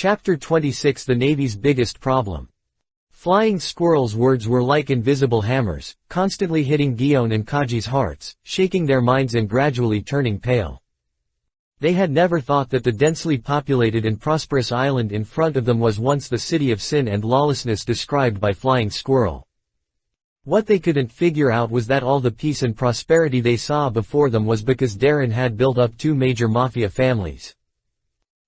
Chapter 26 The Navy's Biggest Problem. Flying Squirrel's words were like invisible hammers, constantly hitting Guillaume and Kaji's hearts, shaking their minds and gradually turning pale. They had never thought that the densely populated and prosperous island in front of them was once the city of sin and lawlessness described by Flying Squirrel. What they couldn't figure out was that all the peace and prosperity they saw before them was because Darren had built up two major mafia families.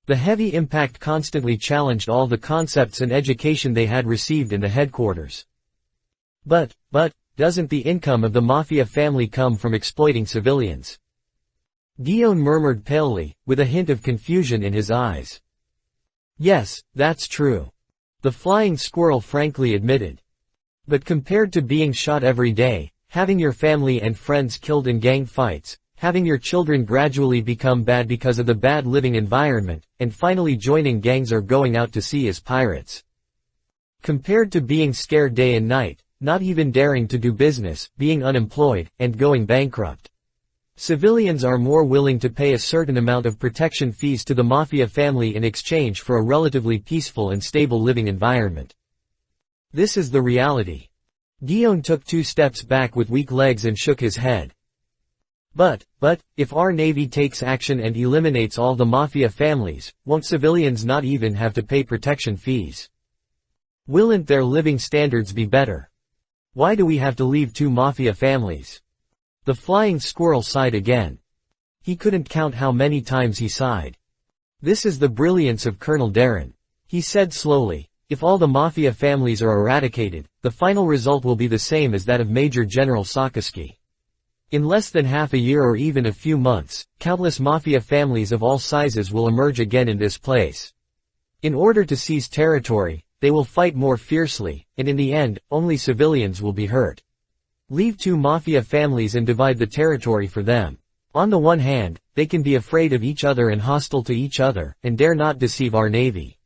The heavy impact constantly challenged all the concepts and education they had received in the headquarters. But, doesn't the income of the mafia family come from exploiting civilians? Guillaume murmured palely, with a hint of confusion in his eyes. Yes, that's true. The Flying Squirrel frankly admitted. But compared to being shot every day, having your family and friends killed in gang fights, having your children gradually become bad because of the bad living environment, and finally joining gangs or going out to sea as pirates. Compared to being scared day and night, not even daring to do business, being unemployed, and going bankrupt. Civilians are more willing to pay a certain amount of protection fees to the mafia family in exchange for a relatively peaceful and stable living environment. This is the reality. Guillaume took 2 steps back with weak legs and shook his head. But, if our Navy takes action and eliminates all the mafia families, won't civilians not even have to pay protection fees? Willn't their living standards be better? Why do we have to leave 2 mafia families? The Flying Squirrel sighed again. He couldn't count how many times he sighed. This is the brilliance of Colonel Darren. He said slowly, if all the mafia families are eradicated, the final result will be the same as that of Major General Sakaski. In less than half a year or even a few months, countless mafia families of all sizes will emerge again in this place. In order to seize territory, they will fight more fiercely, and in the end, only civilians will be hurt. Leave 2 mafia families and divide the territory for them. On the one hand, they can be afraid of each other and hostile to each other, and dare not deceive our Navy.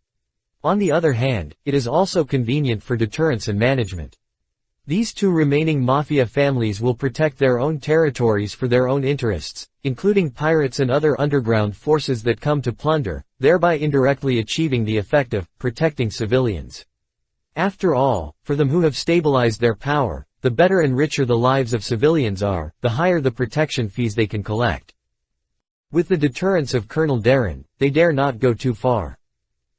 On the other hand, it is also convenient for deterrence and management. These 2 remaining mafia families will protect their own territories for their own interests, including pirates and other underground forces that come to plunder, thereby indirectly achieving the effect of protecting civilians. After all, for them who have stabilized their power, the better and richer the lives of civilians are, the higher the protection fees they can collect. With the deterrence of Colonel Darren, they dare not go too far.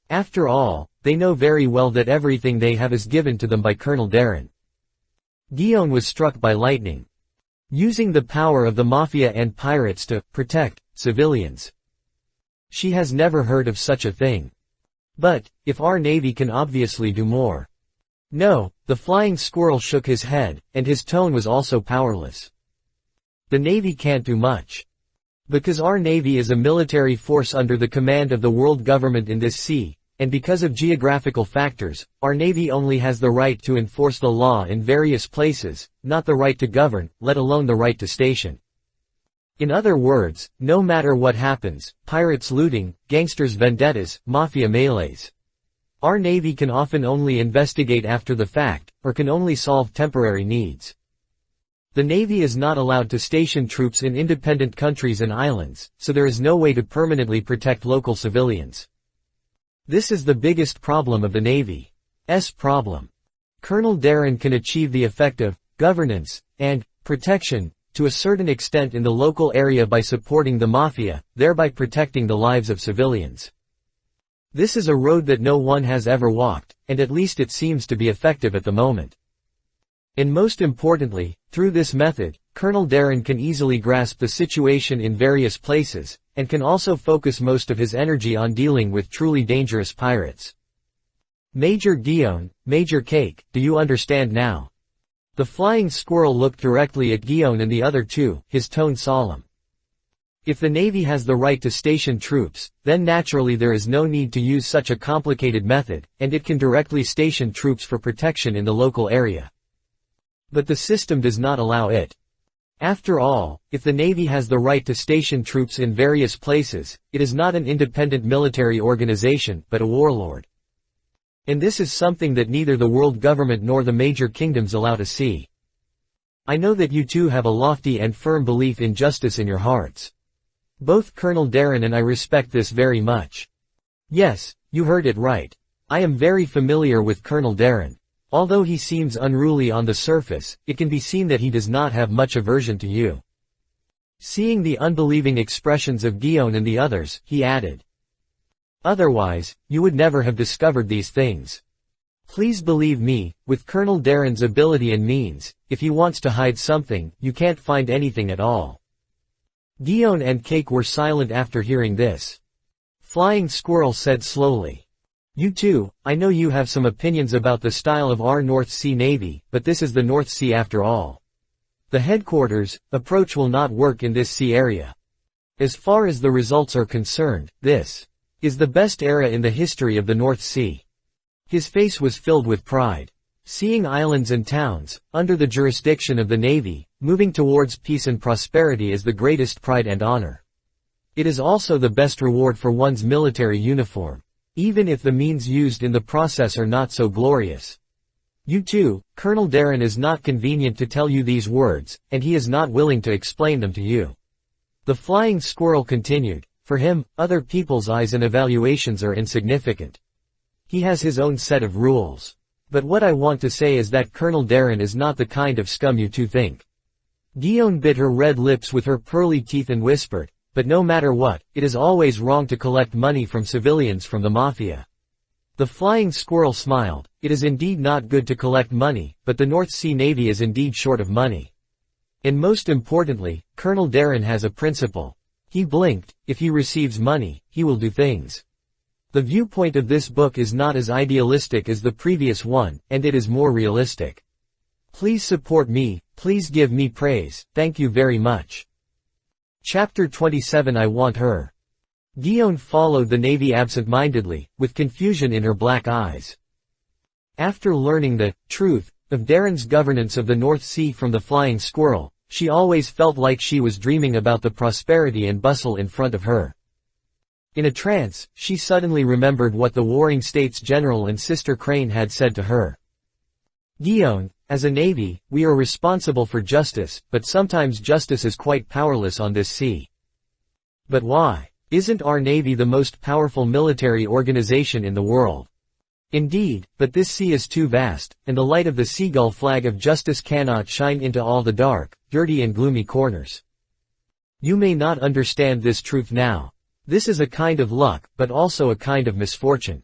After all, they know very well that everything they have is given to them by Colonel Darren. Guillaume was struck by lightning. Using the power of the mafia and pirates to protect civilians. She has never heard of such a thing. But, if our Navy can obviously do more. No, the Flying Squirrel shook his head, and his tone was also powerless. The Navy can't do much. Because our Navy is a military force under the command of the world government in this sea, and because of geographical factors, our Navy only has the right to enforce the law in various places, not the right to govern, let alone the right to station. In other words, no matter what happens, pirates looting, gangsters vendettas, mafia melees. Our Navy can often only investigate after the fact, or can only solve temporary needs. The Navy is not allowed to station troops in independent countries and islands, so there is no way to permanently protect local civilians. This is the biggest problem of the Navy's problem. Colonel Darren can achieve the effect of governance and protection to a certain extent in the local area by supporting the mafia, thereby protecting the lives of civilians. This is a road that no one has ever walked, and at least it seems to be effective at the moment. And most importantly, through this method, Colonel Darren can easily grasp the situation in various places, and can also focus most of his energy on dealing with truly dangerous pirates. Major Guillaume, Major Cake, do you understand now? The Flying Squirrel looked directly at Guillaume and the other 2, his tone solemn. If the Navy has the right to station troops, then naturally there is no need to use such a complicated method, and it can directly station troops for protection in the local area. But the system does not allow it. After all, if the Navy has the right to station troops in various places, it is not an independent military organization, but a warlord. And this is something that neither the world government nor the major kingdoms allow to see. I know that you 2 have a lofty and firm belief in justice in your hearts. Both Colonel Darren and I respect this very much. Yes, you heard it right. I am very familiar with Colonel Darren. Although he seems unruly on the surface, it can be seen that he does not have much aversion to you. Seeing the unbelieving expressions of Guillaume and the others, he added. Otherwise, you would never have discovered these things. Please believe me, with Colonel Darren's ability and means, if he wants to hide something, you can't find anything at all. Guillaume and Cake were silent after hearing this. Flying Squirrel said slowly. You too, I know you have some opinions about the style of our North Sea Navy, but this is the North Sea after all. The headquarters approach will not work in this sea area. As far as the results are concerned, this is the best era in the history of the North Sea. His face was filled with pride. Seeing islands and towns, under the jurisdiction of the Navy, moving towards peace and prosperity is the greatest pride and honor. It is also the best reward for one's military uniform, even if the means used in the process are not so glorious. You too, Colonel Darren is not convenient to tell you these words, and he is not willing to explain them to you. The Flying Squirrel continued, for him, other people's eyes and evaluations are insignificant. He has his own set of rules. But what I want to say is that Colonel Darren is not the kind of scum you two think. Guillaume bit her red lips with her pearly teeth and whispered, but no matter what, it is always wrong to collect money from civilians from the mafia. The Flying Squirrel smiled. It is indeed not good to collect money, but the North Sea Navy is indeed short of money. And most importantly, Colonel Darren has a principle. He blinked, if he receives money, he will do things. The viewpoint of this book is not as idealistic as the previous one, and it is more realistic. Please support me, please give me praise, thank you very much. Chapter 27 I Want Her. Guillaume followed the Navy absent-mindedly, with confusion in her black eyes. After learning the truth of Darren's governance of the North Sea from the Flying Squirrel, she always felt like she was dreaming about the prosperity and bustle in front of her. In a trance, she suddenly remembered what the Warring States General and Sister Crane had said to her. Guillaume, as a navy, we are responsible for justice, but sometimes justice is quite powerless on this sea. But why? Isn't our navy the most powerful military organization in the world? Indeed, but this sea is too vast, and the light of the seagull flag of justice cannot shine into all the dark, dirty and gloomy corners. You may not understand this truth now. This is a kind of luck, but also a kind of misfortune.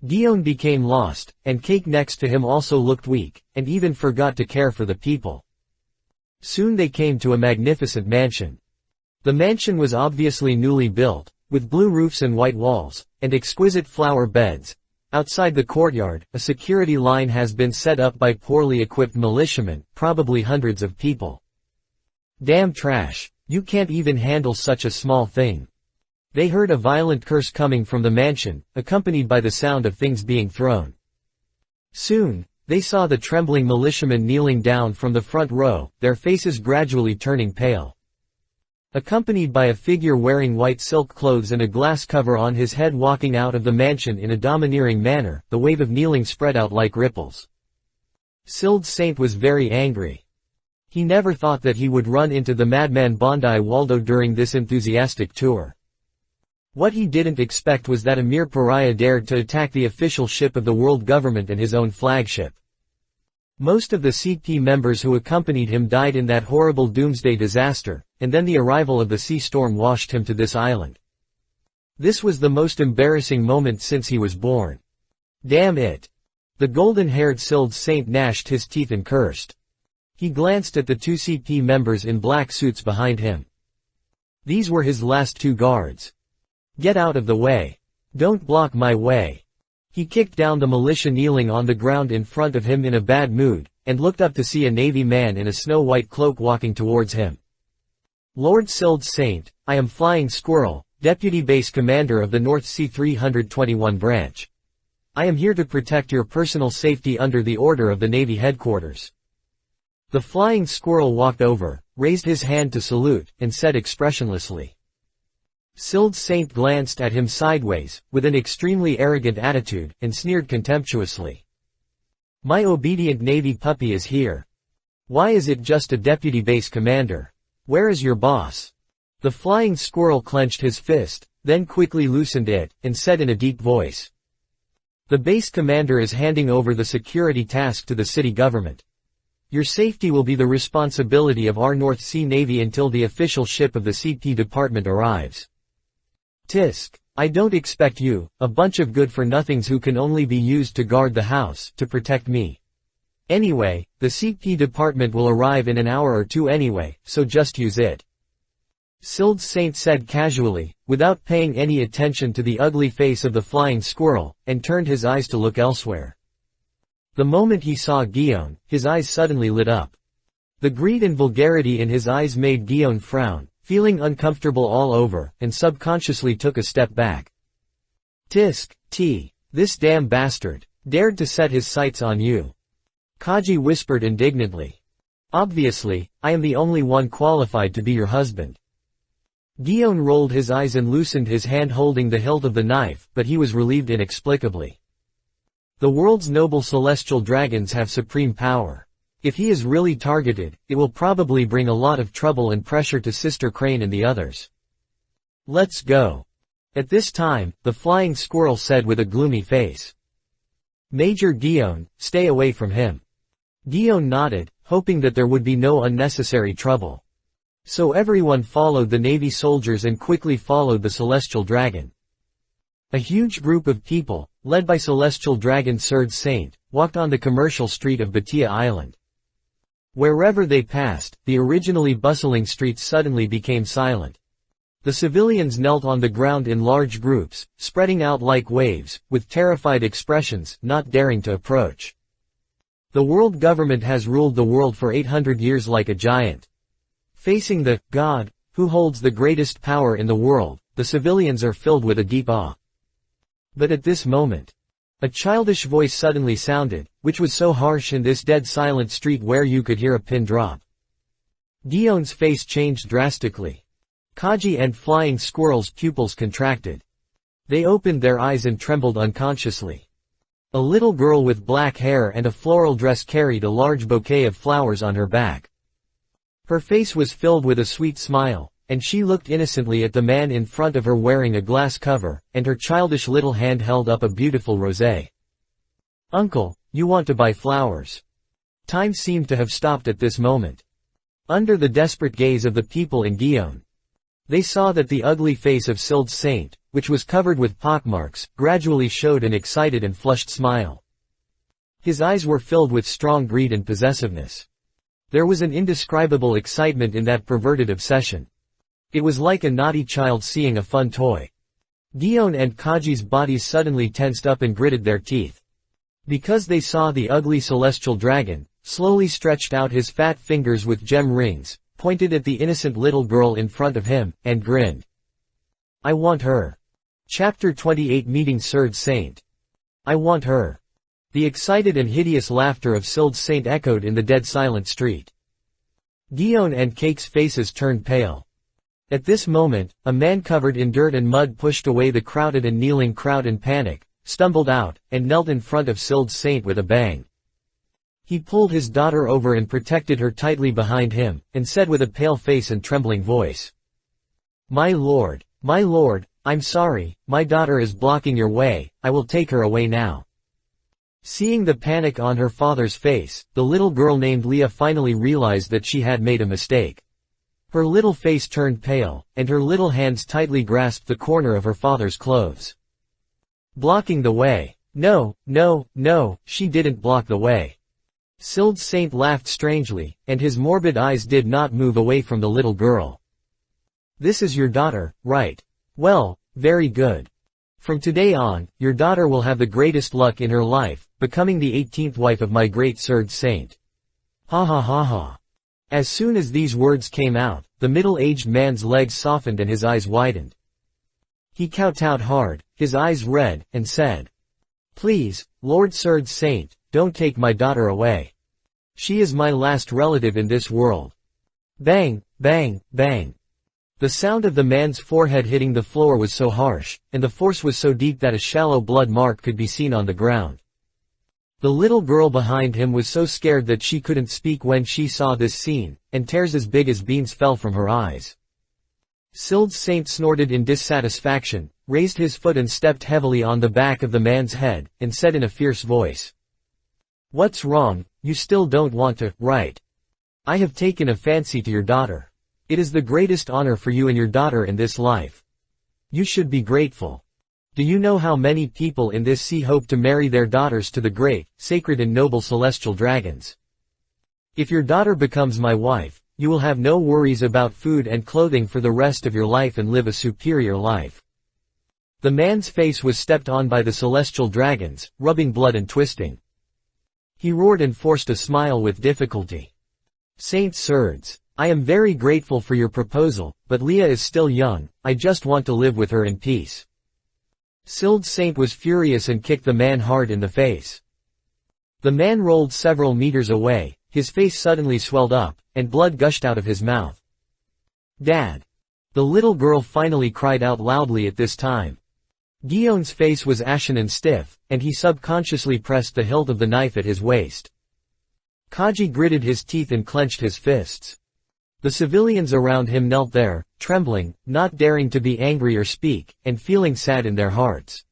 Guillaume became lost, and Cake next to him also looked weak, and even forgot to care for the people. Soon they came to a magnificent mansion. The mansion was obviously newly built, with blue roofs and white walls, and exquisite flower beds. Outside the courtyard, a security line has been set up by poorly equipped militiamen, probably hundreds of people. Damn trash. You can't even handle such a small thing. They heard a violent curse coming from the mansion, accompanied by the sound of things being thrown. Soon, they saw the trembling militiamen kneeling down from the front row, their faces gradually turning pale. Accompanied by a figure wearing white silk clothes and a glass cover on his head walking out of the mansion in a domineering manner, the wave of kneeling spread out like ripples. Sild Saint was very angry. He never thought that he would run into the madman Bondi Waldo during this enthusiastic tour. What he didn't expect was that a mere pariah dared to attack the official ship of the world government and his own flagship. Most of the CP members who accompanied him died in that horrible doomsday disaster, and then the arrival of the sea storm washed him to this island. This was the most embarrassing moment since he was born. Damn it! The golden-haired Sild Saint gnashed his teeth and cursed. He glanced at the two CP members in black suits behind him. These were his last two guards. Get out of the way. Don't block my way. He kicked down the militia kneeling on the ground in front of him in a bad mood, and looked up to see a Navy man in a snow-white cloak walking towards him. Lord Sild Saint, I am Flying Squirrel, Deputy Base Commander of the North Sea 321 Branch. I am here to protect your personal safety under the order of the Navy headquarters. The Flying Squirrel walked over, raised his hand to salute, and said expressionlessly. Sild Saint glanced at him sideways, with an extremely arrogant attitude, and sneered contemptuously. My obedient Navy puppy is here. Why is it just a deputy base commander? Where is your boss? The Flying Squirrel clenched his fist, then quickly loosened it, and said in a deep voice. The base commander is handing over the security task to the city government. Your safety will be the responsibility of our North Sea Navy until the official ship of the CP department arrives. Tisk. I don't expect you, a bunch of good-for-nothings who can only be used to guard the house, to protect me. Anyway, the CP department will arrive in an hour or two anyway, so just use it. Sild Saint said casually, without paying any attention to the ugly face of the flying squirrel, and turned his eyes to look elsewhere. The moment he saw Guillaume, his eyes suddenly lit up. The greed and vulgarity in his eyes made Guillaume frown, feeling uncomfortable all over, and subconsciously took a step back. Tisk, this damn bastard, dared to set his sights on you. Kaji whispered indignantly. Obviously, I am the only one qualified to be your husband. Guillaume rolled his eyes and loosened his hand holding the hilt of the knife, but he was relieved inexplicably. The world's noble celestial dragons have supreme power. If he is really targeted, it will probably bring a lot of trouble and pressure to Sister Crane and the others. Let's go. At this time, the flying squirrel said with a gloomy face. Major Guillaume, stay away from him. Guillaume nodded, hoping that there would be no unnecessary trouble. So everyone followed the Navy soldiers and quickly followed the Celestial Dragon. A huge group of people, led by Celestial Dragon Sild Saint, walked on the commercial street of Batia Island. Wherever they passed, the originally bustling streets suddenly became silent. The civilians knelt on the ground in large groups, spreading out like waves, with terrified expressions, not daring to approach. The world government has ruled the world for 800 years like a giant. Facing the God, who holds the greatest power in the world, the civilians are filled with a deep awe. But at this moment, a childish voice suddenly sounded, which was so harsh in this dead silent street where you could hear a pin drop. Guillaume's face changed drastically. Kaji and Flying Squirrel's pupils contracted. They opened their eyes and trembled unconsciously. A little girl with black hair and a floral dress carried a large bouquet of flowers on her back. Her face was filled with a sweet smile, and she looked innocently at the man in front of her wearing a glass cover, and her childish little hand held up a beautiful rosé. Uncle, you want to buy flowers? Time seemed to have stopped at this moment. Under the desperate gaze of the people in Guillaume, they saw that the ugly face of Sild Saint, which was covered with pockmarks, gradually showed an excited and flushed smile. His eyes were filled with strong greed and possessiveness. There was an indescribable excitement in that perverted obsession. It was like a naughty child seeing a fun toy. Guillaume and Kaji's bodies suddenly tensed up and gritted their teeth. Because they saw the ugly celestial dragon, slowly stretched out his fat fingers with gem rings, pointed at the innocent little girl in front of him, and grinned. I want her. Chapter 28 Meeting Sild Saint. I want her. The excited and hideous laughter of Sild Saint echoed in the dead silent street. Guillaume and Cake's faces turned pale. At this moment, a man covered in dirt and mud pushed away the crowded and kneeling crowd in panic, stumbled out, and knelt in front of Sild Saint with a bang. He pulled his daughter over and protected her tightly behind him, and said with a pale face and trembling voice. My lord, I'm sorry, my daughter is blocking your way, I will take her away now. Seeing the panic on her father's face, the little girl named Leah finally realized that she had made a mistake. Her little face turned pale, and her little hands tightly grasped the corner of her father's clothes. Blocking the way. No, she didn't block the way. Sild Saint laughed strangely, and his morbid eyes did not move away from the little girl. This is your daughter, right? Well, very good. From today on, your daughter will have the greatest luck in her life, becoming the 18th wife of my great Sild Saint. Ha ha ha ha. As soon as these words came out, the middle-aged man's legs softened and his eyes widened. He kowtowed hard, his eyes red, and said, Please, Lord Sild Saint, don't take my daughter away. She is my last relative in this world. Bang, bang, bang. The sound of the man's forehead hitting the floor was so harsh, and the force was so deep that a shallow blood mark could be seen on the ground. The little girl behind him was so scared that she couldn't speak when she saw this scene, and tears as big as beans fell from her eyes. Sild Saint snorted in dissatisfaction, raised his foot and stepped heavily on the back of the man's head, and said in a fierce voice. "What's wrong, you still don't want to, right? I have taken a fancy to your daughter. It is the greatest honor for you and your daughter in this life. You should be grateful. Do you know how many people in this sea hope to marry their daughters to the great, sacred and noble celestial dragons? If your daughter becomes my wife, you will have no worries about food and clothing for the rest of your life and live a superior life." The man's face was stepped on by the celestial dragons, rubbing blood and twisting. He roared and forced a smile with difficulty. "Saint Surds, I am very grateful for your proposal, but Leah is still young, I just want to live with her in peace." Sild Saint was furious and kicked the man hard in the face. The man rolled several meters away, his face suddenly swelled up, and blood gushed out of his mouth. "Dad!" The little girl finally cried out loudly at this time. Guillaume's face was ashen and stiff, and he subconsciously pressed the hilt of the knife at his waist. Kaji gritted his teeth and clenched his fists. The civilians around him knelt there, trembling, not daring to be angry or speak, and feeling sad in their hearts.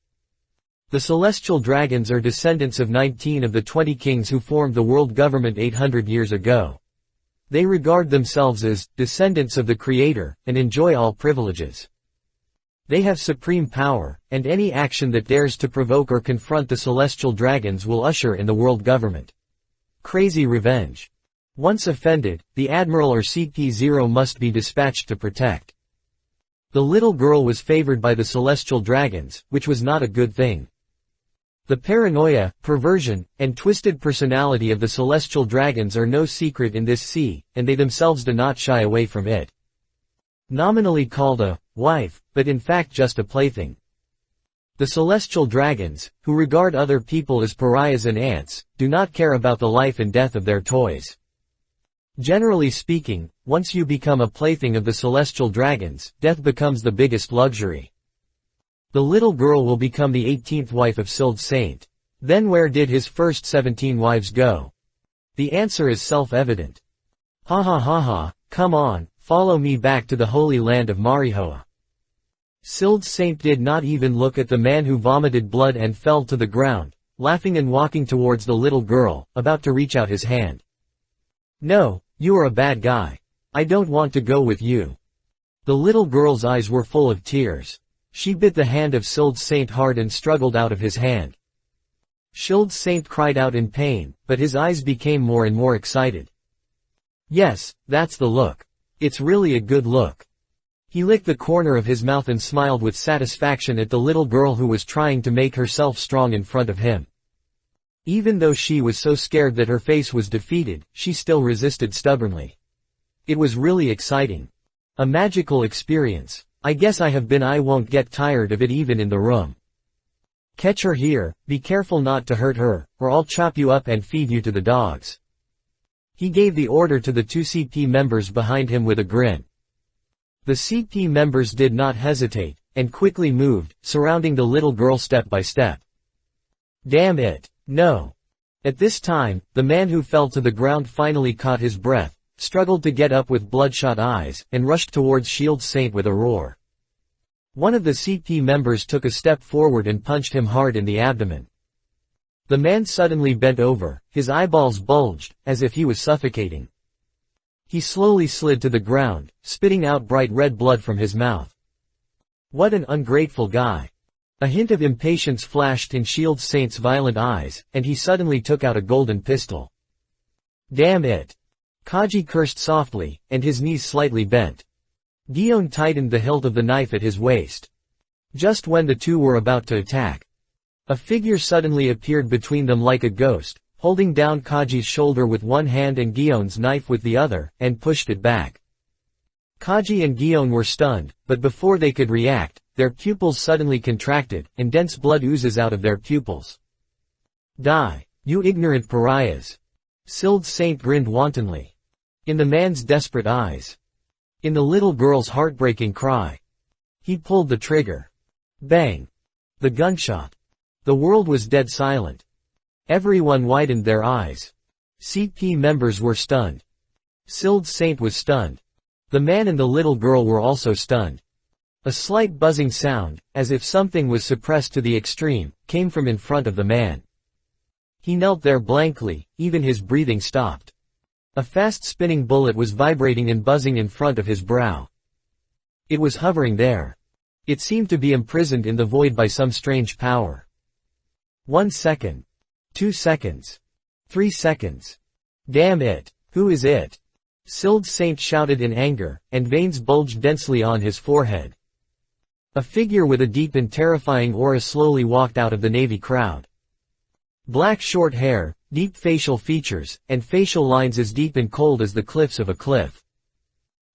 The celestial dragons are descendants of 19 of the 20 kings who formed the world government 800 years ago. They regard themselves as descendants of the Creator, and enjoy all privileges. They have supreme power, and any action that dares to provoke or confront the celestial dragons will usher in the world government. Crazy revenge. Once offended, the Admiral or CP0 must be dispatched to protect. The little girl was favored by the celestial dragons, which was not a good thing. The paranoia, perversion, and twisted personality of the celestial dragons are no secret in this sea, and they themselves do not shy away from it. Nominally called a wife, but in fact just a plaything. The celestial dragons, who regard other people as pariahs and ants, do not care about the life and death of their toys. Generally speaking, once you become a plaything of the celestial dragons, death becomes the biggest luxury. The little girl will become the 18th wife of Sild Saint. Then where did his first 17 wives go? The answer is self-evident. Ha ha ha ha, come on, follow me back to the holy land of Marihoa. Sild Saint did not even look at the man who vomited blood and fell to the ground, laughing and walking towards the little girl, about to reach out his hand. "No, you are a bad guy. I don't want to go with you." The little girl's eyes were full of tears. She bit the hand of Sild Saint hard and struggled out of his hand. Sild Saint cried out in pain, but his eyes became more and more excited. "Yes, that's the look. It's really a good look." He licked the corner of his mouth and smiled with satisfaction at the little girl who was trying to make herself strong in front of him. Even though she was so scared that her face was defeated, she still resisted stubbornly. It was really exciting. A magical experience. I guess I won't get tired of it even in the room. Catch her here, be careful not to hurt her, or I'll chop you up and feed you to the dogs. He gave the order to the 2 CP members behind him with a grin. The CP members did not hesitate, and quickly moved, surrounding the little girl step by step. Damn it, no. At this time, the man who fell to the ground finally caught his breath, struggled to get up with bloodshot eyes, and rushed towards Sild Saint with a roar. One of the CP members took a step forward and punched him hard in the abdomen. The man suddenly bent over, his eyeballs bulged, as if he was suffocating. He slowly slid to the ground, spitting out bright red blood from his mouth. What an ungrateful guy. A hint of impatience flashed in Sild Saint's violent eyes, and he suddenly took out a golden pistol. Damn it. Kaji cursed softly, and his knees slightly bent. Guillaume tightened the hilt of the knife at his waist. Just when the two were about to attack, a figure suddenly appeared between them like a ghost, holding down Kaji's shoulder with one hand and Guillaume's knife with the other, and pushed it back. Kaji and Guillaume were stunned, but before they could react, their pupils suddenly contracted, and dense blood oozes out of their pupils. Die, you ignorant pariahs. Sild Saint grinned wantonly. In the man's desperate eyes. In the little girl's heartbreaking cry. He pulled the trigger. Bang! The gunshot. The world was dead silent. Everyone widened their eyes. CP members were stunned. Sild Saint was stunned. The man and the little girl were also stunned. A slight buzzing sound, as if something was suppressed to the extreme, came from in front of the man. He knelt there blankly, even his breathing stopped. A fast-spinning bullet was vibrating and buzzing in front of his brow. It was hovering there. It seemed to be imprisoned in the void by some strange power. 1 second. 2 seconds. 3 seconds. Damn it! Who is it? Sild Saint shouted in anger, and veins bulged densely on his forehead. A figure with a deep and terrifying aura slowly walked out of the Navy crowd. Black short hair, deep facial features, and facial lines as deep and cold as the cliffs of a cliff.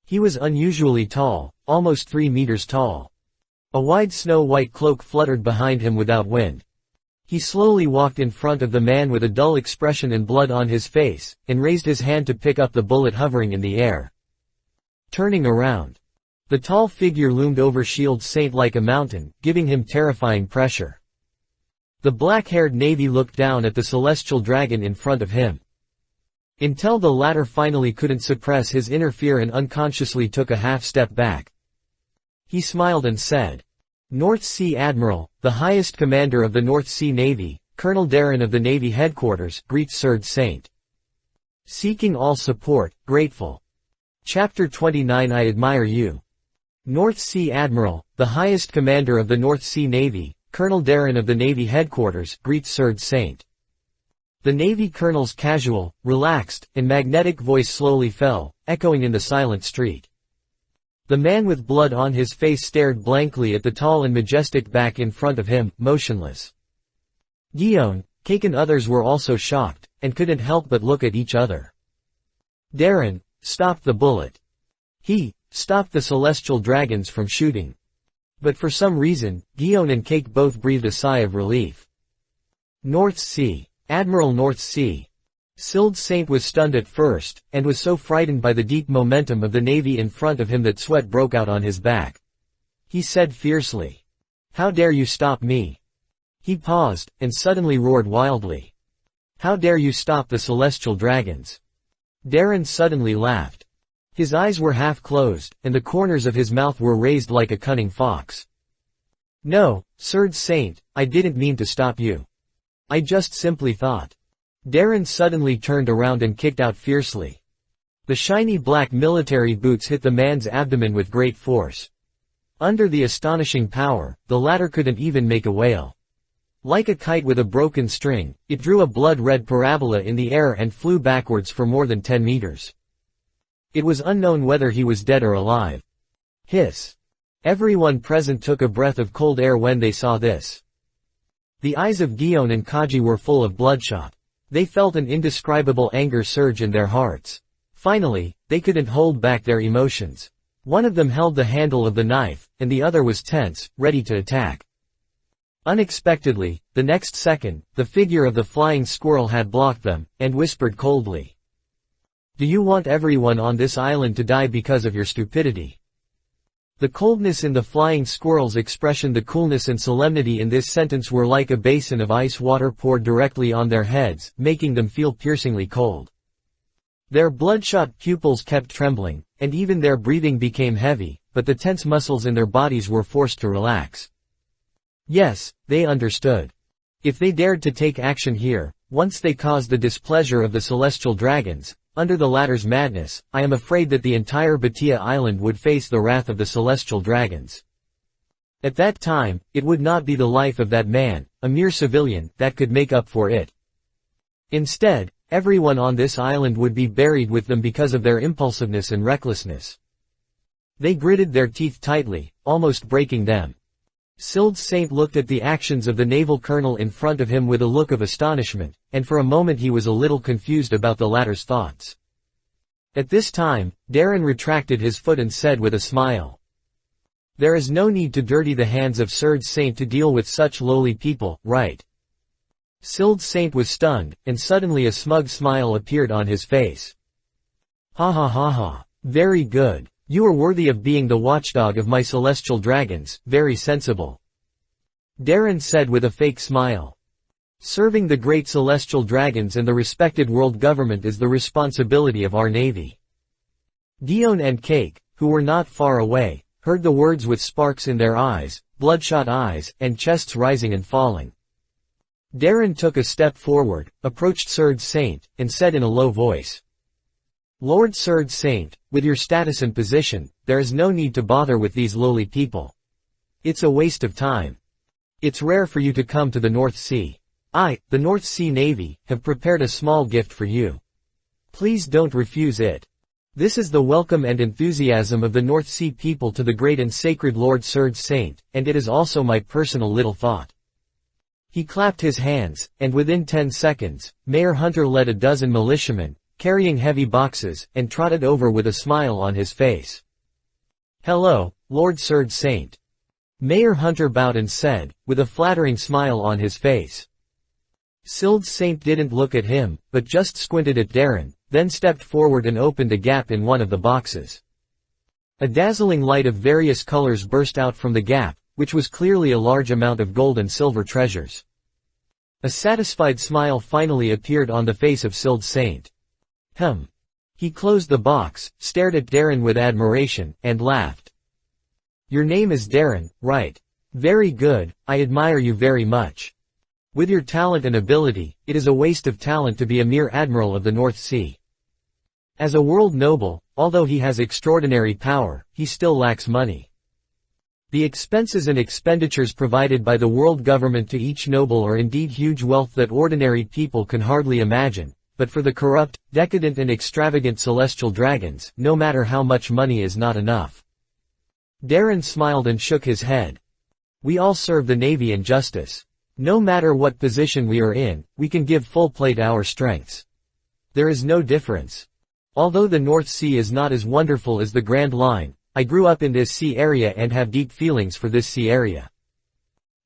He was unusually tall, almost 3 meters tall. A wide snow-white cloak fluttered behind him without wind. He slowly walked in front of the man with a dull expression and blood on his face, and raised his hand to pick up the bullet hovering in the air. Turning around. The tall figure loomed over Shield Saint like a mountain, giving him terrifying pressure. The black-haired Navy looked down at the celestial dragon in front of him. Until the latter finally couldn't suppress his inner fear and unconsciously took a half-step back. He smiled and said, "North Sea Admiral, the highest commander of the North Sea Navy, Colonel Darren of the Navy Headquarters, greets Sild Saint. Seeking all support, grateful. Chapter 29 I admire you. North Sea Admiral, the highest commander of the North Sea Navy, Colonel Darren of the Navy Headquarters, greets Sild Saint." The Navy colonel's casual, relaxed, and magnetic voice slowly fell, echoing in the silent street. The man with blood on his face stared blankly at the tall and majestic back in front of him, motionless. Guillaume, Cake and others were also shocked, and couldn't help but look at each other. Darren stopped the bullet. He stopped the celestial dragons from shooting. But for some reason, Guillaume and Cake both breathed a sigh of relief. North Sea. Admiral North Sea. Sild Saint was stunned at first, and was so frightened by the deep momentum of the Navy in front of him that sweat broke out on his back. He said fiercely, "How dare you stop me?" He paused, and suddenly roared wildly, "How dare you stop the celestial dragons?" Darren suddenly laughed. His eyes were half closed, and the corners of his mouth were raised like a cunning fox. "No, Sild Saint, I didn't mean to stop you. I just simply thought." Darren suddenly turned around and kicked out fiercely. The shiny black military boots hit the man's abdomen with great force. Under the astonishing power, the latter couldn't even make a wail. Like a kite with a broken string, it drew a blood-red parabola in the air and flew backwards for more than 10 meters. It was unknown whether he was dead or alive. Hiss. Everyone present took a breath of cold air when they saw this. The eyes of Guillaume and Kaji were full of bloodshot. They felt an indescribable anger surge in their hearts. Finally, they couldn't hold back their emotions. One of them held the handle of the knife, and the other was tense, ready to attack. Unexpectedly, the next second, the figure of the flying squirrel had blocked them, and whispered coldly, "Do you want everyone on this island to die because of your stupidity?" The coldness in the flying squirrel's expression, the coolness and solemnity in this sentence were like a basin of ice water poured directly on their heads, making them feel piercingly cold. Their bloodshot pupils kept trembling, and even their breathing became heavy, but the tense muscles in their bodies were forced to relax. Yes, they understood. If they dared to take action here, once they caused the displeasure of the celestial dragons, under the latter's madness, I am afraid that the entire Batia island would face the wrath of the celestial dragons. At that time, it would not be the life of that man, a mere civilian, that could make up for it. Instead, everyone on this island would be buried with them because of their impulsiveness and recklessness. They gritted their teeth tightly, almost breaking them. Sild Saint looked at the actions of the naval colonel in front of him with a look of astonishment, and for a moment he was a little confused about the latter's thoughts. At this time, Darren retracted his foot and said with a smile, "There is no need to dirty the hands of Sild Saint to deal with such lowly people, right?" Sild Saint was stunned, and suddenly a smug smile appeared on his face. "Ha ha ha ha. Very good. You are worthy of being the watchdog of my celestial dragons, very sensible." Darren said with a fake smile. "Serving the great celestial dragons and the respected world government is the responsibility of our navy." Guillaume and Cake, who were not far away, heard the words with sparks in their eyes, bloodshot eyes, and chests rising and falling. Darren took a step forward, approached Sir Saint, and said in a low voice, "Lord Sir Saint, with your status and position, there is no need to bother with these lowly people. It's a waste of time. It's rare for you to come to the North Sea. I, the North Sea Navy, have prepared a small gift for you. Please don't refuse it. This is the welcome and enthusiasm of the North Sea people to the great and sacred Lord Sir Saint, and it is also my personal little thought." He clapped his hands, and within 10 seconds, Mayor Hunter led a dozen militiamen, carrying heavy boxes, and trotted over with a smile on his face. "Hello, Lord Sir Saint." Mayor Hunter bowed and said, with a flattering smile on his face. Sir Saint didn't look at him, but just squinted at Darren, then stepped forward and opened a gap in one of the boxes. A dazzling light of various colors burst out from the gap, which was clearly a large amount of gold and silver treasures. A satisfied smile finally appeared on the face of Sir Saint. He closed the box, stared at Darren with admiration, and laughed. "Your name is Darren, right? Very good, I admire you very much. With your talent and ability, it is a waste of talent to be a mere admiral of the North Sea. As a world noble, although he has extraordinary power, he still lacks money. The expenses and expenditures provided by the world government to each noble are indeed huge wealth that ordinary people can hardly imagine, but for the corrupt, decadent and extravagant celestial dragons, no matter how much money is not enough." Darren smiled and shook his head. "We all serve the Navy in justice. No matter what position we are in, we can give full play to our strengths. There is no difference. Although the North Sea is not as wonderful as the Grand Line, I grew up in this sea area and have deep feelings for this sea area.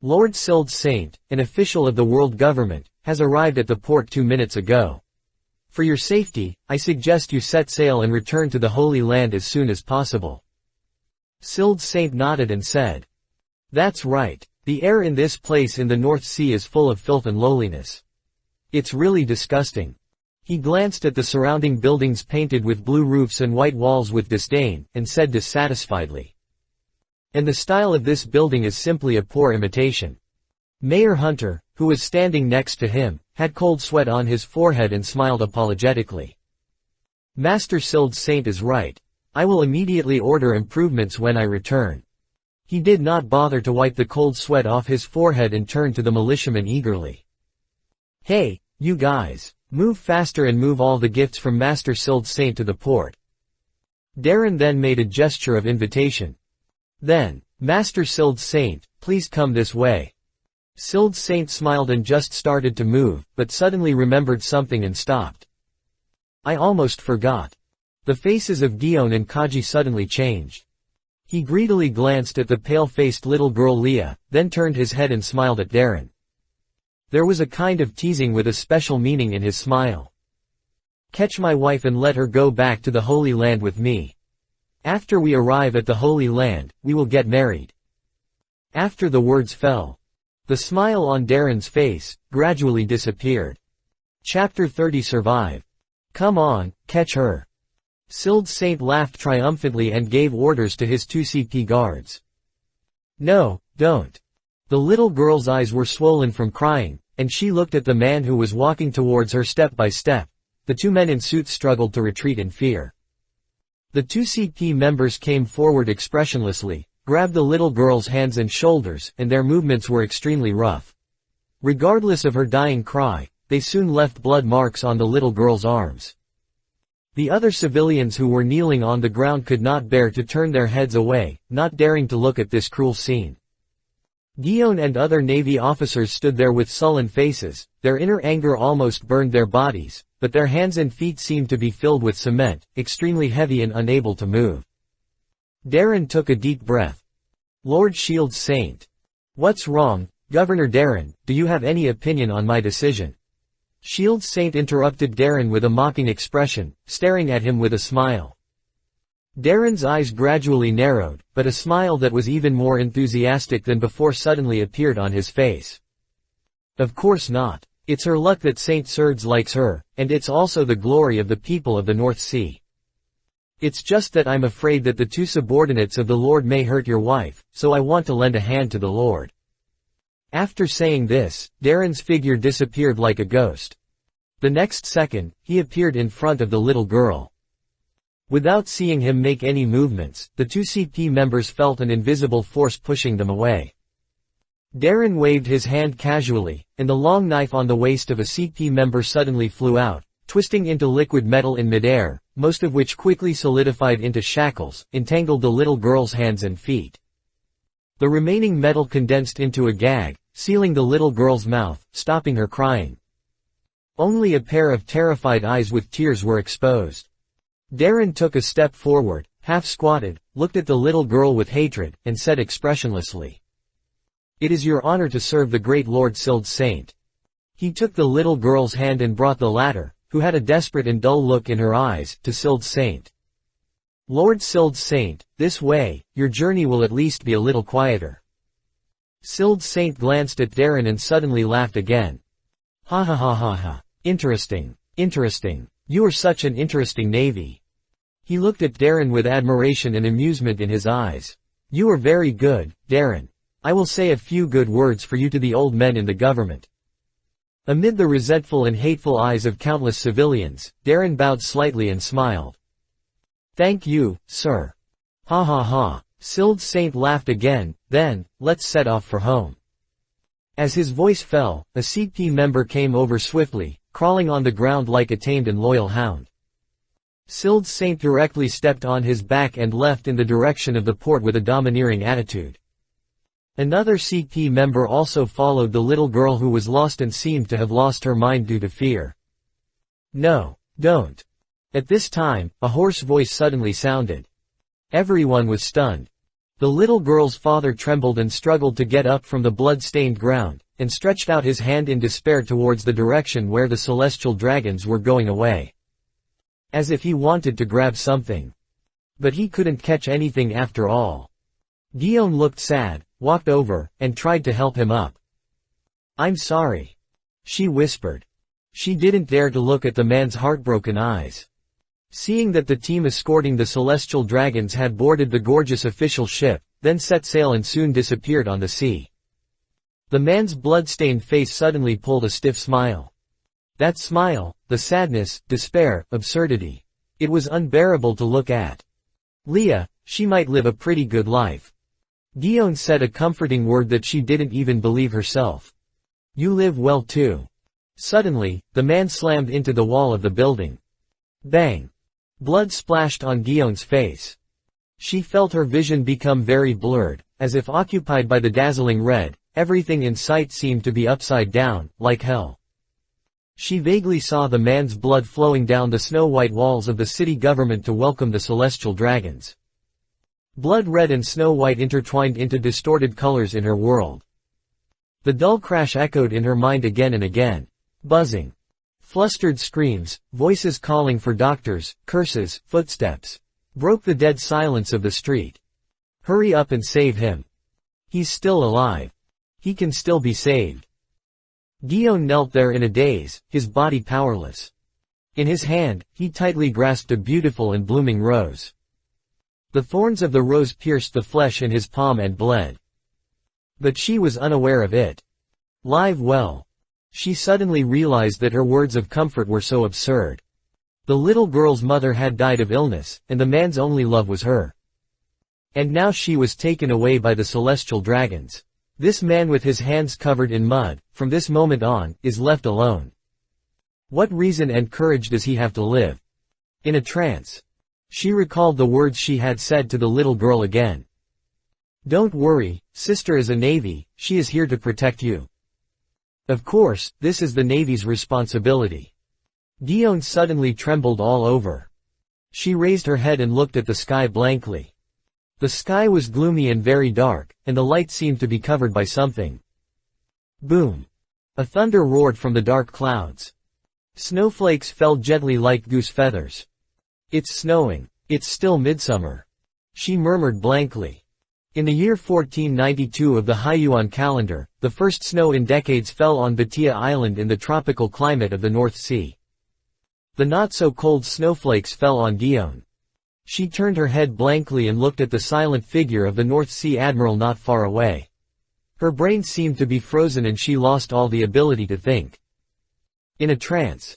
Lord Sir Saint, an official of the world government, has arrived at the port 2 minutes ago. For your safety, I suggest you set sail and return to the Holy Land as soon as possible." Sir Saint nodded and said, "That's right. The air in this place in the North Sea is full of filth and lowliness. It's really disgusting." He glanced at the surrounding buildings painted with blue roofs and white walls with disdain, and said dissatisfiedly, "And the style of this building is simply a poor imitation." Mayor Hunter, who was standing next to him, had cold sweat on his forehead and smiled apologetically. "Master Sir Saint is right. I will immediately order improvements when I return." He did not bother to wipe the cold sweat off his forehead and turned to the militiamen eagerly. "Hey, you guys. Move faster and move all the gifts from Master Sir Saint to the port." Darren then made a gesture of invitation. Then, "Master Sir Saint, please come this way." Sir Saint smiled and just started to move, but suddenly remembered something and stopped. "I almost forgot." The faces of Guillaume and Kaji suddenly changed. He greedily glanced at the pale-faced little girl Leah, then turned his head and smiled at Darren. There was a kind of teasing with a special meaning in his smile. "Catch my wife and let her go back to the Holy Land with me. After we arrive at the Holy Land, we will get married." After the words fell, the smile on Darren's face gradually disappeared. Chapter 30 Survive. "Come on, catch her." Sir Saint laughed triumphantly and gave orders to his 2 CP guards. "No, don't." The little girl's eyes were swollen from crying, and she looked at the man who was walking towards her step by step. The 2 men in suits struggled to retreat in fear. The 2 CP members came forward expressionlessly, grabbed the little girl's hands and shoulders, and their movements were extremely rough. Regardless of her dying cry, they soon left blood marks on the little girl's arms. The other civilians who were kneeling on the ground could not bear to turn their heads away, not daring to look at this cruel scene. Guillaume and other Navy officers stood there with sullen faces, their inner anger almost burned their bodies, but their hands and feet seemed to be filled with cement, extremely heavy and unable to move. Darren took a deep breath. "Lord Shield Saint. What's wrong, Governor Darren, do you have any opinion on my decision?" Shield Saint interrupted Darren with a mocking expression, staring at him with a smile. Darren's eyes gradually narrowed, but a smile that was even more enthusiastic than before suddenly appeared on his face. "Of course not. It's her luck that Saint Serge likes her, and it's also the glory of the people of the North Sea. It's just that I'm afraid that the two subordinates of the Lord may hurt your wife, so I want to lend a hand to the Lord." After saying this, Darren's figure disappeared like a ghost. The next second, he appeared in front of the little girl. Without seeing him make any movements, the two CP members felt an invisible force pushing them away. Darren waved his hand casually, and the long knife on the waist of a CP member suddenly flew out, twisting into liquid metal in midair, most of which quickly solidified into shackles, entangled the little girl's hands and feet. The remaining metal condensed into a gag, sealing the little girl's mouth, stopping her crying. Only a pair of terrified eyes with tears were exposed. Darren took a step forward, half-squatted, looked at the little girl with hatred, and said expressionlessly, "It is your honor to serve the great Lord Sild Saint." He took the little girl's hand and brought the latter, who had a desperate and dull look in her eyes, to Sild Saint. "Lord Sild Saint, this way, your journey will at least be a little quieter." Sild Saint glanced at Darren and suddenly laughed again. "Ha ha ha ha ha. Interesting, interesting. You are such an interesting navy." He looked at Darren with admiration and amusement in his eyes. "You are very good, Darren. I will say a few good words for you to the old men in the government." Amid the resentful and hateful eyes of countless civilians, Darren bowed slightly and smiled. "Thank you, sir." "Ha ha ha." Sild Saint laughed again. "Then, let's set off for home." As his voice fell, a CP member came over swiftly, crawling on the ground like a tamed and loyal hound. Sild Saint directly stepped on his back and left in the direction of the port with a domineering attitude. Another CP member also followed the little girl who was lost and seemed to have lost her mind due to fear. "No, don't." At this time, a hoarse voice suddenly sounded. Everyone was stunned. The little girl's father trembled and struggled to get up from the blood-stained ground, and stretched out his hand in despair towards the direction where the celestial dragons were going away. As if he wanted to grab something. But he couldn't catch anything after all. Guillaume looked sad, walked over, and tried to help him up. "I'm sorry," she whispered. She didn't dare to look at the man's heartbroken eyes. Seeing that the team escorting the celestial dragons had boarded the gorgeous official ship, then set sail and soon disappeared on the sea. The man's blood-stained face suddenly pulled a stiff smile. That smile, the sadness, despair, absurdity. It was unbearable to look at. "Leah, she might live a pretty good life." Guillaume said a comforting word that she didn't even believe herself. "You live well too." Suddenly, the man slammed into the wall of the building. Bang! Blood splashed on Guillaume's face. She felt her vision become very blurred, as if occupied by the dazzling red. Everything in sight seemed to be upside down, like hell. She vaguely saw the man's blood flowing down the snow-white walls of the city government to welcome the celestial dragons. Blood red and snow-white intertwined into distorted colors in her world. The dull crash echoed in her mind again and again. Buzzing. Flustered screams, voices calling for doctors, curses, footsteps. Broke the dead silence of the street. Hurry up and save him. He's still alive. He can still be saved. Guillaume knelt there in a daze, his body powerless. In his hand, he tightly grasped a beautiful and blooming rose. The thorns of the rose pierced the flesh in his palm and bled. But she was unaware of it. Live well. She suddenly realized that her words of comfort were so absurd. The little girl's mother had died of illness, and the man's only love was her. And now she was taken away by the celestial dragons. This man with his hands covered in mud, from this moment on, is left alone. What reason and courage does he have to live? In a trance. She recalled the words she had said to the little girl again. "Don't worry, sister is a Navy, she is here to protect you." Of course, this is the Navy's responsibility. Guillaume suddenly trembled all over. She raised her head and looked at the sky blankly. The sky was gloomy and very dark, and the light seemed to be covered by something. Boom! A thunder roared from the dark clouds. Snowflakes fell gently like goose feathers. "It's snowing. It's still midsummer," she murmured blankly. In the year 1492 of the Haiyuan calendar, the first snow in decades fell on Batia Island in the tropical climate of the North Sea. The not-so-cold snowflakes fell on Guillaume. She turned her head blankly and looked at the silent figure of the North Sea Admiral not far away. Her brain seemed to be frozen and she lost all the ability to think. In a trance.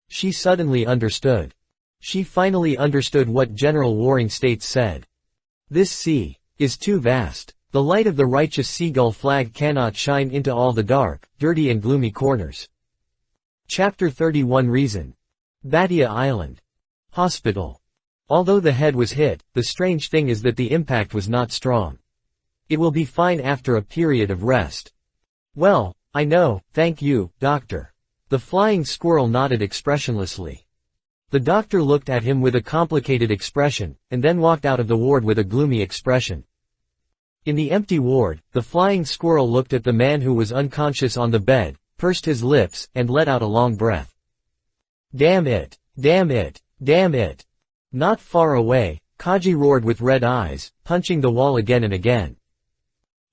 She suddenly understood. She finally understood what General Warring States said. This sea is too vast. The light of the righteous seagull flag cannot shine into all the dark, dirty and gloomy corners. Chapter 31 Reason. Batia Island. Hospital. Although the head was hit, the strange thing is that the impact was not strong. It will be fine after a period of rest. Well, I know, thank you, doctor. The flying squirrel nodded expressionlessly. The doctor looked at him with a complicated expression, and then walked out of the ward with a gloomy expression. In the empty ward, the flying squirrel looked at the man who was unconscious on the bed, pursed his lips, and let out a long breath. Damn it! Damn it! Damn it! Not far away, Kaji roared with red eyes, punching the wall again and again.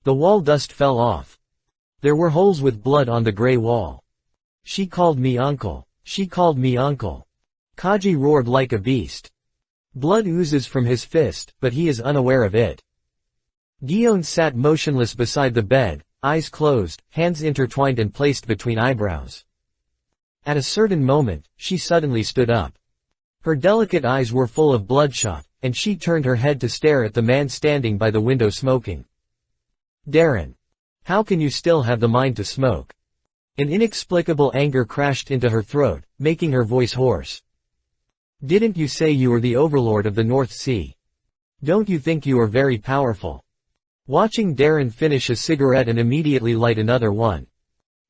The wall dust fell off. There were holes with blood on the gray wall. She called me uncle. She called me uncle. Kaji roared like a beast. Blood oozes from his fist, but he is unaware of it. Guillaume sat motionless beside the bed, eyes closed, hands intertwined and placed between eyebrows. At a certain moment, she suddenly stood up. Her delicate eyes were full of bloodshot, and she turned her head to stare at the man standing by the window smoking. Darren. How can you still have the mind to smoke? An inexplicable anger crashed into her throat, making her voice hoarse. Didn't you say you were the overlord of the North Sea? Don't you think you are very powerful? Watching Darren finish a cigarette and immediately light another one.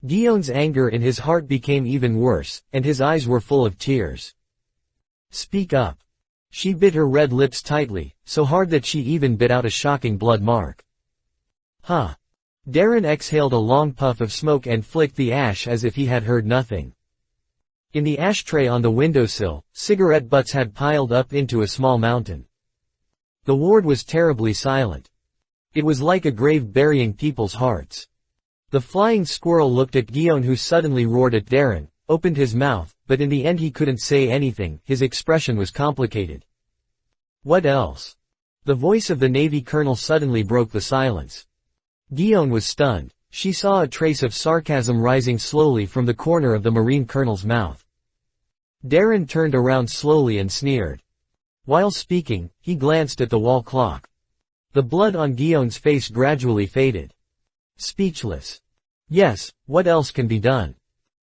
Guillaume's anger in his heart became even worse, and his eyes were full of tears. Speak up. She bit her red lips tightly, so hard that she even bit out a shocking blood mark. Huh. Darren exhaled a long puff of smoke and flicked the ash as if he had heard nothing. In the ashtray on the windowsill, cigarette butts had piled up into a small mountain. The ward was terribly silent. It was like a grave burying people's hearts. The flying squirrel looked at Guillaume, who suddenly roared at Darren, opened his mouth, but in the end he couldn't say anything. His expression was complicated. What else? The voice of the Navy colonel suddenly broke the silence. Guillaume was stunned. She saw a trace of sarcasm rising slowly from the corner of the Marine colonel's mouth. Darren turned around slowly and sneered. While speaking, he glanced at the wall clock. The blood on Guillaume's face gradually faded. Speechless. Yes, what else can be done?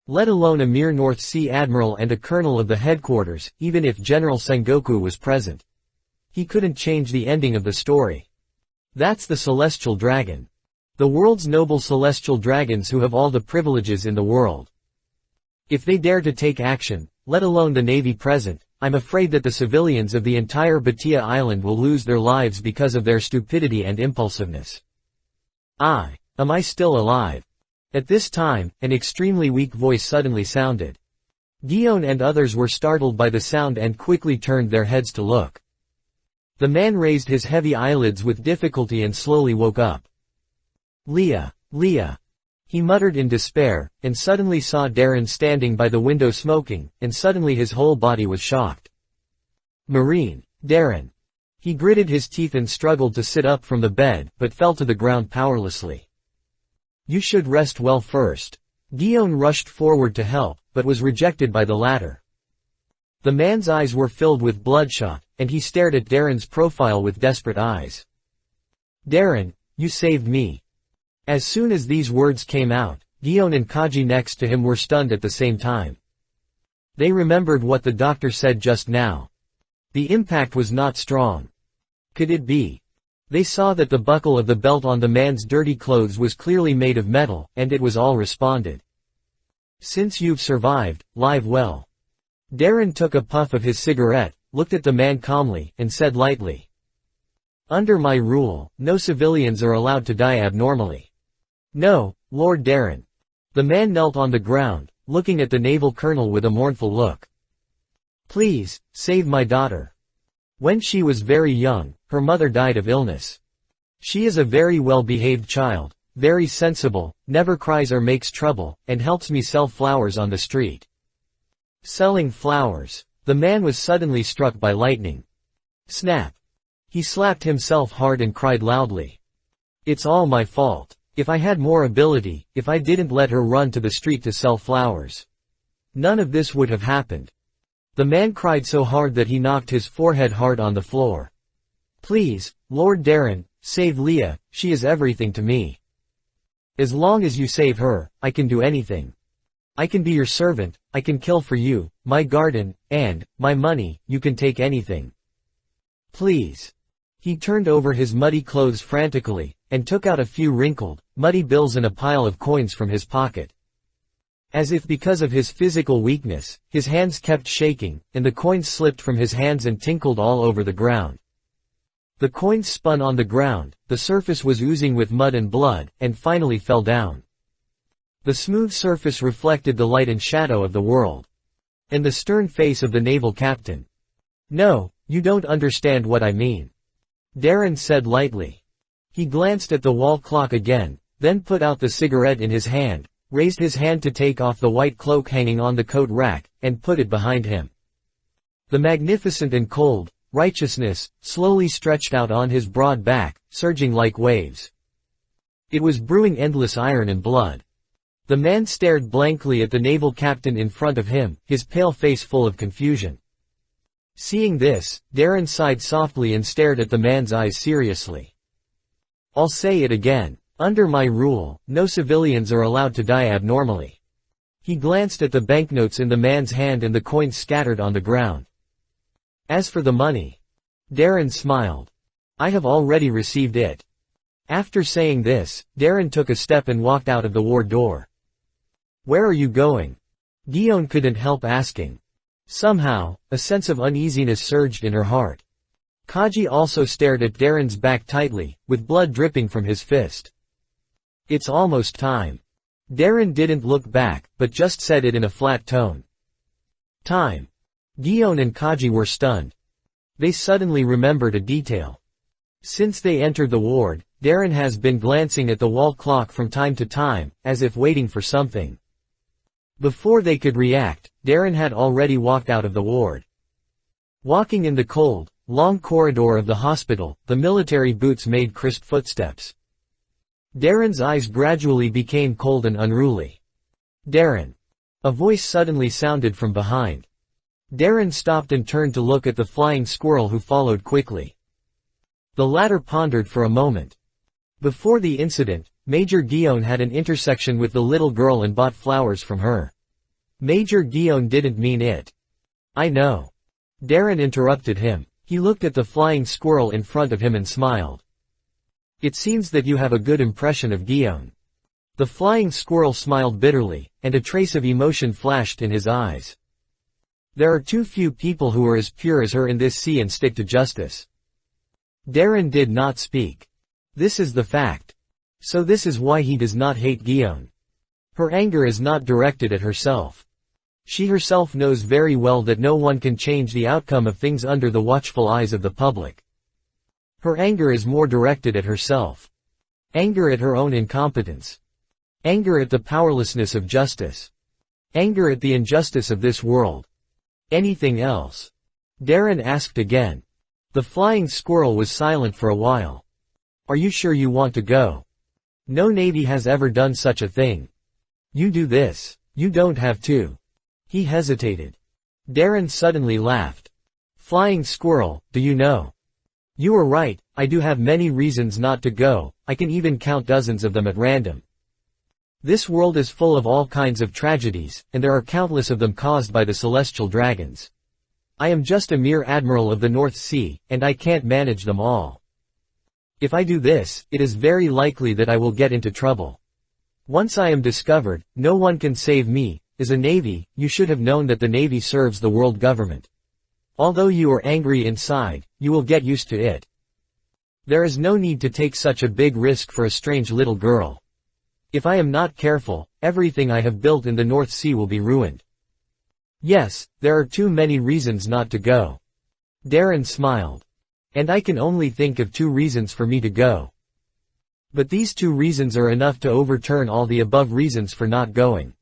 Let alone a mere North Sea admiral and a colonel of the headquarters, even if General Sengoku was present. He couldn't change the ending of the story. That's the celestial dragon. The world's noble celestial dragons who have all the privileges in the world. If they dare to take action, let alone the Navy present, I'm afraid that the civilians of the entire Batia Island will lose their lives because of their stupidity and impulsiveness. Am I still alive? At this time, an extremely weak voice suddenly sounded. Guillaume and others were startled by the sound and quickly turned their heads to look. The man raised his heavy eyelids with difficulty and slowly woke up. Leah, Leah. He muttered in despair, and suddenly saw Darren standing by the window smoking, and suddenly his whole body was shocked. Marine, Darren. He gritted his teeth and struggled to sit up from the bed, but fell to the ground powerlessly. You should rest well first. Guillaume rushed forward to help, but was rejected by the latter. The man's eyes were filled with bloodshot, and he stared at Darren's profile with desperate eyes. Darren, you saved me. As soon as these words came out, Guillaume and Kaji next to him were stunned at the same time. They remembered what the doctor said just now. The impact was not strong. Could it be? They saw that the buckle of the belt on the man's dirty clothes was clearly made of metal, and it was all responded. Since you've survived, live well. Darren took a puff of his cigarette, looked at the man calmly, and said lightly. Under my rule, no civilians are allowed to die abnormally. No, Lord Darren. The man knelt on the ground, looking at the naval colonel with a mournful look. Please, save my daughter. When she was very young, her mother died of illness. She is a very well-behaved child, very sensible, never cries or makes trouble, and helps me sell flowers on the street. Selling flowers. The man was suddenly struck by lightning. Snap. He slapped himself hard and cried loudly. It's all my fault. If I had more ability, if I didn't let her run to the street to sell flowers, none of this would have happened. The man cried so hard that he knocked his forehead hard on the floor. Please, Lord Darren, save Leah, she is everything to me. As long as you save her, I can do anything. I can be your servant, I can kill for you, my garden, and, my money, you can take anything. Please. He turned over his muddy clothes frantically, and took out a few wrinkled, muddy bills and a pile of coins from his pocket. As if because of his physical weakness, his hands kept shaking, and the coins slipped from his hands and tinkled all over the ground. The coins spun on the ground, the surface was oozing with mud and blood, and finally fell down. The smooth surface reflected the light and shadow of the world. And the stern face of the naval captain. No, you don't understand what I mean. Darren said lightly. He glanced at the wall clock again, then put out the cigarette in his hand, raised his hand to take off the white cloak hanging on the coat rack, and put it behind him. The magnificent and cold righteousness slowly stretched out on his broad back, surging like waves. It was brewing endless iron and blood. The man stared blankly at the naval captain in front of him, his pale face full of confusion. Seeing this, Darren sighed softly and stared at the man's eyes seriously. I'll say it again. Under my rule, no civilians are allowed to die abnormally. He glanced at the banknotes in the man's hand and the coins scattered on the ground. As for the money, Darren smiled. I have already received it. After saying this, Darren took a step and walked out of the ward door. Where are you going? Guillaume couldn't help asking. Somehow, a sense of uneasiness surged in her heart. Kaji also stared at Darren's back tightly, with blood dripping from his fist. It's almost time. Darren didn't look back, but just said it in a flat tone. Time. Guillaume and Kaji were stunned. They suddenly remembered a detail. Since they entered the ward, Darren has been glancing at the wall clock from time to time, as if waiting for something. Before they could react, Darren had already walked out of the ward. Walking in the cold, long corridor of the hospital, the military boots made crisp footsteps. Darren's eyes gradually became cold and unruly. Darren. A voice suddenly sounded from behind. Darren stopped and turned to look at the flying squirrel who followed quickly. The latter pondered for a moment. Before the incident, Major Guillaume had an intersection with the little girl and bought flowers from her. Major Guillaume didn't mean it. I know. Darren interrupted him. He looked at the flying squirrel in front of him and smiled. It seems that you have a good impression of Guillaume. The flying squirrel smiled bitterly, and a trace of emotion flashed in his eyes. There are too few people who are as pure as her in this sea and stick to justice. Darren did not speak. This is the fact. So this is why he does not hate Guillaume. Her anger is not directed at herself. She herself knows very well that no one can change the outcome of things under the watchful eyes of the public. Her anger is more directed at herself. Anger at her own incompetence. Anger at the powerlessness of justice. Anger at the injustice of this world. Anything else? Darren asked again. The flying squirrel was silent for a while. Are you sure you want to go? No Navy has ever done such a thing. You do this. You don't have to. He hesitated. Darren suddenly laughed. Flying squirrel, do you know? You are right, I do have many reasons not to go, I can even count dozens of them at random. This world is full of all kinds of tragedies, and there are countless of them caused by the celestial dragons. I am just a mere admiral of the North Sea, and I can't manage them all. If I do this, it is very likely that I will get into trouble. Once I am discovered, no one can save me. As a Navy, you should have known that the Navy serves the world government. Although you are angry inside, you will get used to it. There is no need to take such a big risk for a strange little girl. If I am not careful, everything I have built in the North Sea will be ruined. Yes, there are too many reasons not to go. Darren smiled. And I can only think of 2 reasons for me to go. But these 2 reasons are enough to overturn all the above reasons for not going.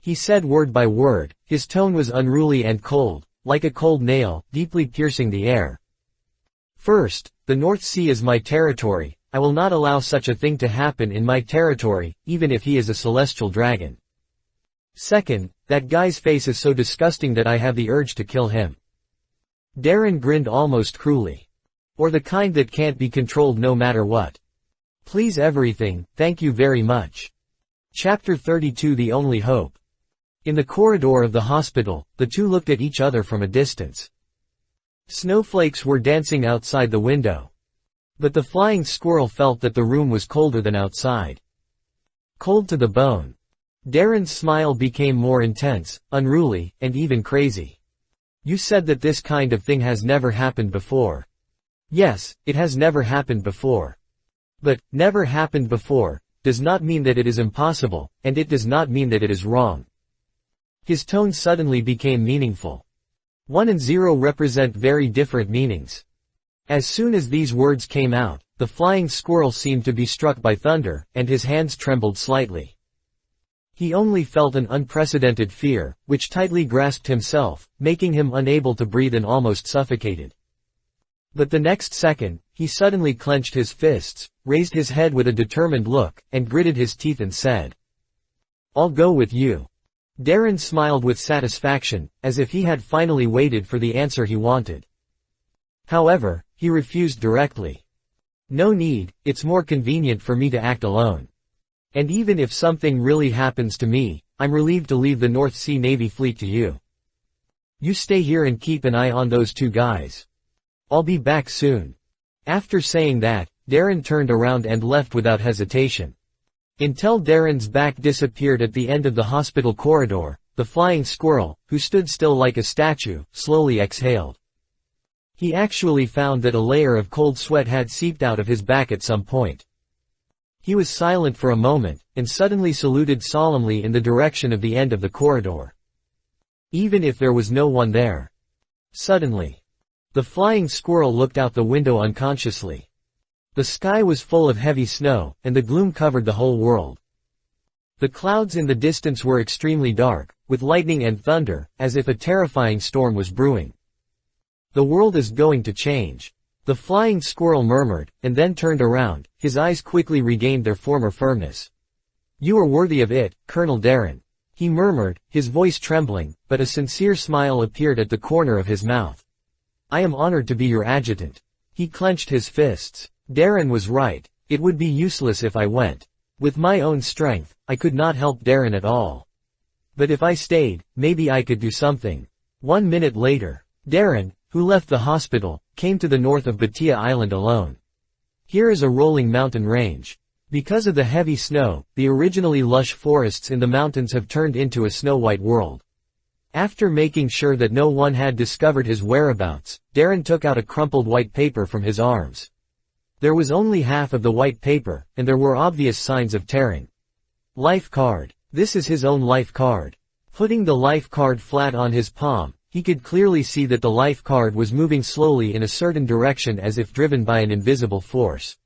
He said word by word, his tone was unruly and cold, like a cold nail, deeply piercing the air. First, the North Sea is my territory. I will not allow such a thing to happen in my territory, even if he is a celestial dragon. Second, that guy's face is so disgusting that I have the urge to kill him. Darren grinned almost cruelly. Or the kind that can't be controlled no matter what. Please everything, thank you very much. Chapter 32 The Only Hope. In the corridor of the hospital, the two looked at each other from a distance. Snowflakes were dancing outside the window. But the flying squirrel felt that the room was colder than outside. Cold to the bone. Darren's smile became more intense, unruly, and even crazy. You said that this kind of thing has never happened before. Yes, it has never happened before. But, never happened before, does not mean that it is impossible, and it does not mean that it is wrong. His tone suddenly became meaningful. 1 and 0 represent very different meanings. As soon as these words came out, the flying squirrel seemed to be struck by thunder, and his hands trembled slightly. He only felt an unprecedented fear, which tightly grasped himself, making him unable to breathe and almost suffocated. But the next second, he suddenly clenched his fists, raised his head with a determined look, and gritted his teeth and said, "I'll go with you." Darren smiled with satisfaction, as if he had finally waited for the answer he wanted. However, he refused directly. No need, it's more convenient for me to act alone. And even if something really happens to me, I'm relieved to leave the North Sea Navy fleet to you. You stay here and keep an eye on those two guys. I'll be back soon. After saying that, Darren turned around and left without hesitation. Until Darren's back disappeared at the end of the hospital corridor, the flying squirrel, who stood still like a statue, slowly exhaled. He actually found that a layer of cold sweat had seeped out of his back at some point. He was silent for a moment, and suddenly saluted solemnly in the direction of the end of the corridor. Even if there was no one there. Suddenly, the flying squirrel looked out the window unconsciously. The sky was full of heavy snow, and the gloom covered the whole world. The clouds in the distance were extremely dark, with lightning and thunder, as if a terrifying storm was brewing. The world is going to change. The flying squirrel murmured, and then turned around. His eyes quickly regained their former firmness. You are worthy of it, Colonel Darren. He murmured, his voice trembling, but a sincere smile appeared at the corner of his mouth. I am honored to be your adjutant. He clenched his fists. Darren was right. It would be useless if I went. With my own strength, I could not help Darren at all. But if I stayed, maybe I could do something. 1 minute later, Darren, who left the hospital, came to the north of Batia Island alone. Here is a rolling mountain range. Because of the heavy snow, the originally lush forests in the mountains have turned into a snow-white world. After making sure that no one had discovered his whereabouts, Darren took out a crumpled white paper from his arms. There was only half of the white paper, and there were obvious signs of tearing. Life card. This is his own life card. Putting the life card flat on his palm, he could clearly see that the life card was moving slowly in a certain direction as if driven by an invisible force.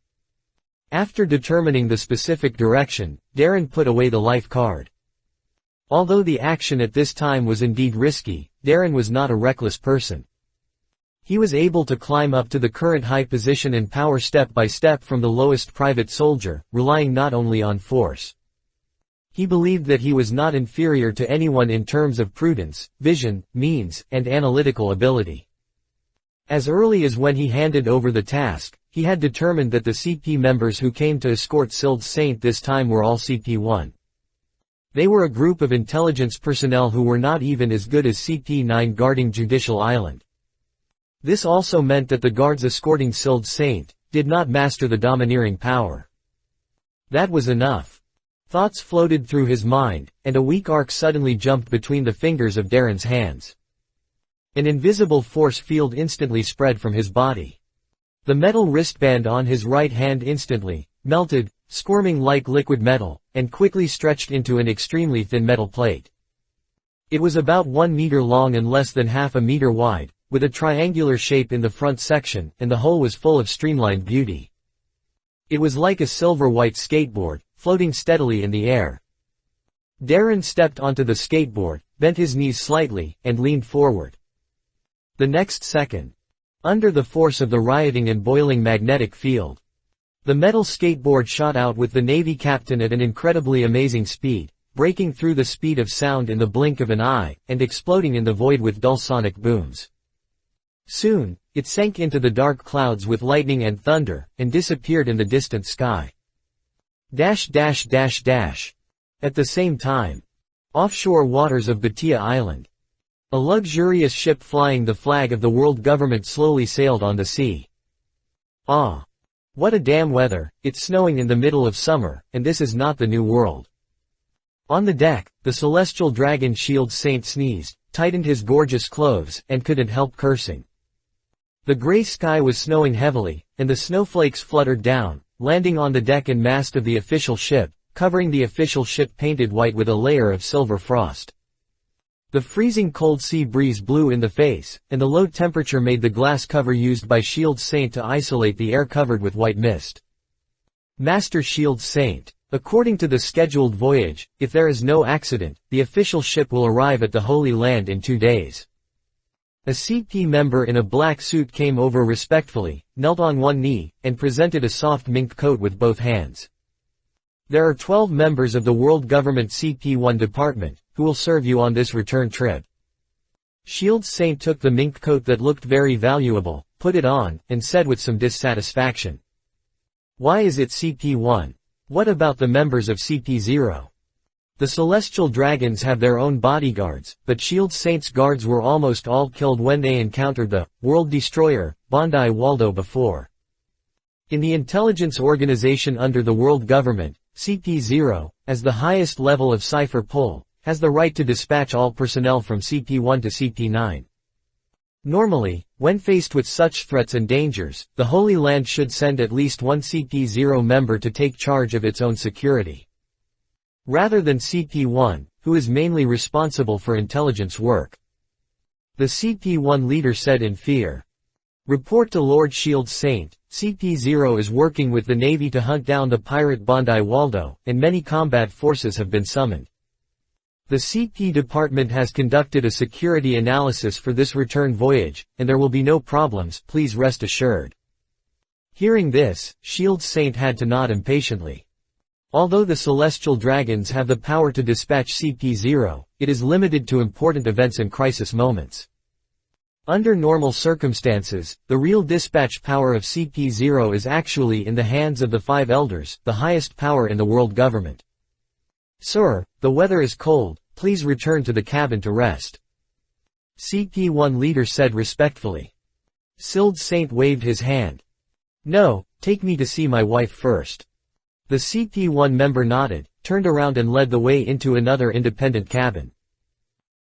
After determining the specific direction, Darren put away the life card. Although the action at this time was indeed risky, Darren was not a reckless person. He was able to climb up to the current high position and power step by step from the lowest private soldier, relying not only on force. He believed that he was not inferior to anyone in terms of prudence, vision, means, and analytical ability. As early as when he handed over the task, he had determined that the CP members who came to escort Sild Saint this time were all CP-1. They were a group of intelligence personnel who were not even as good as CP-9 guarding Judicial Island. This also meant that the guards escorting Sild Saint did not master the domineering power. That was enough. Thoughts floated through his mind, and a weak arc suddenly jumped between the fingers of Darren's hands. An invisible force field instantly spread from his body. The metal wristband on his right hand instantly melted, squirming like liquid metal, and quickly stretched into an extremely thin metal plate. It was about 1 meter long and less than half a meter wide, with a triangular shape in the front section, and the whole was full of streamlined beauty. It was like a silver-white skateboard, floating steadily in the air. Darren stepped onto the skateboard, bent his knees slightly, and leaned forward. The next second, under the force of the rioting and boiling magnetic field. The metal skateboard shot out with the Navy captain at an incredibly amazing speed, breaking through the speed of sound in the blink of an eye, and exploding in the void with dull sonic booms. Soon, it sank into the dark clouds with lightning and thunder, and disappeared in the distant sky. At the same time. Offshore waters of Batia Island. A luxurious ship flying the flag of the world government slowly sailed on the sea. Ah! What a damn weather, it's snowing in the middle of summer, and this is not the New World. On the deck, the celestial dragon Shield Saint sneezed, tightened his gorgeous clothes, and couldn't help cursing. The gray sky was snowing heavily, and the snowflakes fluttered down, landing on the deck and mast of the official ship, covering the official ship painted white with a layer of silver frost. The freezing cold sea breeze blew in the face, and the low temperature made the glass cover used by Shield Saint to isolate the air covered with white mist. Master Shield Saint, according to the scheduled voyage, if there is no accident, the official ship will arrive at the Holy Land in 2 days. A CP member in a black suit came over respectfully, knelt on one knee, and presented a soft mink coat with both hands. There are 12 members of the World Government CP1 department, who will serve you on this return trip. Shield Saint took the mink coat that looked very valuable, put it on, and said with some dissatisfaction. Why is it CP1? What about the members of CP0? The Celestial Dragons have their own bodyguards, but Shield Saint's guards were almost all killed when they encountered the World Destroyer, Bondi Waldo before. In the intelligence organization under the world government, CP0, as the highest level of cipher pull, has the right to dispatch all personnel from CP1 to CP9. Normally, when faced with such threats and dangers, the Holy Land should send at least one CP0 member to take charge of its own security. Rather than CP1, who is mainly responsible for intelligence work. The CP1 leader said in fear. Report to Lord Shield Saint, CP0 is working with the Navy to hunt down the pirate Bondi Waldo, and many combat forces have been summoned. The CP department has conducted a security analysis for this return voyage, and there will be no problems, please rest assured. Hearing this, Shield Saint had to nod impatiently. Although the Celestial Dragons have the power to dispatch CP0, it is limited to important events and crisis moments. Under normal circumstances, the real dispatch power of CP0 is actually in the hands of the 5 elders, the highest power in the world government. Sir, the weather is cold, please return to the cabin to rest. CP1 leader said respectfully. Shield Saint waved his hand. No, take me to see my wife first. The CP1 member nodded, turned around and led the way into another independent cabin.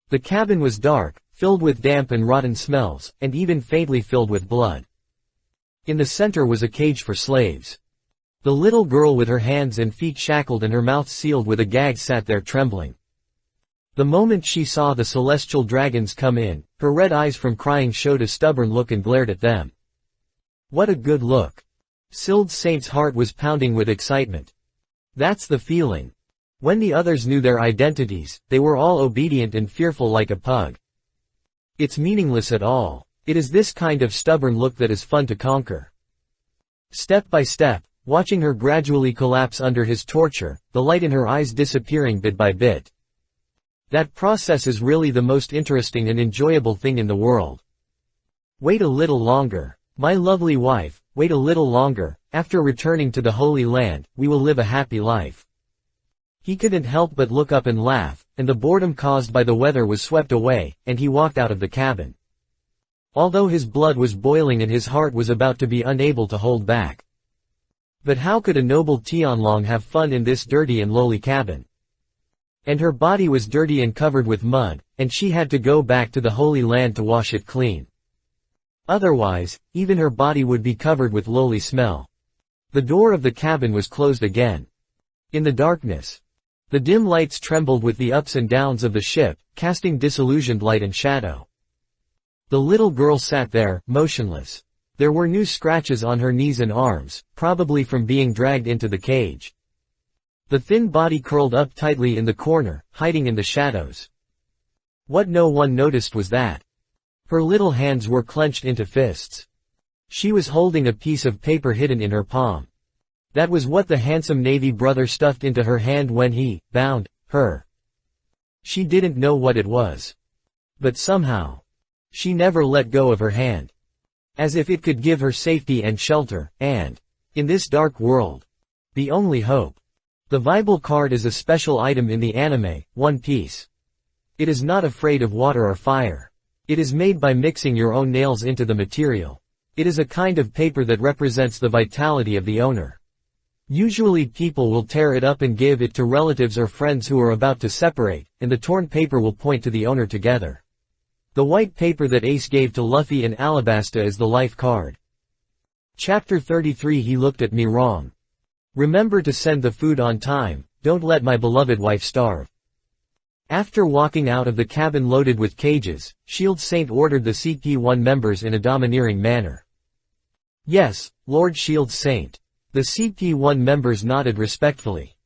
The cabin was dark, filled with damp and rotten smells, and even faintly filled with blood. In the center was a cage for slaves. The little girl with her hands and feet shackled and her mouth sealed with a gag sat there trembling. The moment she saw the Celestial Dragons come in, her red eyes from crying showed a stubborn look and glared at them. What a good look. Shield Saint's heart was pounding with excitement. That's the feeling. When the others knew their identities, they were all obedient and fearful like a pug. It's meaningless at all. It is this kind of stubborn look that is fun to conquer. Step by step, watching her gradually collapse under his torture, the light in her eyes disappearing bit by bit. That process is really the most interesting and enjoyable thing in the world. Wait a little longer. My lovely wife, wait a little longer, after returning to the Holy Land, we will live a happy life. He couldn't help but look up and laugh, and the boredom caused by the weather was swept away, and he walked out of the cabin. Although his blood was boiling and his heart was about to be unable to hold back. But how could a noble Tianlong have fun in this dirty and lowly cabin? And her body was dirty and covered with mud, and she had to go back to the Holy Land to wash it clean. Otherwise, even her body would be covered with lowly smell. The door of the cabin was closed again. In the darkness, the dim lights trembled with the ups and downs of the ship, casting disillusioned light and shadow. The little girl sat there, motionless. There were new scratches on her knees and arms, probably from being dragged into the cage. The thin body curled up tightly in the corner, hiding in the shadows. What no one noticed was that her little hands were clenched into fists. She was holding a piece of paper hidden in her palm. That was what the handsome Navy brother stuffed into her hand when he bound her. She didn't know what it was. But somehow, she never let go of her hand. As if it could give her safety and shelter, and, in this dark world, the only hope. The Bible card is a special item in the anime, One Piece. It is not afraid of water or fire. It is made by mixing your own nails into the material. It is a kind of paper that represents the vitality of the owner. Usually people will tear it up and give it to relatives or friends who are about to separate, and the torn paper will point to the owner together. The white paper that Ace gave to Luffy and Alabasta is the life card. Chapter 33. He looked at me wrong. Remember to send the food on time, don't let my beloved wife starve. After walking out of the cabin loaded with cages, Shield Saint ordered the CP1 members in a domineering manner. Yes, Lord Shield Saint. The CP1 members nodded respectfully.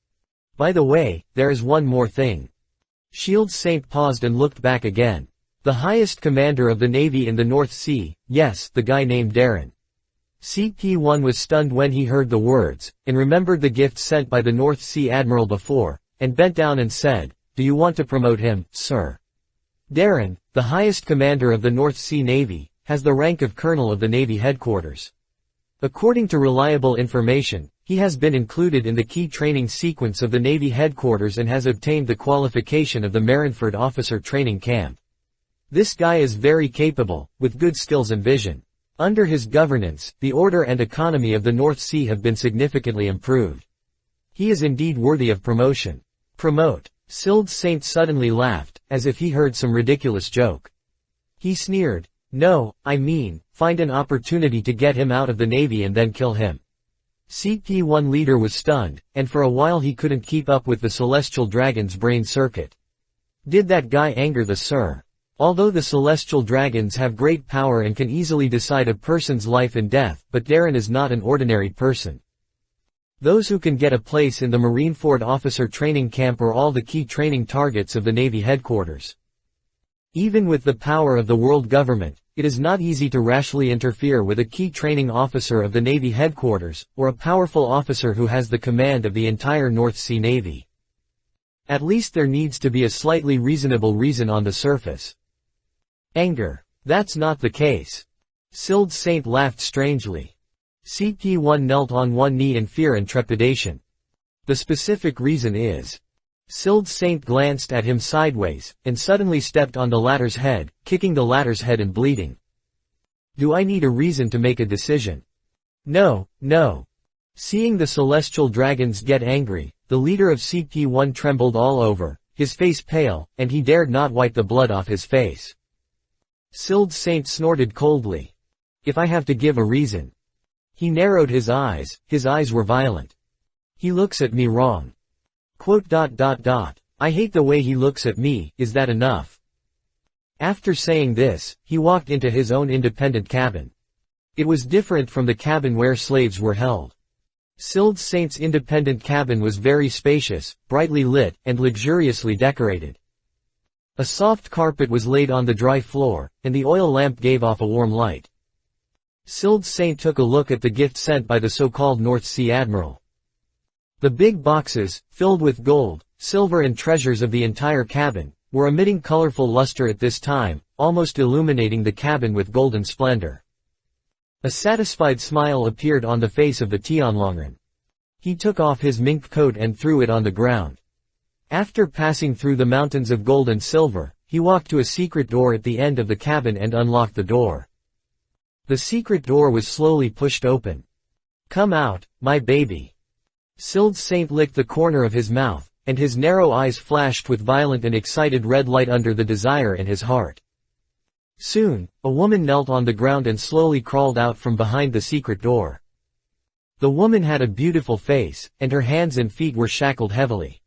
By the way, there is one more thing. Shield Saint paused and looked back again. The highest commander of the Navy in the North Sea, yes, the guy named Darren. CP1 was stunned when he heard the words, and remembered the gift sent by the North Sea Admiral before, and bent down and said, "Do you want to promote him, sir?" Darren, the highest commander of the North Sea Navy, has the rank of Colonel of the Navy headquarters. According to reliable information, he has been included in the key training sequence of the Navy headquarters and has obtained the qualification of the Marineford Officer Training Camp. This guy is very capable, with good skills and vision. Under his governance, the order and economy of the North Sea have been significantly improved. He is indeed worthy of promotion. Promote. Shield Saint suddenly laughed, as if he heard some ridiculous joke. He sneered. No, I mean, find an opportunity to get him out of the Navy and then kill him. CP1 leader was stunned, and for a while he couldn't keep up with the Celestial Dragon's brain circuit. Did that guy anger the Sir? Although the Celestial Dragons have great power and can easily decide a person's life and death, but Darren is not an ordinary person. Those who can get a place in the Marineford Officer Training Camp are all the key training targets of the Navy headquarters. Even with the power of the world government, it is not easy to rashly interfere with a key training officer of the Navy headquarters, or a powerful officer who has the command of the entire North Sea Navy. At least there needs to be a slightly reasonable reason on the surface. Anger. That's not the case. Shield Saint laughed strangely. CP1 knelt on one knee in fear and trepidation. The specific reason is. Shield Saint glanced at him sideways, and suddenly stepped on the latter's head, kicking the latter's head and bleeding. Do I need a reason to make a decision? No, no. Seeing the Celestial Dragons get angry, the leader of CP1 trembled all over, his face pale, and he dared not wipe the blood off his face. Shield Saint snorted coldly. If I have to give a reason. He narrowed his eyes were violent. He looks at me wrong. ... I hate the way he looks at me, is that enough? After saying this, he walked into his own independent cabin. It was different from the cabin where slaves were held. Shield Saint's independent cabin was very spacious, brightly lit, and luxuriously decorated. A soft carpet was laid on the dry floor, and the oil lamp gave off a warm light. Shield Saint took a look at the gift sent by the so-called North Sea Admiral. The big boxes, filled with gold, silver and treasures of the entire cabin, were emitting colorful luster at this time, almost illuminating the cabin with golden splendor. A satisfied smile appeared on the face of the Tianlongren. He took off his mink coat and threw it on the ground. After passing through the mountains of gold and silver, he walked to a secret door at the end of the cabin and unlocked the door. The secret door was slowly pushed open. Come out, my baby. Shield Saint licked the corner of his mouth, and his narrow eyes flashed with violent and excited red light under the desire in his heart. Soon, a woman knelt on the ground and slowly crawled out from behind the secret door. The woman had a beautiful face, and her hands and feet were shackled heavily.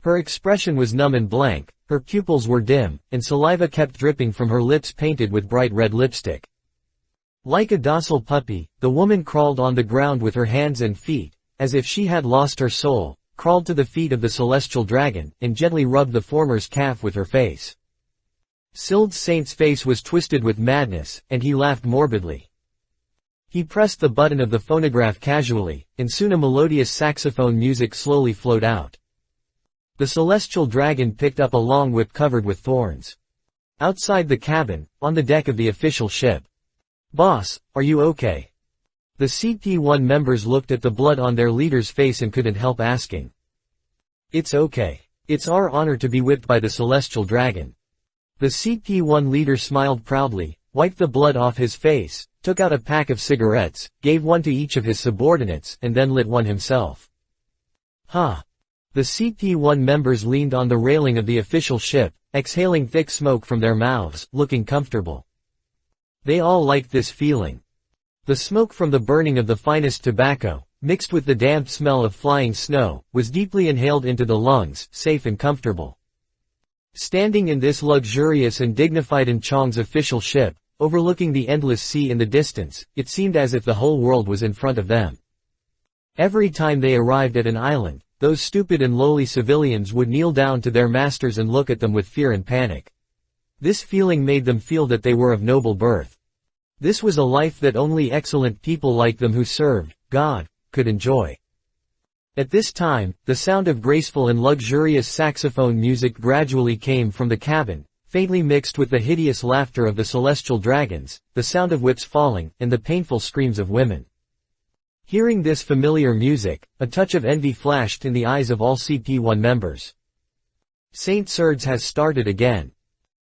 Her expression was numb and blank, her pupils were dim, and saliva kept dripping from her lips painted with bright red lipstick. Like a docile puppy, the woman crawled on the ground with her hands and feet, as if she had lost her soul, crawled to the feet of the Celestial Dragon, and gently rubbed the former's calf with her face. Shield Saint's face was twisted with madness, and he laughed morbidly. He pressed the button of the phonograph casually, and soon a melodious saxophone music slowly flowed out. The celestial dragon picked up a long whip covered with thorns. Outside the cabin, on the deck of the official ship. "Boss, are you okay?" The CP-1 members looked at the blood on their leader's face and couldn't help asking. "It's okay. It's our honor to be whipped by the celestial dragon." The CP-1 leader smiled proudly, wiped the blood off his face, took out a pack of cigarettes, gave one to each of his subordinates, and then lit one himself. "Ha!" The CP-1 members leaned on the railing of the official ship, exhaling thick smoke from their mouths, looking comfortable. They all liked this feeling. The smoke from the burning of the finest tobacco, mixed with the damp smell of flying snow, was deeply inhaled into the lungs, safe and comfortable. Standing in this luxurious and dignified Chang's official ship, overlooking the endless sea in the distance, it seemed as if the whole world was in front of them. Every time they arrived at an island, those stupid and lowly civilians would kneel down to their masters and look at them with fear and panic. This feeling made them feel that they were of noble birth. This was a life that only excellent people like them who served God could enjoy. At this time, the sound of graceful and luxurious saxophone music gradually came from the cabin, faintly mixed with the hideous laughter of the celestial dragons, the sound of whips falling, and the painful screams of women. Hearing this familiar music, a touch of envy flashed in the eyes of all CP-1 members. "Saint Serge has started again.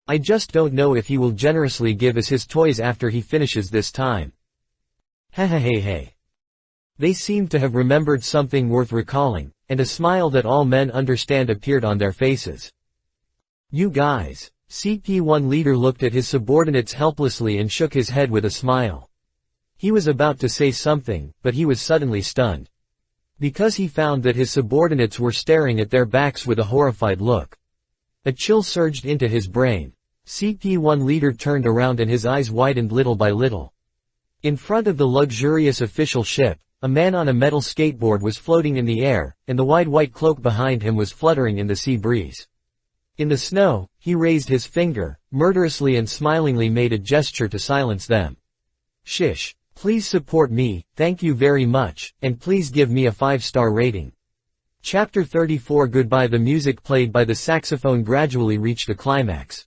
I just don't know if he will generously give us his toys after he finishes this time. Hey. They seemed to have remembered something worth recalling, and a smile that all men understand appeared on their faces. "You guys." CP-1 leader looked at his subordinates helplessly and shook his head with a smile. He was about to say something, but he was suddenly stunned. Because he found that his subordinates were staring at their backs with a horrified look. A chill surged into his brain. CP-1 leader turned around and his eyes widened little by little. In front of the luxurious official ship, a man on a metal skateboard was floating in the air, and the wide white cloak behind him was fluttering in the sea breeze. In the snow, he raised his finger, murderously and smilingly made a gesture to silence them. "Shish. Please support me, thank you very much, and please give me a 5-star rating." Chapter 34 Goodbye. The music played by the saxophone gradually reached a climax.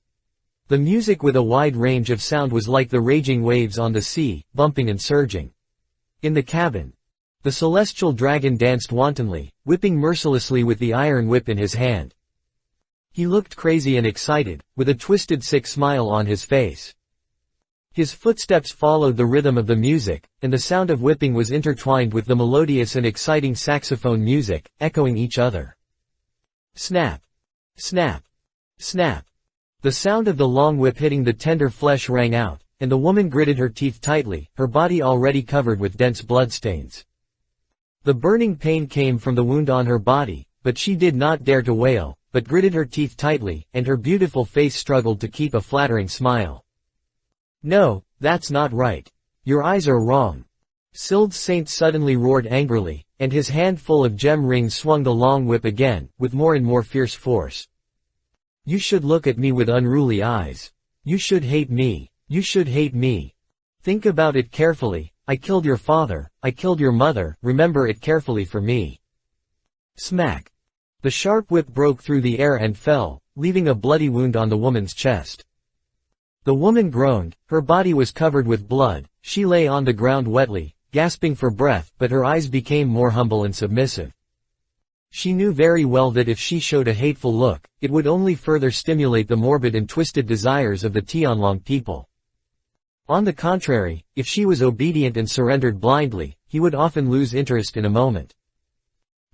The music with a wide range of sound was like the raging waves on the sea, bumping and surging. In the cabin, the celestial dragon danced wantonly, whipping mercilessly with the iron whip in his hand. He looked crazy and excited, with a twisted sick smile on his face. His footsteps followed the rhythm of the music, and the sound of whipping was intertwined with the melodious and exciting saxophone music, echoing each other. Snap! Snap! Snap! The sound of the long whip hitting the tender flesh rang out, and the woman gritted her teeth tightly, her body already covered with dense bloodstains. The burning pain came from the wound on her body, but she did not dare to wail, but gritted her teeth tightly, and her beautiful face struggled to keep a flattering smile. "No, that's not right. Your eyes are wrong." Sild Saint suddenly roared angrily, and his hand full of gem rings swung the long whip again, with more and more fierce force. "You should look at me with unruly eyes. You should hate me. You should hate me. Think about it carefully. I killed your father, I killed your mother, remember it carefully for me." Smack! The sharp whip broke through the air and fell, leaving a bloody wound on the woman's chest. The woman groaned, her body was covered with blood, she lay on the ground wetly, gasping for breath, but her eyes became more humble and submissive. She knew very well that if she showed a hateful look, it would only further stimulate the morbid and twisted desires of the Tianlong people. On the contrary, if she was obedient and surrendered blindly, he would often lose interest in a moment.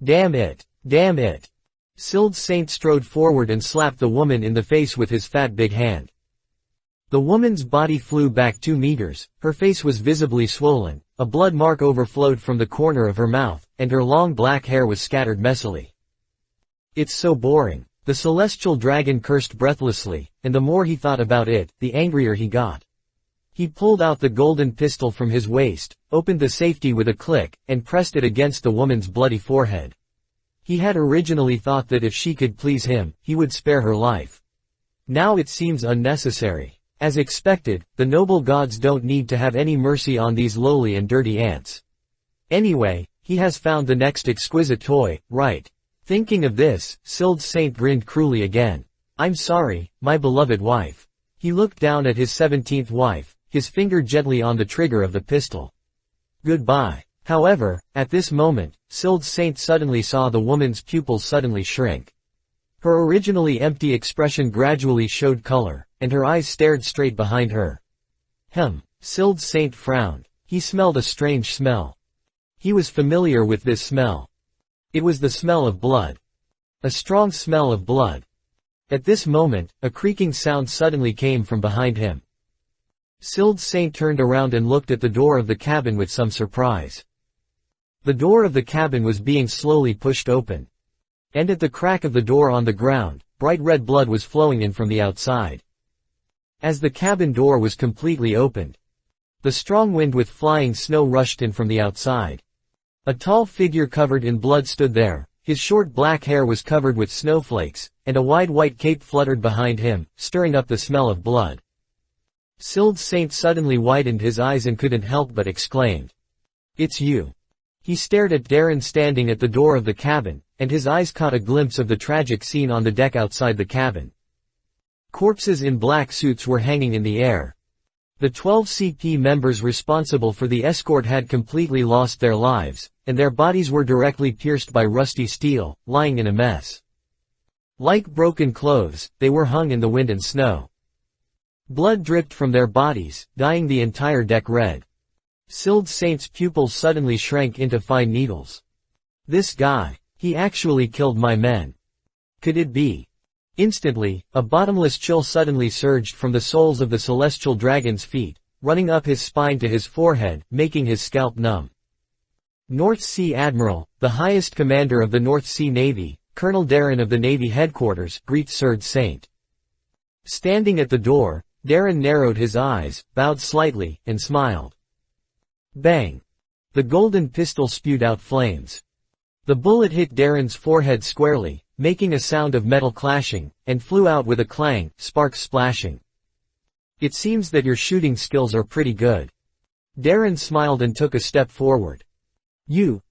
Damn it! Damn it! Sild Saint strode forward and slapped the woman in the face with his fat big hand. The woman's body flew back 2 meters, her face was visibly swollen, a blood mark overflowed from the corner of her mouth, and her long black hair was scattered messily. "It's so boring." The celestial dragon cursed breathlessly, and the more he thought about it, the angrier he got. He pulled out the golden pistol from his waist, opened the safety with a click, and pressed it against the woman's bloody forehead. He had originally thought that if she could please him, he would spare her life. Now it seems unnecessary. As expected, the noble gods don't need to have any mercy on these lowly and dirty ants. Anyway, he has found the next exquisite toy, right? Thinking of this, Sild's Saint grinned cruelly again. I'm sorry, my beloved wife. He looked down at his 17th wife, his finger gently on the trigger of the pistol. Goodbye. However, at this moment, Sild's Saint suddenly saw the woman's pupils suddenly shrink. Her originally empty expression gradually showed color, and her eyes stared straight behind her. Sild's Saint frowned. He smelled a strange smell. He was familiar with this smell. It was the smell of blood. A strong smell of blood. At this moment, a creaking sound suddenly came from behind him. Sild's Saint turned around and looked at the door of the cabin with some surprise. The door of the cabin was being slowly pushed open. And at the crack of the door on the ground, bright red blood was flowing in from the outside. As the cabin door was completely opened, the strong wind with flying snow rushed in from the outside. A tall figure covered in blood stood there, his short black hair was covered with snowflakes, and a wide white cape fluttered behind him, stirring up the smell of blood. Sild's Saint suddenly widened his eyes and couldn't help but exclaimed. It's you. He stared at Darren standing at the door of the cabin, and his eyes caught a glimpse of the tragic scene on the deck outside the cabin. Corpses in black suits were hanging in the air. The 12 CP members responsible for the escort had completely lost their lives, and their bodies were directly pierced by rusty steel, lying in a mess. Like broken clothes, they were hung in the wind and snow. Blood dripped from their bodies, dyeing the entire deck red. Sild's Saint's pupils suddenly shrank into fine needles. This guy, he actually killed my men. Could it be? Instantly, a bottomless chill suddenly surged from the soles of the celestial dragon's feet, running up his spine to his forehead, making his scalp numb. North Sea Admiral, the highest commander of the North Sea Navy, Colonel Darren of the Navy headquarters, greets Sild's Saint. Standing at the door, Darren narrowed his eyes, bowed slightly, and smiled. Bang! The golden pistol spewed out flames. The bullet hit Darren's forehead squarely, making a sound of metal clashing, and flew out with a clang, sparks splashing. It seems that your shooting skills are pretty good. Darren smiled and took a step forward. You.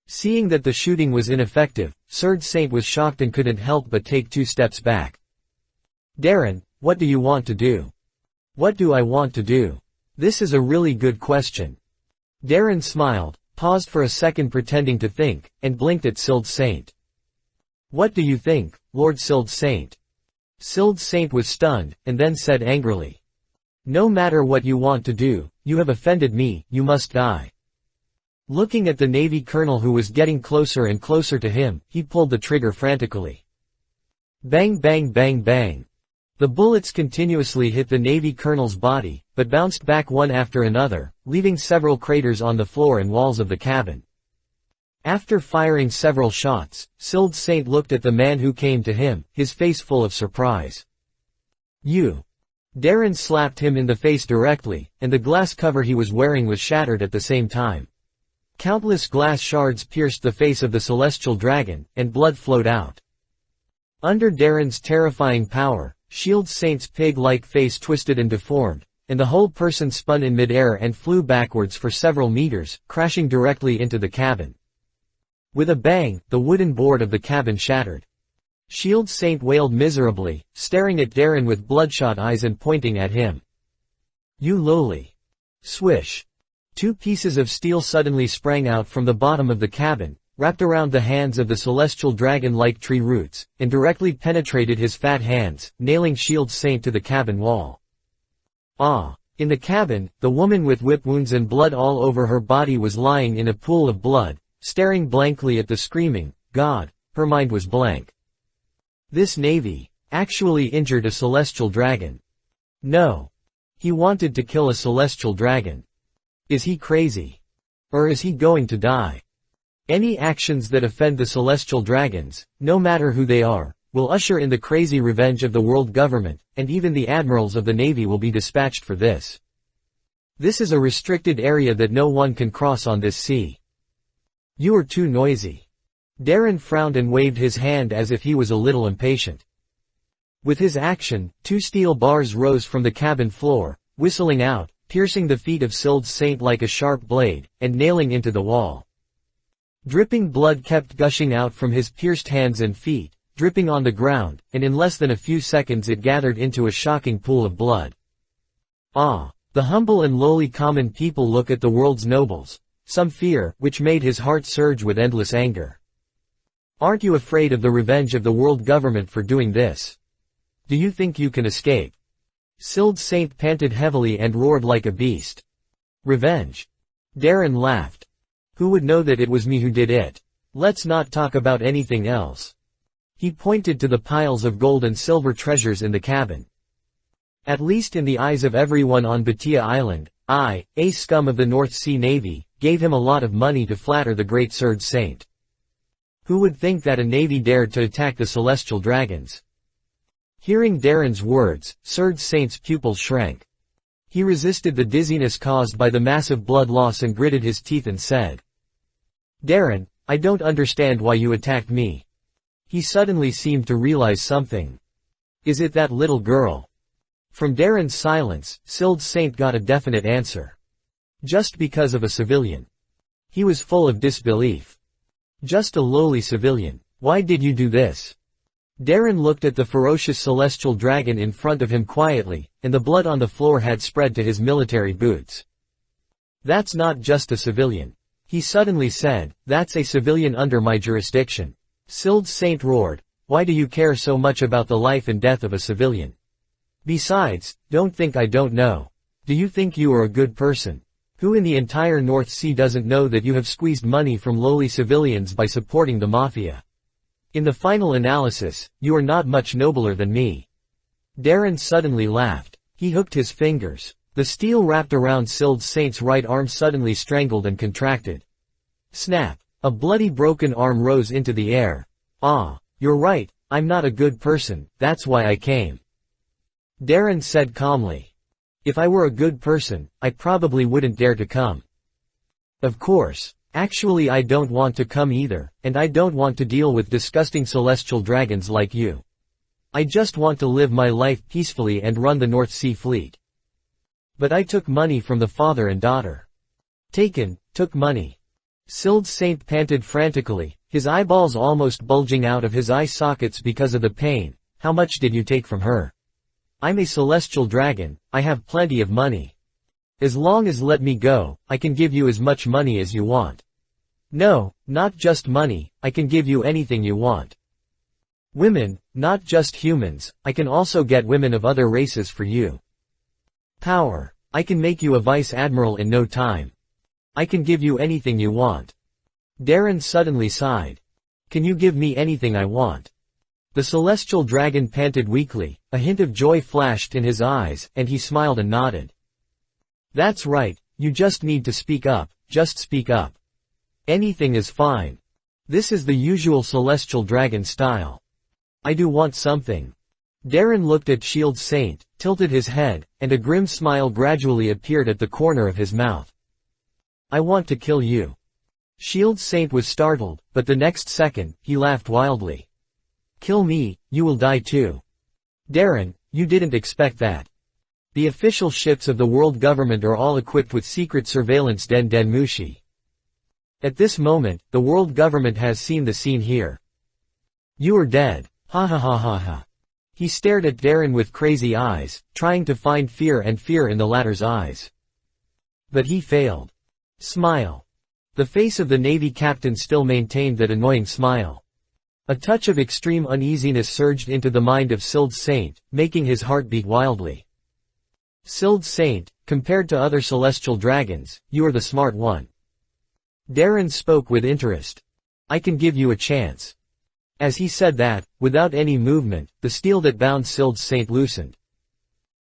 Seeing that the shooting was ineffective, Sild's Saint was shocked and couldn't help but take 2 steps back. Darren, what do you want to do? What do I want to do? This is a really good question. Darren smiled, paused for a second pretending to think, and blinked at Sild's Saint. What do you think, Lord Sild's Saint? Sild's Saint was stunned, and then said angrily. No matter what you want to do, you have offended me, you must die. Looking at the Navy colonel who was getting closer and closer to him, he pulled the trigger frantically. Bang bang bang bang. The bullets continuously hit the Navy colonel's body, but bounced back one after another, leaving several craters on the floor and walls of the cabin. After firing several shots, Sild's Saint looked at the man who came to him, his face full of surprise. You. Darren slapped him in the face directly, and the glass cover he was wearing was shattered at the same time. Countless glass shards pierced the face of the celestial dragon, and blood flowed out. Under Darren's terrifying power, Sild's Saint's pig-like face twisted and deformed, and the whole person spun in midair and flew backwards for several meters, crashing directly into the cabin. With a bang, the wooden board of the cabin shattered. Sild's Saint wailed miserably, staring at Darren with bloodshot eyes and pointing at him. You lowly. Swish. 2 pieces of steel suddenly sprang out from the bottom of the cabin, wrapped around the hands of the celestial dragon like tree roots, and directly penetrated his fat hands, nailing Sild's Saint to the cabin wall. In the cabin, the woman with whip wounds and blood all over her body was lying in a pool of blood, staring blankly at the screaming god. Her mind was blank. This Navy actually injured a celestial dragon. No. He wanted to kill a celestial dragon. Is he crazy? Or is he going to die? Any actions that offend the celestial dragons, no matter who they are, will usher in the crazy revenge of the world government, and even the admirals of the Navy will be dispatched for this. This is a restricted area that no one can cross on this sea. You are too noisy. Darren frowned and waved his hand as if he was a little impatient. With his action, 2 steel bars rose from the cabin floor, whistling out, piercing the feet of Sild Saint like a sharp blade, and nailing into the wall. Dripping blood kept gushing out from his pierced hands and feet, dripping on the ground, and in less than a few seconds it gathered into a shocking pool of blood. Ah! The humble and lowly common people look at the world's nobles. Some fear, which made his heart surge with endless anger. Aren't you afraid of the revenge of the world government for doing this? Do you think you can escape? Sild Saint panted heavily and roared like a beast. Revenge? Darren laughed. Who would know that it was me who did it? Let's not talk about anything else. He pointed to the piles of gold and silver treasures in the cabin. At least in the eyes of everyone on Batia Island, I, a scum of the North Sea Navy, gave him a lot of money to flatter the great Sild Saint. Who would think that a navy dared to attack the celestial dragons? Hearing Darren's words, Sild Saint's pupils shrank. He resisted the dizziness caused by the massive blood loss and gritted his teeth and said, Darren, I don't understand why you attacked me. He suddenly seemed to realize something. Is it that little girl? From Darren's silence, Sild Saint got a definite answer. Just because of a civilian. He was full of disbelief. Just a lowly civilian. Why did you do this? Darren looked at the ferocious celestial dragon in front of him quietly, and the blood on the floor had spread to his military boots. That's not just a civilian. He suddenly said, that's a civilian under my jurisdiction. Sild Saint roared, why do you care so much about the life and death of a civilian? Besides, don't think I don't know. Do you think you are a good person? Who in the entire North Sea doesn't know that you have squeezed money from lowly civilians by supporting the mafia? In the final analysis, you are not much nobler than me. Darren suddenly laughed. He hooked his fingers. The steel wrapped around Sild Saint's right arm suddenly strangled and contracted. Snap! A bloody broken arm rose into the air. Ah, you're right, I'm not a good person, that's why I came. Darren said calmly. If I were a good person, I probably wouldn't dare to come. Of course. Actually I don't want to come either, and I don't want to deal with disgusting celestial dragons like you. I just want to live my life peacefully and run the North Sea Fleet. But I took money from the father and daughter. Took money. Sild Saint panted frantically, his eyeballs almost bulging out of his eye sockets because of the pain. How much did you take from her? I'm a celestial dragon, I have plenty of money. As long as let me go, I can give you as much money as you want. No, not just money, I can give you anything you want. Women, not just humans, I can also get women of other races for you. Power, I can make you a vice admiral in no time. I can give you anything you want. Darren suddenly sighed. Can you give me anything I want? The celestial dragon panted weakly, a hint of joy flashed in his eyes, and he smiled and nodded. That's right, you just need to speak up, just speak up. Anything is fine. This is the usual celestial dragon style. I do want something. Darren looked at Sild Saint, tilted his head, and a grim smile gradually appeared at the corner of his mouth. I want to kill you. Sild Saint was startled, but the next second, he laughed wildly. Kill me, you will die too. Darren, you didn't expect that. The official ships of the world government are all equipped with secret surveillance Den Den Mushi. At this moment, the world government has seen the scene here. You are dead. Ha ha ha ha ha. He stared at Darren with crazy eyes, trying to find fear in the latter's eyes. But he failed. Smile. The face of the Navy captain still maintained that annoying smile. A touch of extreme uneasiness surged into the mind of Sild Saint, making his heart beat wildly. Sild Saint, compared to other celestial dragons, you are the smart one. Darren spoke with interest. I can give you a chance. As he said that, without any movement, the steel that bound Sild Saint loosened.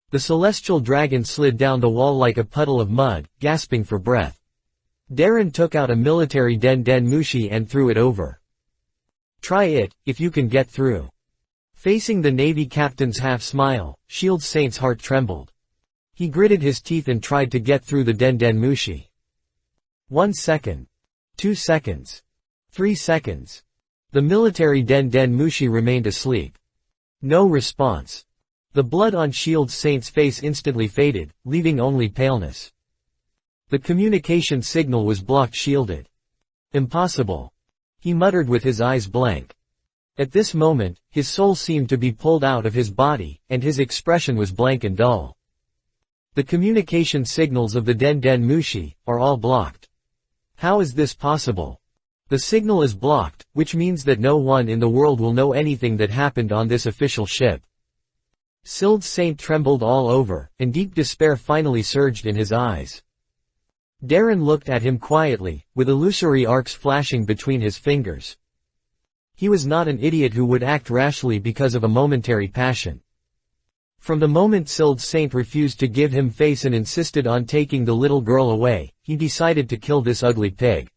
The celestial dragon slid down the wall like a puddle of mud, gasping for breath. Darren took out a military Den Den Mushi and threw it over. Try it, if you can get through. Facing the Navy captain's half-smile, Sild Saint's heart trembled. He gritted his teeth and tried to get through the Den Den Mushi. 1 second. 2 seconds. 3 seconds. The military Den Den Mushi remained asleep. No response. The blood on Shield Saint's face instantly faded, leaving only paleness. The communication signal was blocked. Shielded. Impossible. He muttered with his eyes blank. At this moment, his soul seemed to be pulled out of his body, and his expression was blank and dull. The communication signals of the Den Den Mushi are all blocked. How is this possible? The signal is blocked, which means that no one in the world will know anything that happened on this official ship. Shield Saint trembled all over, and deep despair finally surged in his eyes. Darren looked at him quietly, with illusory arcs flashing between his fingers. He was not an idiot who would act rashly because of a momentary passion. From the moment Shield Saint refused to give him face and insisted on taking the little girl away, he decided to kill this ugly pig.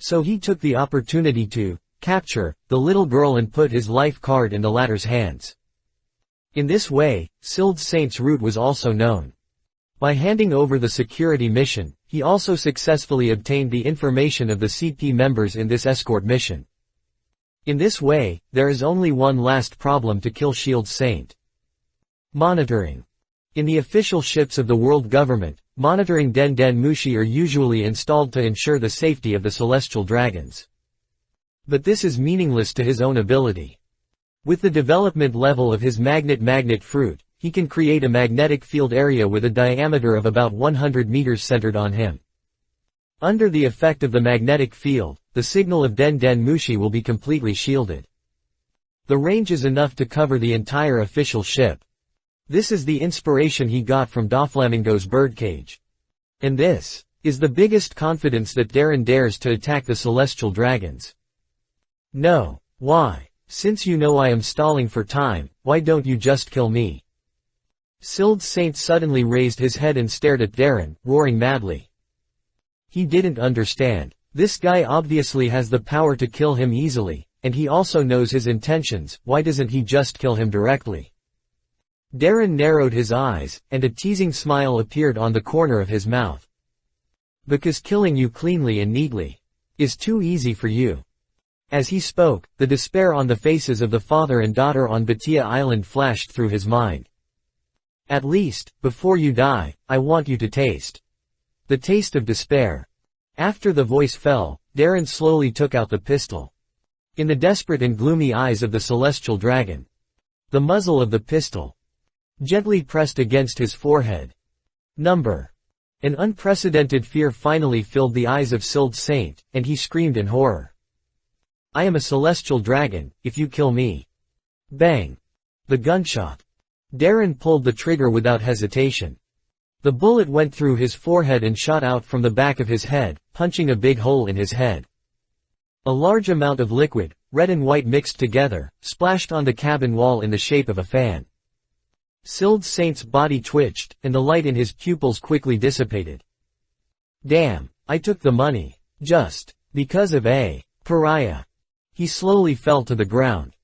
So he took the opportunity to capture the little girl and put his life card in the latter's hands. In this way, Shield Saint's route was also known. By handing over the security mission, he also successfully obtained the information of the CP members in this escort mission. In this way, there is only one last problem to kill Shield Saint. Monitoring. In the official ships of the world government, monitoring Den Den Mushi are usually installed to ensure the safety of the celestial dragons. But this is meaningless to his own ability. With the development level of his magnet fruit, he can create a magnetic field area with a diameter of about 100 meters centered on him. Under the effect of the magnetic field, the signal of Den Den Mushi will be completely shielded. The range is enough to cover the entire official ship. This is the inspiration he got from Doflamingo's birdcage. And this is the biggest confidence that Darren dares to attack the celestial dragons. No. Why? Since you know I am stalling for time, why don't you just kill me? Shield Saint suddenly raised his head and stared at Darren, roaring madly. He didn't understand. This guy obviously has the power to kill him easily, and he also knows his intentions. Why doesn't he just kill him directly? Darren narrowed his eyes, and a teasing smile appeared on the corner of his mouth. Because killing you cleanly and neatly is too easy for you. As he spoke, the despair on the faces of the father and daughter on Batia Island flashed through his mind. At least, before you die, I want you to taste the taste of despair. After the voice fell, Darren slowly took out the pistol. In the desperate and gloomy eyes of the celestial dragon, the muzzle of the pistol gently pressed against his forehead. Number. An unprecedented fear finally filled the eyes of Shield Saint, and he screamed in horror. I am a celestial dragon, if you kill me. Bang. The gunshot. Darren pulled the trigger without hesitation. The bullet went through his forehead and shot out from the back of his head, punching a big hole in his head. A large amount of liquid, red and white mixed together, splashed on the cabin wall in the shape of a fan. Shield Saint's body twitched, and the light in his pupils quickly dissipated. Damn, I took the money. Just because of a pariah. He slowly fell to the ground.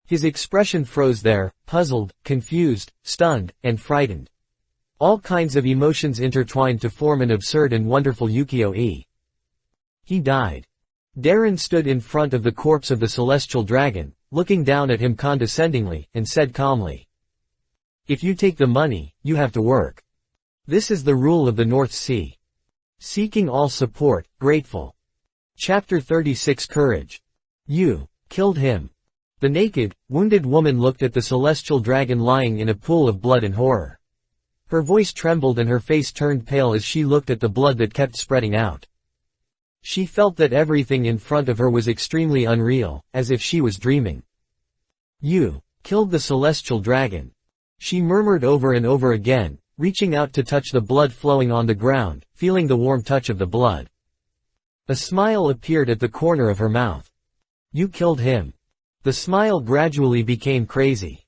His expression froze there, puzzled, confused, stunned, and frightened. All kinds of emotions intertwined to form an absurd and wonderful ukiyo-e. He died. Darren stood in front of the corpse of the celestial dragon, looking down at him condescendingly, and said calmly, if you take the money, you have to work. This is the rule of the North Sea. Seeking all support, grateful. Chapter 36 Courage. You killed him. The naked, wounded woman looked at the celestial dragon lying in a pool of blood in horror. Her voice trembled and her face turned pale as she looked at the blood that kept spreading out. She felt that everything in front of her was extremely unreal, as if she was dreaming. You killed the celestial dragon. She murmured over and over again, reaching out to touch the blood flowing on the ground, feeling the warm touch of the blood. A smile appeared at the corner of her mouth. You killed him. The smile gradually became crazy.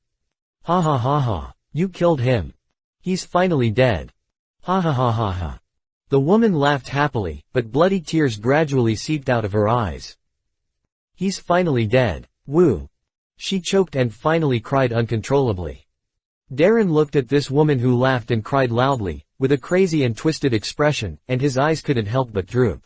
Ha ha ha ha. You killed him. He's finally dead. Ha ha ha ha ha. The woman laughed happily, but bloody tears gradually seeped out of her eyes. He's finally dead. Woo. She choked and finally cried uncontrollably. Darren looked at this woman who laughed and cried loudly, with a crazy and twisted expression, and his eyes couldn't help but droop.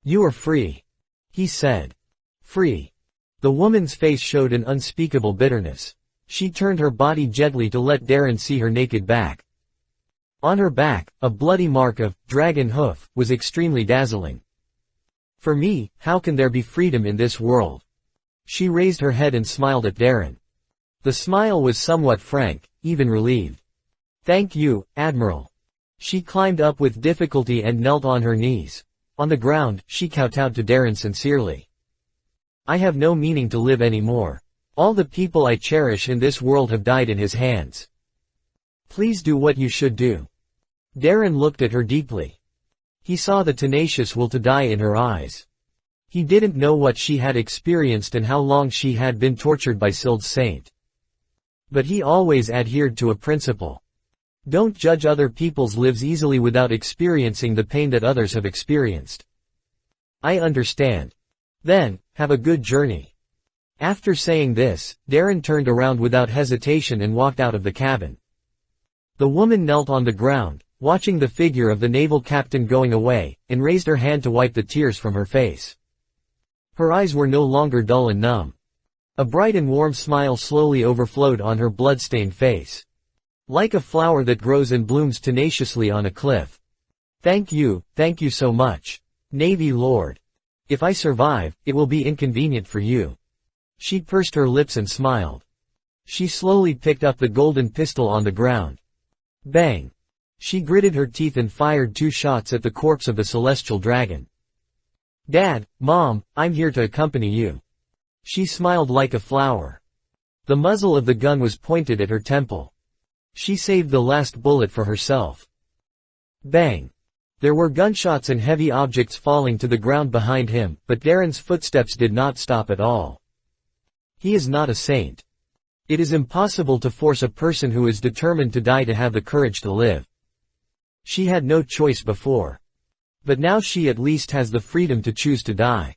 You are free. He said. Free. The woman's face showed an unspeakable bitterness. She turned her body gently to let Darren see her naked back. On her back, a bloody mark of dragon hoof was extremely dazzling. For me, how can there be freedom in this world? She raised her head and smiled at Darren. The smile was somewhat frank, even relieved. Thank you, Admiral. She climbed up with difficulty and knelt on her knees. On the ground, she kowtowed to Darren sincerely. I have no meaning to live anymore. All the people I cherish in this world have died in his hands. Please do what you should do. Darren looked at her deeply. He saw the tenacious will to die in her eyes. He didn't know what she had experienced and how long she had been tortured by Sild's saint. But he always adhered to a principle. Don't judge other people's lives easily without experiencing the pain that others have experienced. I understand. Then, have a good journey. After saying this, Darren turned around without hesitation and walked out of the cabin. The woman knelt on the ground, watching the figure of the naval captain going away, and raised her hand to wipe the tears from her face. Her eyes were no longer dull and numb. A bright and warm smile slowly overflowed on her blood-stained face. Like a flower that grows and blooms tenaciously on a cliff. Thank you so much. Navy Lord. If I survive, it will be inconvenient for you. She pursed her lips and smiled. She slowly picked up the golden pistol on the ground. Bang! She gritted her teeth and fired 2 shots at the corpse of the celestial dragon. Dad, Mom, I'm here to accompany you. She smiled like a flower. The muzzle of the gun was pointed at her temple. She saved the last bullet for herself. Bang! There were gunshots and heavy objects falling to the ground behind him, but Darren's footsteps did not stop at all. He is not a saint. It is impossible to force a person who is determined to die to have the courage to live. She had no choice before. But now she at least has the freedom to choose to die.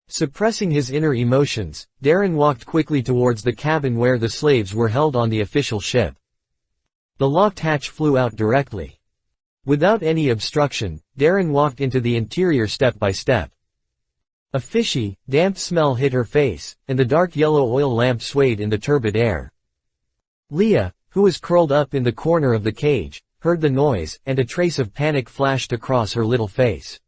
Suppressing his inner emotions, Darren walked quickly towards the cabin where the slaves were held on the official ship. The locked hatch flew out directly. Without any obstruction, Darren walked into the interior step by step. A fishy, damp smell hit her face, and the dark yellow oil lamp swayed in the turbid air. Leah, who was curled up in the corner of the cage, heard the noise, and a trace of panic flashed across her little face.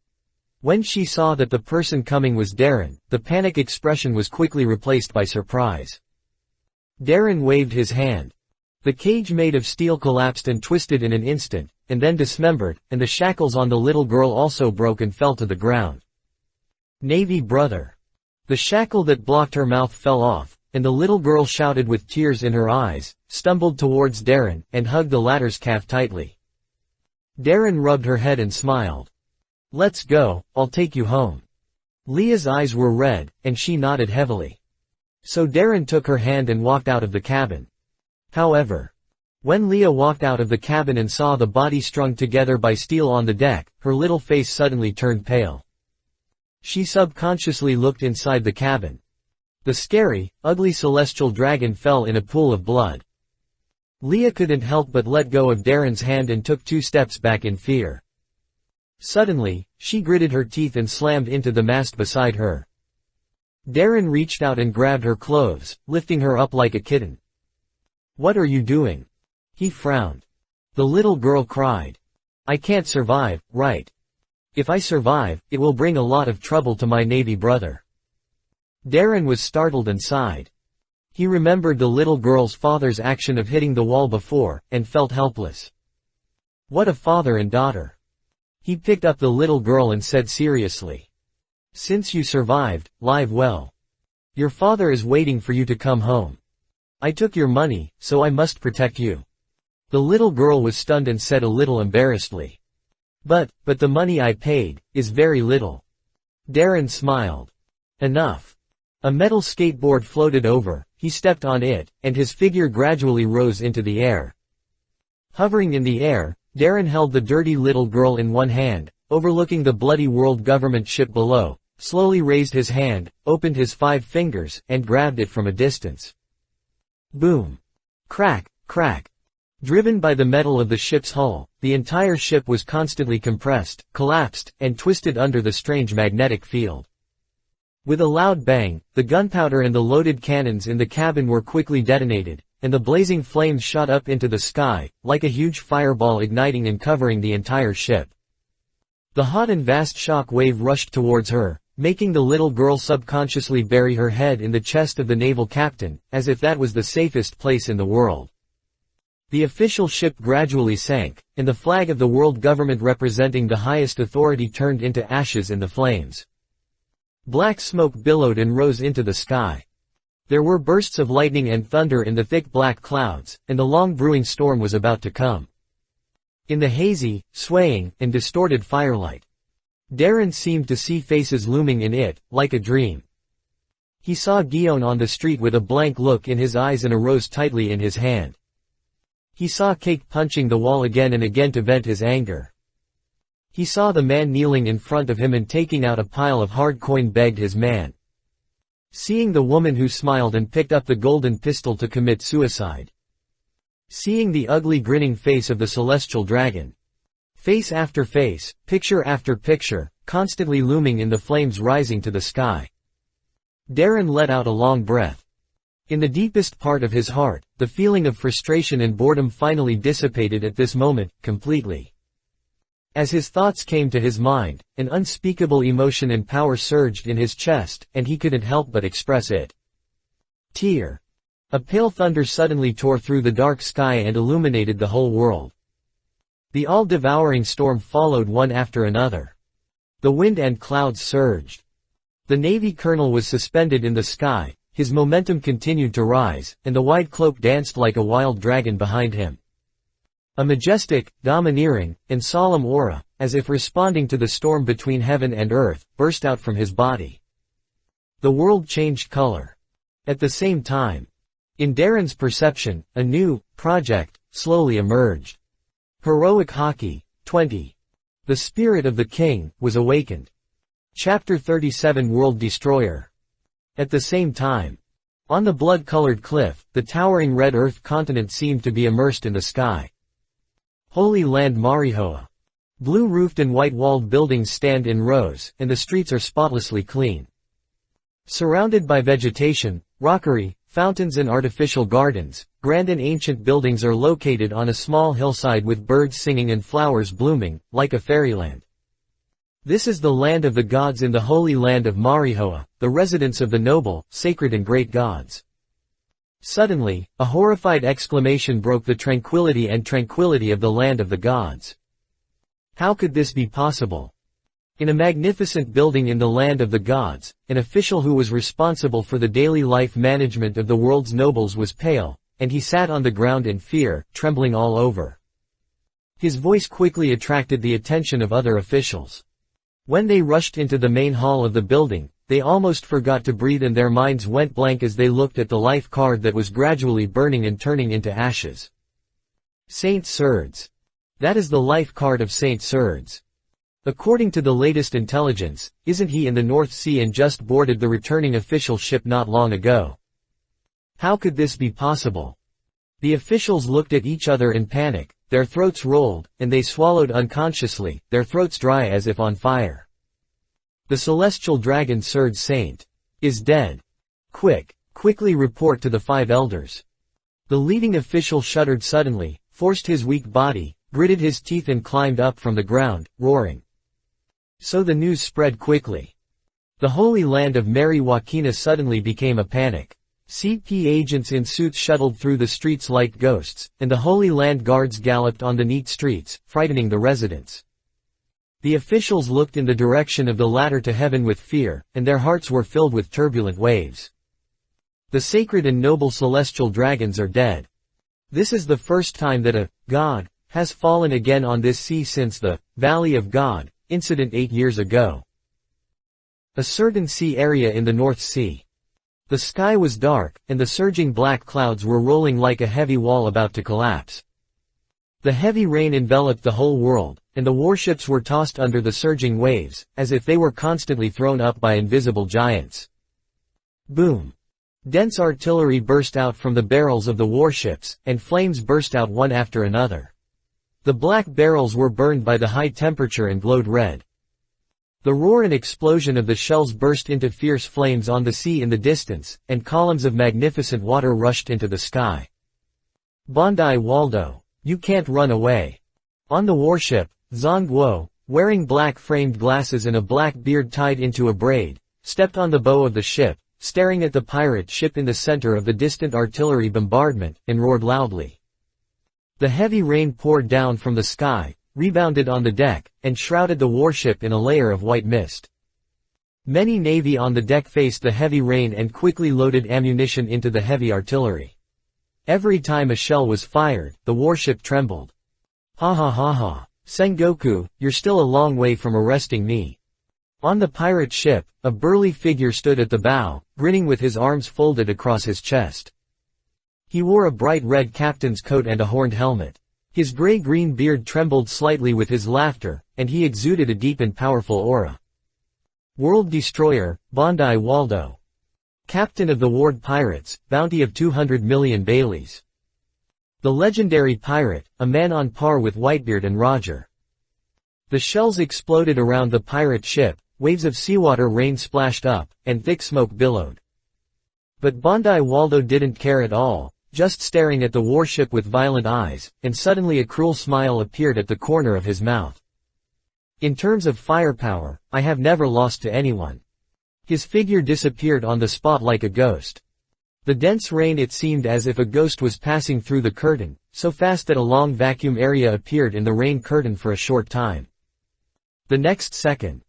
When she saw that the person coming was Darren, the panic expression was quickly replaced by surprise. Darren waved his hand. The cage made of steel collapsed and twisted in an instant, and then dismembered, and the shackles on the little girl also broke and fell to the ground. Navy brother. The shackle that blocked her mouth fell off, and the little girl shouted with tears in her eyes, stumbled towards Darren, and hugged the latter's calf tightly. Darren rubbed her head and smiled. Let's go, I'll take you home. Leah's eyes were red, and she nodded heavily. So Darren took her hand and walked out of the cabin. However, when Leah walked out of the cabin and saw the body strung together by steel on the deck, her little face suddenly turned pale. She subconsciously looked inside the cabin. The scary, ugly celestial dragon fell in a pool of blood. Leah couldn't help but let go of Darren's hand and took 2 steps back in fear. Suddenly, she gritted her teeth and slammed into the mast beside her. Darren reached out and grabbed her clothes, lifting her up like a kitten. What are you doing? He frowned. The little girl cried. I can't survive, right? If I survive, it will bring a lot of trouble to my Navy brother. Darren was startled and sighed. He remembered the little girl's father's action of hitting the wall before, and felt helpless. What a father and daughter. He picked up the little girl and said seriously. Since you survived, live well. Your father is waiting for you to come home. I took your money, so I must protect you. The little girl was stunned and said a little embarrassedly. But the money I paid, is very little. Darren smiled. Enough. A metal skateboard floated over, he stepped on it, and his figure gradually rose into the air. Hovering in the air, Darren held the dirty little girl in one hand, overlooking the bloody world government ship below, slowly raised his hand, opened his 5 fingers, and grabbed it from a distance. Boom. Crack, crack. Driven by the metal of the ship's hull, the entire ship was constantly compressed, collapsed, and twisted under the strange magnetic field. With a loud bang, the gunpowder and the loaded cannons in the cabin were quickly detonated, and the blazing flames shot up into the sky, like a huge fireball igniting and covering the entire ship. The hot and vast shock wave rushed towards her, making the little girl subconsciously bury her head in the chest of the naval captain, as if that was the safest place in the world. The official ship gradually sank, and the flag of the world government representing the highest authority turned into ashes in the flames. Black smoke billowed and rose into the sky. There were bursts of lightning and thunder in the thick black clouds, and the long brewing storm was about to come. In the hazy, swaying, and distorted firelight, Darren seemed to see faces looming in it, like a dream. He saw Guillaume on the street with a blank look in his eyes and a rose tightly in his hand. He saw Cake punching the wall again and again to vent his anger. He saw the man kneeling in front of him and taking out a pile of hard coin begged his man. Seeing the woman who smiled and picked up the golden pistol to commit suicide. Seeing the ugly grinning face of the celestial dragon. Face after face, picture after picture, constantly looming in the flames rising to the sky. Darren let out a long breath. In the deepest part of his heart, the feeling of frustration and boredom finally dissipated at this moment, completely. As his thoughts came to his mind, an unspeakable emotion and power surged in his chest, and he couldn't help but express it. Tear. A pale thunder suddenly tore through the dark sky and illuminated the whole world. The all-devouring storm followed one after another. The wind and clouds surged. The Navy colonel was suspended in the sky, his momentum continued to rise, and the wide cloak danced like a wild dragon behind him. A majestic, domineering, and solemn aura, as if responding to the storm between heaven and earth, burst out from his body. The world changed color. At the same time, in Darren's perception, a new project slowly emerged. Heroic Hockey, 20. The Spirit of the King was awakened. Chapter 37 World Destroyer. At the same time, on the blood-colored cliff, the towering red Earth continent seemed to be immersed in the sky. Holy Land Marihoa. Blue-roofed and white-walled buildings stand in rows, and the streets are spotlessly clean. Surrounded by vegetation, rockery, fountains and artificial gardens, grand and ancient buildings are located on a small hillside with birds singing and flowers blooming, like a fairyland. This is the land of the gods in the Holy Land of Marihoa, the residence of the noble, sacred and great gods. Suddenly, a horrified exclamation broke the tranquility of the land of the gods. How could this be possible? In a magnificent building in the land of the gods, an official who was responsible for the daily life management of the world's nobles was pale, and he sat on the ground in fear, trembling all over. His voice quickly attracted the attention of other officials. When they rushed into the main hall of the building, they almost forgot to breathe and their minds went blank as they looked at the life card that was gradually burning and turning into ashes. Saint Serds. That is the life card of Saint Serds. According to the latest intelligence, isn't he in the North Sea and just boarded the returning official ship not long ago? How could this be possible? The officials looked at each other in panic, their throats rolled, and they swallowed unconsciously, their throats dry as if on fire. The celestial dragon Serds Saint is dead. Quickly report to the 5 elders. The leading official shuddered suddenly, forced his weak body, gritted his teeth and climbed up from the ground, roaring. So the news spread quickly. The Holy Land of Mary Joaquina suddenly became a panic. CP agents in suits shuttled through the streets like ghosts, and the Holy Land guards galloped on the neat streets, frightening the residents. The officials looked in the direction of the ladder to heaven with fear, and their hearts were filled with turbulent waves. The sacred and noble celestial dragons are dead. This is the first time that a god has fallen again on this sea since the Valley of God incident 8 years ago. A certain sea area in the North Sea. The sky was dark, and the surging black clouds were rolling like a heavy wall about to collapse. The heavy rain enveloped the whole world, and the warships were tossed under the surging waves, as if they were constantly thrown up by invisible giants. Boom! Dense artillery burst out from the barrels of the warships, and flames burst out one after another. The black barrels were burned by the high temperature and glowed red. The roar and explosion of the shells burst into fierce flames on the sea in the distance, and columns of magnificent water rushed into the sky. Bondi Waldo, you can't run away. On the warship, Zhang Guo, wearing black framed glasses and a black beard tied into a braid, stepped on the bow of the ship, staring at the pirate ship in the center of the distant artillery bombardment, and roared loudly. The heavy rain poured down from the sky, rebounded on the deck, and shrouded the warship in a layer of white mist. Many Navy on the deck faced the heavy rain and quickly loaded ammunition into the heavy artillery. Every time a shell was fired, the warship trembled. Ha ha ha ha. Sengoku, you're still a long way from arresting me. On the pirate ship, a burly figure stood at the bow, grinning with his arms folded across his chest. He wore a bright red captain's coat and a horned helmet. His gray-green beard trembled slightly with his laughter, and he exuded a deep and powerful aura. World Destroyer, Bondi Waldo. Captain of the Ward Pirates, bounty of 200 million Baileys. The legendary pirate, a man on par with Whitebeard and Roger. The shells exploded around the pirate ship, waves of seawater rain splashed up, and thick smoke billowed. But Bondi Waldo didn't care at all, just staring at the warship with violent eyes, and suddenly a cruel smile appeared at the corner of his mouth. In terms of firepower, I have never lost to anyone. His figure disappeared on the spot like a ghost. The dense rain, it seemed as if a ghost was passing through the curtain, so fast that a long vacuum area appeared in the rain curtain for a short time. The next second,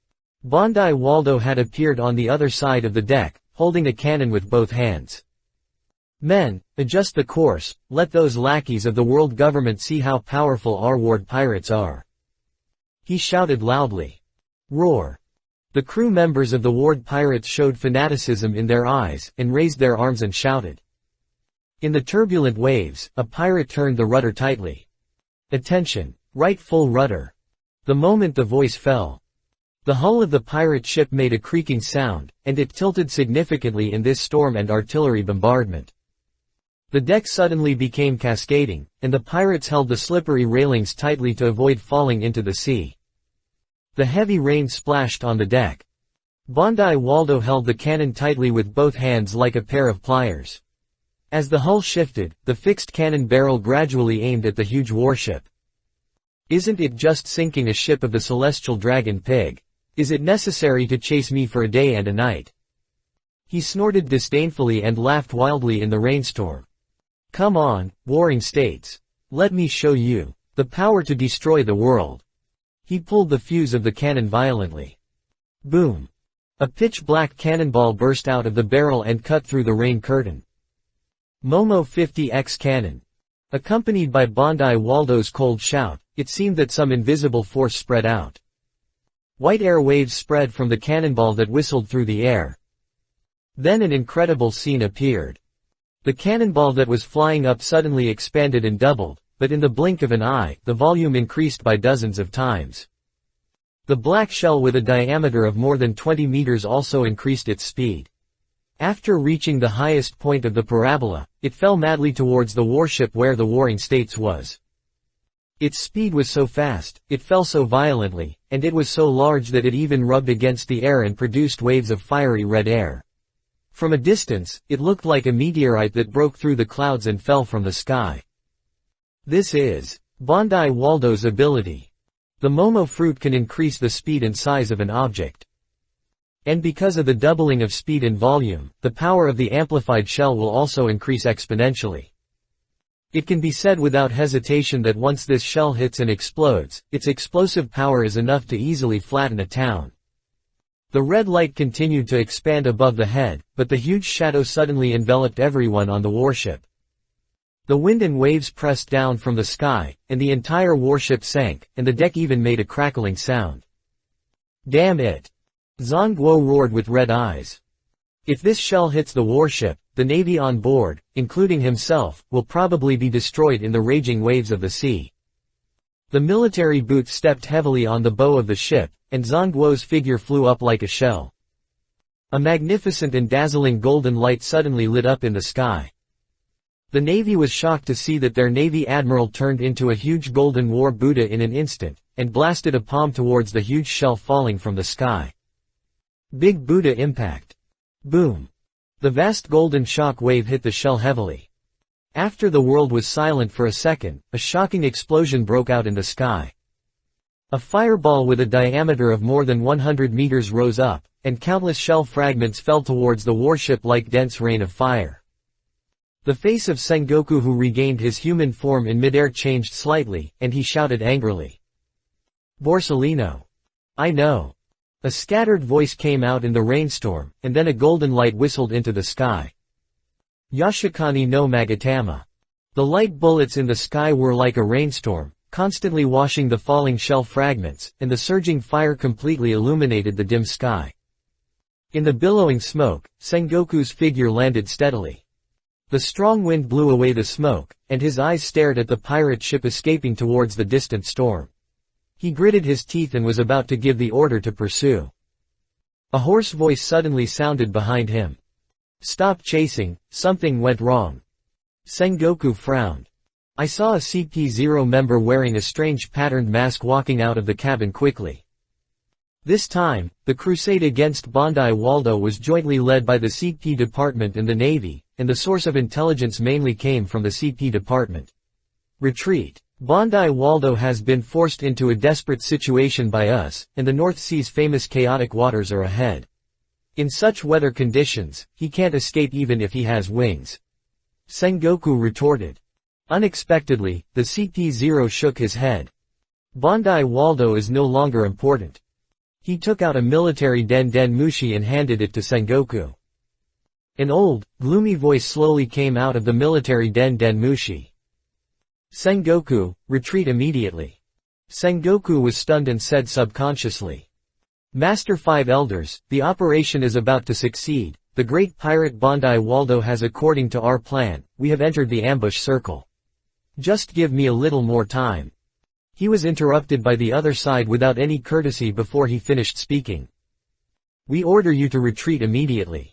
Bondi Waldo had appeared on the other side of the deck, holding a cannon with both hands. Men, adjust the course, let those lackeys of the world government see how powerful our ward pirates are. He shouted loudly. Roar. The crew members of the ward pirates showed fanaticism in their eyes, and raised their arms and shouted. In the turbulent waves, a pirate turned the rudder tightly. Attention, right full rudder. The moment the voice fell, the hull of the pirate ship made a creaking sound, and it tilted significantly in this storm and artillery bombardment. The deck suddenly became cascading, and the pirates held the slippery railings tightly to avoid falling into the sea. The heavy rain splashed on the deck. Bondi Waldo held the cannon tightly with both hands like a pair of pliers. As the hull shifted, the fixed cannon barrel gradually aimed at the huge warship. Isn't it just sinking a ship of the celestial dragon pig? Is it necessary to chase me for a day and a night? He snorted disdainfully and laughed wildly in the rainstorm. Come on, warring states. Let me show you the power to destroy the world. He pulled the fuse of the cannon violently. Boom. A pitch-black cannonball burst out of the barrel and cut through the rain curtain. Momo 50X cannon. Accompanied by Bondi Waldo's cold shout, it seemed that some invisible force spread out. White air waves spread from the cannonball that whistled through the air. Then an incredible scene appeared. The cannonball that was flying up suddenly expanded and doubled, but in the blink of an eye, the volume increased by dozens of times. The black shell with a diameter of more than 20 meters also increased its speed. After reaching the highest point of the parabola, it fell madly towards the warship where the warring states was. Its speed was so fast, it fell so violently, and it was so large that it even rubbed against the air and produced waves of fiery red air. From a distance, it looked like a meteorite that broke through the clouds and fell from the sky. This is Bondi Waldo's ability. The Momo fruit can increase the speed and size of an object. And because of the doubling of speed and volume, the power of the amplified shell will also increase exponentially. It can be said without hesitation that once this shell hits and explodes, its explosive power is enough to easily flatten a town. The red light continued to expand above the head, but the huge shadow suddenly enveloped everyone on the warship. The wind and waves pressed down from the sky, and the entire warship sank, and the deck even made a crackling sound. Damn it! Zhang Guo roared with red eyes. If this shell hits the warship, the navy on board, including himself, will probably be destroyed in the raging waves of the sea. The military boot stepped heavily on the bow of the ship, and Zhang Guo's figure flew up like a shell. A magnificent and dazzling golden light suddenly lit up in the sky. The Navy was shocked to see that their Navy admiral turned into a huge golden war Buddha in an instant, and blasted a palm towards the huge shell falling from the sky. Big Buddha impact. Boom. The vast golden shock wave hit the shell heavily. After the world was silent for a second, a shocking explosion broke out in the sky. A fireball with a diameter of more than 100 meters rose up, and countless shell fragments fell towards the warship like dense rain of fire. The face of Sengoku, who regained his human form in midair, changed slightly, and he shouted angrily. Borsellino. I know. A scattered voice came out in the rainstorm, and then a golden light whistled into the sky. Yashikani no Magatama. The light bullets in the sky were like a rainstorm, constantly washing the falling shell fragments, and the surging fire completely illuminated the dim sky. In the billowing smoke, Sengoku's figure landed steadily. The strong wind blew away the smoke, and his eyes stared at the pirate ship escaping towards the distant storm. He gritted his teeth and was about to give the order to pursue. A hoarse voice suddenly sounded behind him. Stop chasing, something went wrong. Sengoku frowned. I saw a CP0 member wearing a strange patterned mask walking out of the cabin quickly. This time, the crusade against Bondi Waldo was jointly led by the CP department and the Navy, and the source of intelligence mainly came from the CP department. Retreat. Bondi Waldo has been forced into a desperate situation by us, and the North Sea's famous chaotic waters are ahead. In such weather conditions, he can't escape even if he has wings. Sengoku retorted. Unexpectedly, the CP0 shook his head. Bondi Waldo is no longer important. He took out a military Den Mushi and handed it to Sengoku. An old, gloomy voice slowly came out of the military Den Mushi. Sengoku, retreat immediately. Sengoku was stunned and said subconsciously. Master Five Elders, the operation is about to succeed. The great pirate Bondi Waldo has, according to our plan, we have entered the ambush circle. Just give me a little more time. He was interrupted by the other side without any courtesy before he finished speaking. We order you to retreat immediately.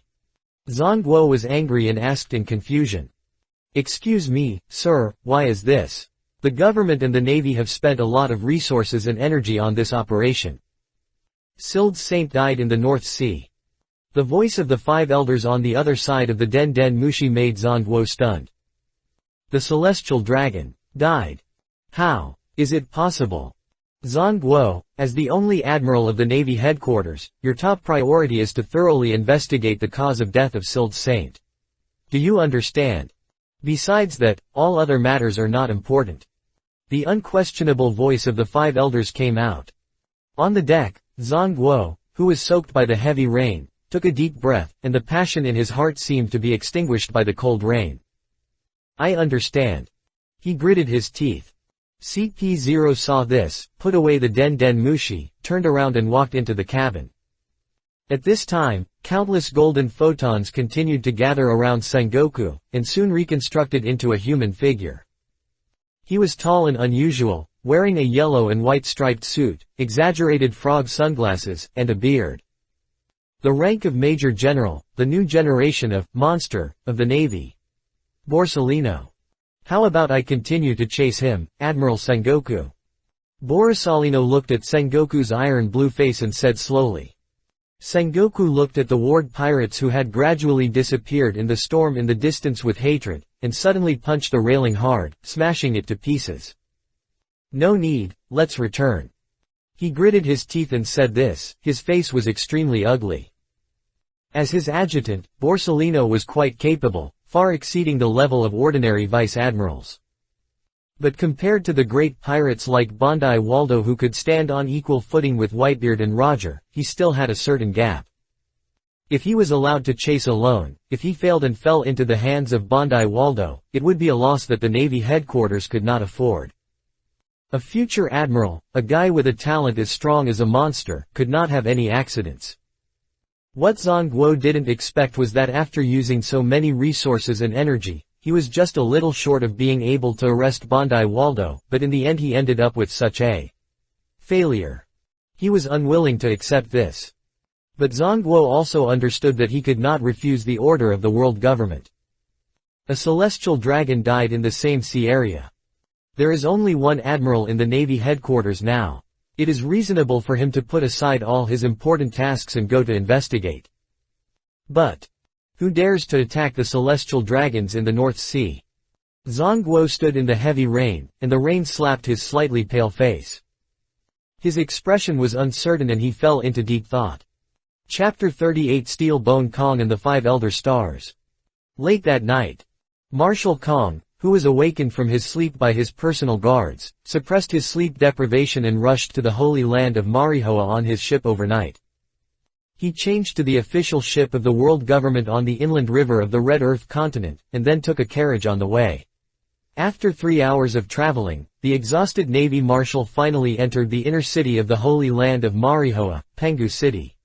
Zongguo was angry and asked in confusion. Excuse me, sir, why is this? The government and the Navy have spent a lot of resources and energy on this operation. Sild Saint died in the North Sea. The voice of the five elders on the other side of the Den Mushi made Zongguo stunned. The celestial dragon died. How is it possible? Zongguo, as the only admiral of the Navy headquarters, your top priority is to thoroughly investigate the cause of death of Sild Saint. Do you understand? Besides that, all other matters are not important. The unquestionable voice of the five elders came out. On the deck, Zongguo, who was soaked by the heavy rain, took a deep breath, and the passion in his heart seemed to be extinguished by the cold rain. I understand. He gritted his teeth. CP0 saw this, put away the Den Mushi, turned around and walked into the cabin. At this time, countless golden photons continued to gather around Sengoku, and soon reconstructed into a human figure. He was tall and unusual, wearing a yellow and white striped suit, exaggerated frog sunglasses, and a beard. The rank of Major General, the new generation of monster of the Navy. Borsellino. How about I continue to chase him, Admiral Sengoku? Borsellino looked at Sengoku's iron blue face and said slowly. Sengoku looked at the ward pirates who had gradually disappeared in the storm in the distance with hatred, and suddenly punched the railing hard, smashing it to pieces. No need, let's return. He gritted his teeth and said this, his face was extremely ugly. As his adjutant, Borsellino was quite capable, far exceeding the level of ordinary vice-admirals. But compared to the great pirates like Bondi Waldo who could stand on equal footing with Whitebeard and Roger, he still had a certain gap. If he was allowed to chase alone, if he failed and fell into the hands of Bondi Waldo, it would be a loss that the Navy headquarters could not afford. A future admiral, a guy with a talent as strong as a monster, could not have any accidents. What Zongguo didn't expect was that after using so many resources and energy, he was just a little short of being able to arrest Bondi Waldo, but in the end he ended up with such a failure. He was unwilling to accept this. But Zongguo also understood that he could not refuse the order of the world government. A celestial dragon died in the same sea area. There is only one admiral in the Navy headquarters now. It is reasonable for him to put aside all his important tasks and go to investigate. But who dares to attack the celestial dragons in the North Sea? Zhang Guo stood in the heavy rain, and the rain slapped his slightly pale face. His expression was uncertain and he fell into deep thought. Chapter 38 Steel Bone Kong and the Five Elder Stars. Late that night, Marshal Kong, who was awakened from his sleep by his personal guards, suppressed his sleep deprivation and rushed to the holy land of Marihoa on his ship overnight. He changed to the official ship of the world government on the inland river of the Red Earth continent, and then took a carriage on the way. After 3 hours of traveling, the exhausted Navy Marshal finally entered the inner city of the Holy Land of Marihoa, Penghu City.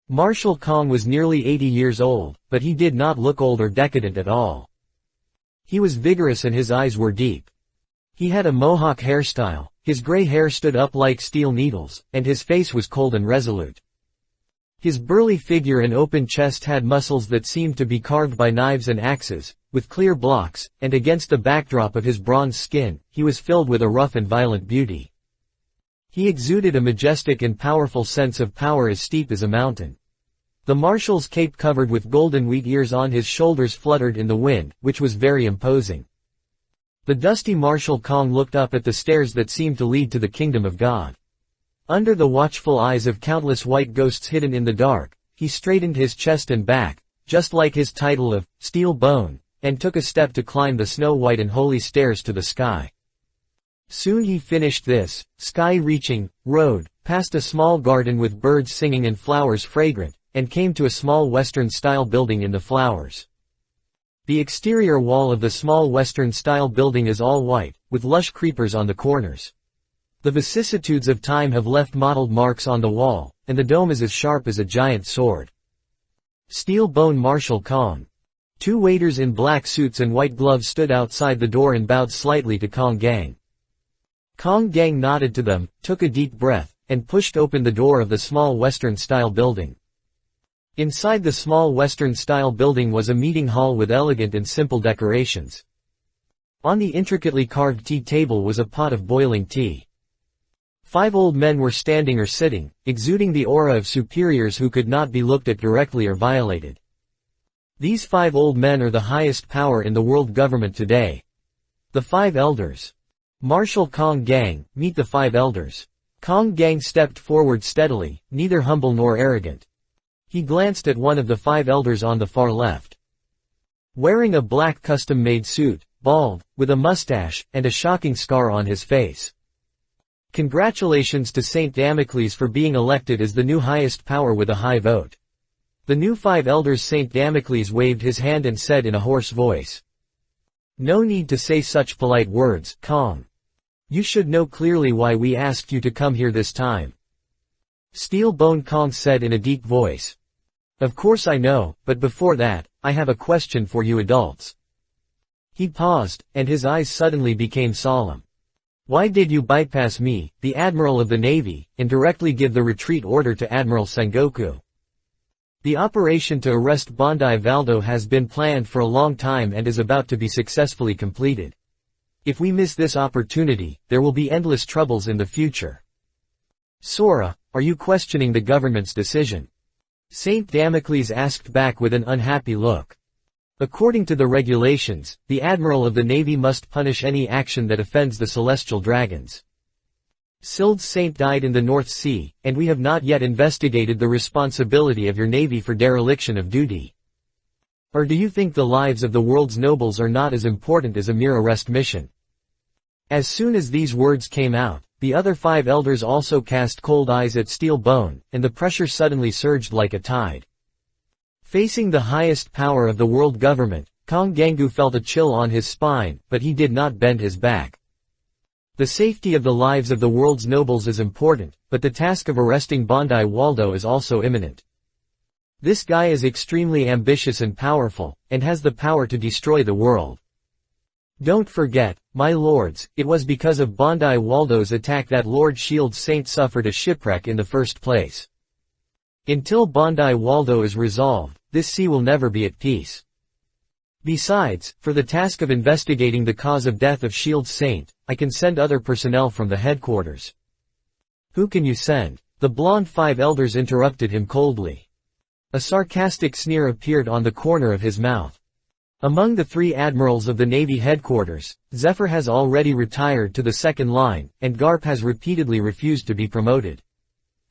Marshal Kong was nearly 80 years old, but he did not look old or decadent at all. He was vigorous and his eyes were deep. He had a mohawk hairstyle, his gray hair stood up like steel needles, and his face was cold and resolute. His burly figure and open chest had muscles that seemed to be carved by knives and axes, with clear blocks, and against the backdrop of his bronze skin, he was filled with a rough and violent beauty. He exuded a majestic and powerful sense of power as steep as a mountain. The marshal's cape covered with golden wheat ears on his shoulders fluttered in the wind, which was very imposing. The dusty Marshal Kong looked up at the stairs that seemed to lead to the kingdom of God. Under the watchful eyes of countless white ghosts hidden in the dark, he straightened his chest and back, just like his title of Steel Bone, and took a step to climb the snow-white and holy stairs to the sky. Soon he finished this, sky-reaching, road, past a small garden with birds singing and flowers fragrant, and came to a small Western-style building in the flowers. The exterior wall of the small Western-style building is all white, with lush creepers on the corners. The vicissitudes of time have left mottled marks on the wall, and the dome is as sharp as a giant sword. Steel Bone Marshal Kong. 2 waiters in black suits and white gloves stood outside the door and bowed slightly to Kong Gang. Kong Gang nodded to them, took a deep breath, and pushed open the door of the small Western-style building. Inside the small Western-style building was a meeting hall with elegant and simple decorations. On the intricately carved tea table was a pot of boiling tea. 5 old men were standing or sitting, exuding the aura of superiors who could not be looked at directly or violated. These 5 old men are the highest power in the world government today. The 5 elders. Marshal Kong Gang, meet the 5 elders. Kong Gang stepped forward steadily, neither humble nor arrogant. He glanced at one of the 5 elders on the far left. Wearing a black custom-made suit, bald, with a mustache, and a shocking scar on his face. Congratulations to Saint Damocles for being elected as the new highest power with a high vote. The new 5 elders. Saint Damocles waved his hand and said in a hoarse voice. No need to say such polite words, Kong. You should know clearly why we asked you to come here this time. Steel Bone Kong said in a deep voice. Of course I know, but before that, I have a question for you adults. He paused, and his eyes suddenly became solemn. Why did you bypass me, the Admiral of the Navy, and directly give the retreat order to Admiral Sengoku? The operation to arrest Bondi Valdo has been planned for a long time and is about to be successfully completed. If we miss this opportunity, there will be endless troubles in the future. Sora, are you questioning the government's decision? Saint Damocles asked back with an unhappy look. According to the regulations, the Admiral of the Navy must punish any action that offends the celestial dragons. Sild's Saint died in the North Sea, and we have not yet investigated the responsibility of your Navy for dereliction of duty. Or do you think the lives of the world's nobles are not as important as a mere arrest mission? As soon as these words came out, the other 5 elders also cast cold eyes at Steel Bone, and the pressure suddenly surged like a tide. Facing the highest power of the world government, Kong Gangu felt a chill on his spine, but he did not bend his back. The safety of the lives of the world's nobles is important, but the task of arresting Bondi Waldo is also imminent. This guy is extremely ambitious and powerful, and has the power to destroy the world. Don't forget, my lords, it was because of Bondi Waldo's attack that Lord Shield Saint suffered a shipwreck in the first place. Until Bondi Waldo is resolved, this sea will never be at peace. Besides, for the task of investigating the cause of death of S.H.I.E.L.D. Saint, I can send other personnel from the headquarters." "Who can you send?" The blonde five elders interrupted him coldly. A sarcastic sneer appeared on the corner of his mouth. "Among the 3 admirals of the Navy headquarters, Zephyr has already retired to the second line, and Garp has repeatedly refused to be promoted.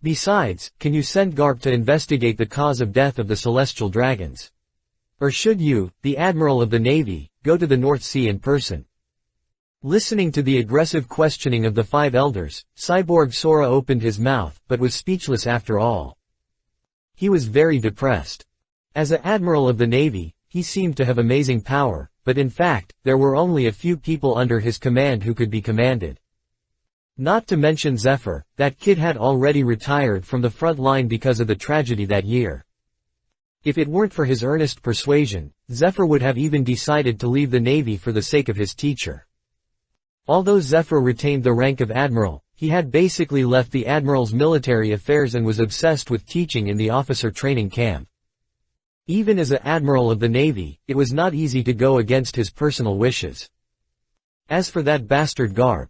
Besides, can you send Garp to investigate the cause of death of the celestial dragons? Or should you, the Admiral of the Navy, go to the North Sea in person?" Listening to the aggressive questioning of the 5 elders, Cyborg Sora opened his mouth, but was speechless after all. He was very depressed. As an Admiral of the Navy, he seemed to have amazing power, but in fact, there were only a few people under his command who could be commanded. Not to mention Zephyr, that kid had already retired from the front line because of the tragedy that year. If it weren't for his earnest persuasion, Zephyr would have even decided to leave the Navy for the sake of his teacher. Although Zephyr retained the rank of Admiral, he had basically left the Admiral's military affairs and was obsessed with teaching in the officer training camp. Even as an Admiral of the Navy, it was not easy to go against his personal wishes. As for that bastard Garp,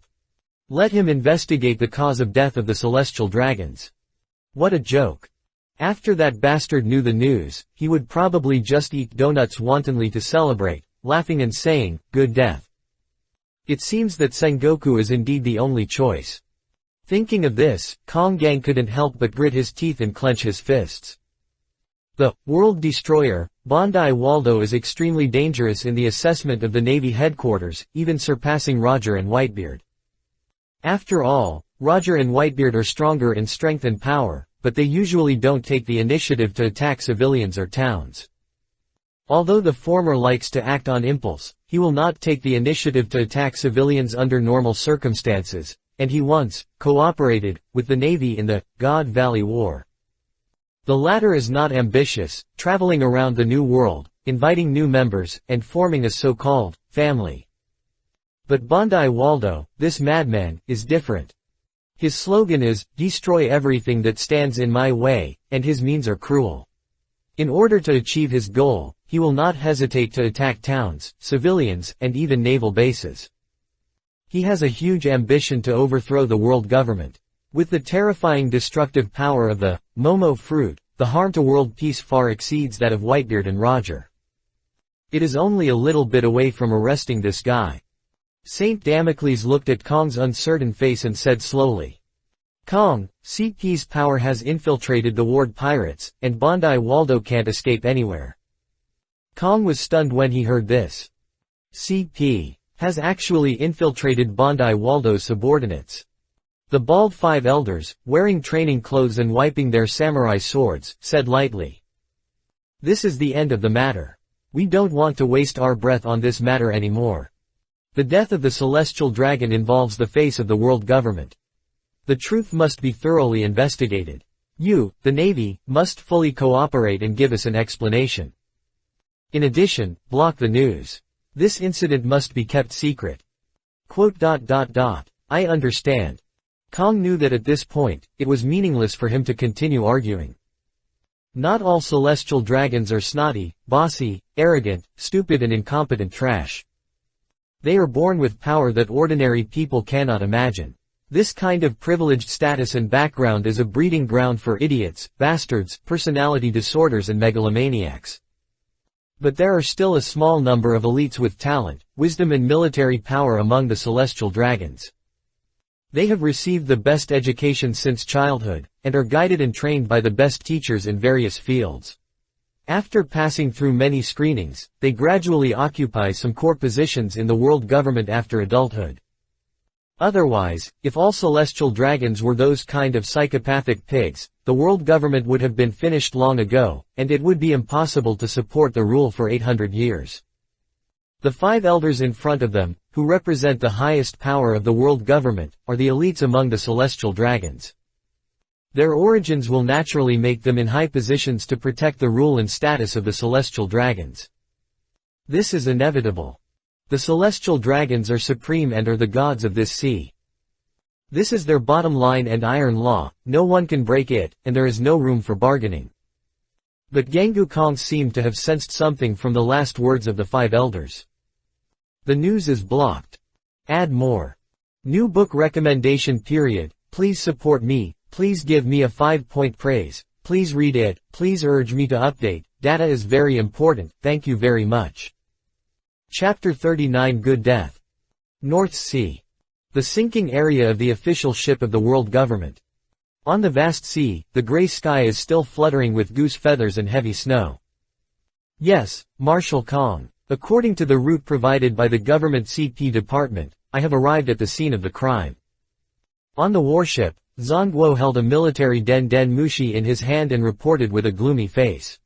let him investigate the cause of death of the celestial dragons. What a joke. After that bastard knew the news, he would probably just eat donuts wantonly to celebrate, laughing and saying, "Good death." It seems that Sengoku is indeed the only choice. Thinking of this, Kong Gang couldn't help but grit his teeth and clench his fists. The World Destroyer, Bondi Waldo, is extremely dangerous in the assessment of the Navy headquarters, even surpassing Roger and Whitebeard. After all, Roger and Whitebeard are stronger in strength and power, but they usually don't take the initiative to attack civilians or towns. Although the former likes to act on impulse, he will not take the initiative to attack civilians under normal circumstances, and he once cooperated with the Navy in the God Valley War. The latter is not ambitious, traveling around the New World, inviting new members, and forming a so-called family. But Bondi Waldo, this madman, is different. His slogan is, "Destroy everything that stands in my way," and his means are cruel. In order to achieve his goal, he will not hesitate to attack towns, civilians, and even naval bases. He has a huge ambition to overthrow the world government. With the terrifying destructive power of the Momo fruit, the harm to world peace far exceeds that of Whitebeard and Roger. It is only a little bit away from arresting this guy. Saint Damocles looked at Kong's uncertain face and said slowly, "Kong, CP's power has infiltrated the Ward pirates, and Bondi Waldo can't escape anywhere." Kong was stunned when he heard this. CP has actually infiltrated Bondi Waldo's subordinates. The bald 5 elders, wearing training clothes and wiping their samurai swords, said lightly, "This is the end of the matter. We don't want to waste our breath on this matter anymore. The death of the celestial dragon involves the face of the world government. The truth must be thoroughly investigated. You, the Navy, must fully cooperate and give us an explanation. In addition, block the news. This incident must be kept secret." I understand. Kong knew that at this point, it was meaningless for him to continue arguing. Not all celestial dragons are snotty, bossy, arrogant, stupid and incompetent trash. They are born with power that ordinary people cannot imagine. This kind of privileged status and background is a breeding ground for idiots, bastards, personality disorders and megalomaniacs. But there are still a small number of elites with talent, wisdom and military power among the celestial dragons. They have received the best education since childhood, and are guided and trained by the best teachers in various fields. After passing through many screenings, they gradually occupy some core positions in the world government after adulthood. Otherwise, if all celestial dragons were those kind of psychopathic pigs, the world government would have been finished long ago, and it would be impossible to support the rule for 800 years. The 5 elders in front of them, who represent the highest power of the world government, are the elites among the celestial dragons. Their origins will naturally make them in high positions to protect the rule and status of the celestial dragons. This is inevitable. The celestial dragons are supreme and are the gods of this sea. This is their bottom line and iron law, no one can break it, and there is no room for bargaining. But Gangu Kong seemed to have sensed something from the last words of the 5 elders. The news is blocked. Add more. New book recommendation period. Please support me, please give me a 5-point praise, please read it, please urge me to update, data is very important, thank you very much. Chapter 39 Good Death. North Sea. The sinking area of the official ship of the world government. On the vast sea, the gray sky is still fluttering with goose feathers and heavy snow. Yes, Marshal Kong. According to the route provided by the government CP department, I have arrived at the scene of the crime. On the warship, Zongguo held a military Den Den Mushi in his hand and reported with a gloomy face.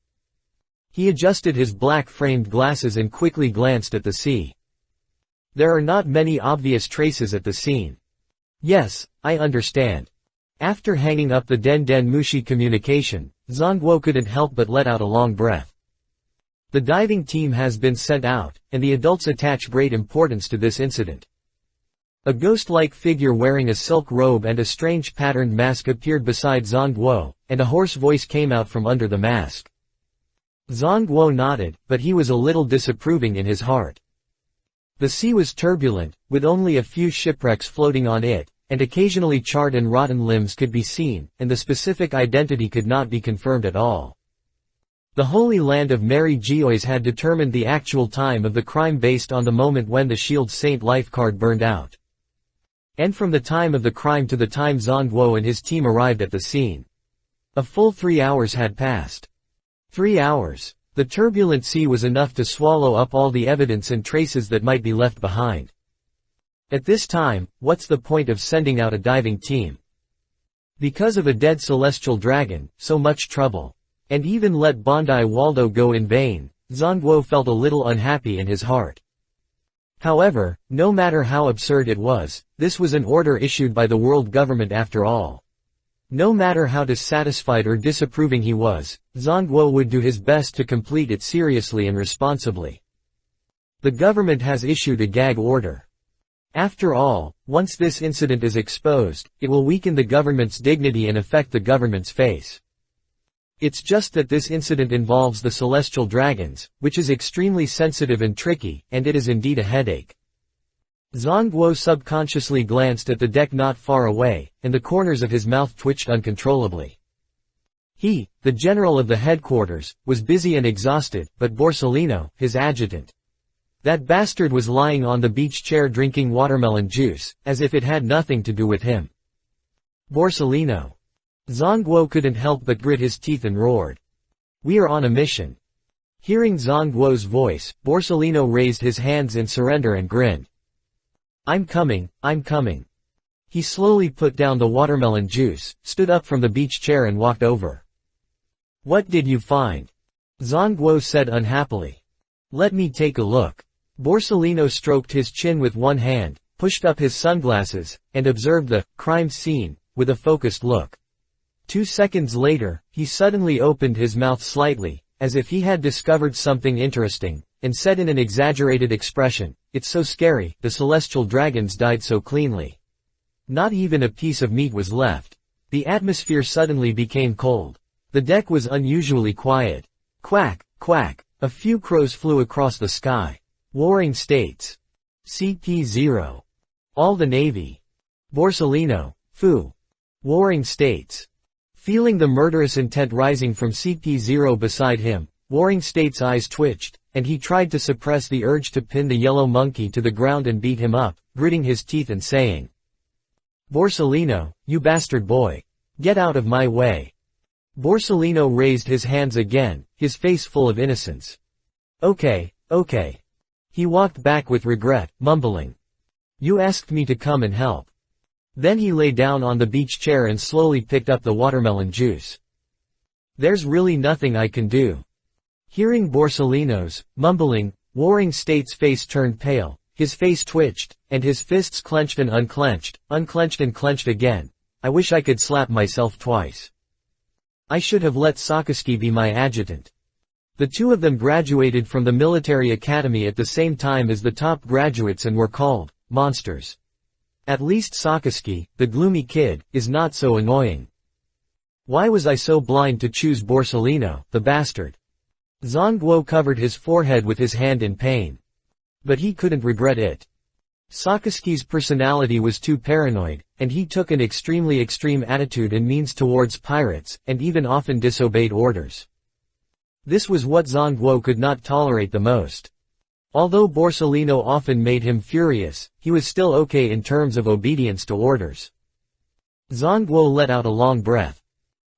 He adjusted his black-framed glasses and quickly glanced at the sea. There are not many obvious traces at the scene. Yes, I understand. After hanging up the Den Den Mushi communication, Zongguo couldn't help but let out a long breath. The diving team has been sent out, and the adults attach great importance to this incident. A ghost-like figure wearing a silk robe and a strange patterned mask appeared beside Zongguo, and a hoarse voice came out from under the mask. Zongguo nodded, but he was a little disapproving in his heart. The sea was turbulent, with only a few shipwrecks floating on it, and occasionally charred and rotten limbs could be seen, and the specific identity could not be confirmed at all. The Holy Land of Mary Geois had determined the actual time of the crime based on the moment when the Shield Saint life card burned out. And from the time of the crime to the time Zongguo and his team arrived at the scene. A full 3 hours had passed. 3 hours. The turbulent sea was enough to swallow up all the evidence and traces that might be left behind. At this time, what's the point of sending out a diving team? Because of a dead celestial dragon, so much trouble. And even let Bondi Waldo go in vain, Zongguo felt a little unhappy in his heart. However, no matter how absurd it was, this was an order issued by the world government after all. No matter how dissatisfied or disapproving he was, Zongguo would do his best to complete it seriously and responsibly. The government has issued a gag order. After all, once this incident is exposed, it will weaken the government's dignity and affect the government's face. It's just that this incident involves the celestial dragons, which is extremely sensitive and tricky, and it is indeed a headache. Zongguo subconsciously glanced at the deck not far away, and the corners of his mouth twitched uncontrollably. He, the general of the headquarters, was busy and exhausted, but Borsellino, his adjutant. That bastard was lying on the beach chair drinking watermelon juice, as if it had nothing to do with him. Borsellino. Zongguo couldn't help but grit his teeth and roared. We are on a mission. Hearing Zongguo's voice, Borsellino raised his hands in surrender and grinned. I'm coming, I'm coming. He slowly put down the watermelon juice, stood up from the beach chair and walked over. What did you find? Zongguo said unhappily. Let me take a look. Borsellino stroked his chin with one hand, pushed up his sunglasses, and observed the crime scene with a focused look. 2 seconds later, he suddenly opened his mouth slightly, as if he had discovered something interesting, and said in an exaggerated expression, "It's so scary, the celestial dragons died so cleanly. Not even a piece of meat was left." The atmosphere suddenly became cold. The deck was unusually quiet. Quack, quack, a few crows flew across the sky. Warring States. CP0. All the Navy. Borsellino. Foo. Warring States. Feeling the murderous intent rising from CP0 beside him, Warring States' eyes twitched, and he tried to suppress the urge to pin the yellow monkey to the ground and beat him up, gritting his teeth and saying, Borsellino, you bastard boy. Get out of my way. Borsellino raised his hands again, his face full of innocence. Okay, okay. He walked back with regret, mumbling. You asked me to come and help. Then he lay down on the beach chair and slowly picked up the watermelon juice. There's really nothing I can do. Hearing Borsellino's mumbling, Warring States' face turned pale, his face twitched, and his fists clenched and unclenched, unclenched and clenched again. I wish I could slap myself twice. I should have let Sakaski be my adjutant. The two of them graduated from the military academy at the same time as the top graduates and were called monsters. At least Sakaski, the gloomy kid, is not so annoying. Why was I so blind to choose Borsellino, the bastard? Zhang covered his forehead with his hand in pain. But he couldn't regret it. Sakaski's personality was too paranoid, and he took an extremely extreme attitude and means towards pirates, and even often disobeyed orders. This was what Zhang could not tolerate the most. Although Borsellino often made him furious, he was still okay in terms of obedience to orders. Zhang let out a long breath.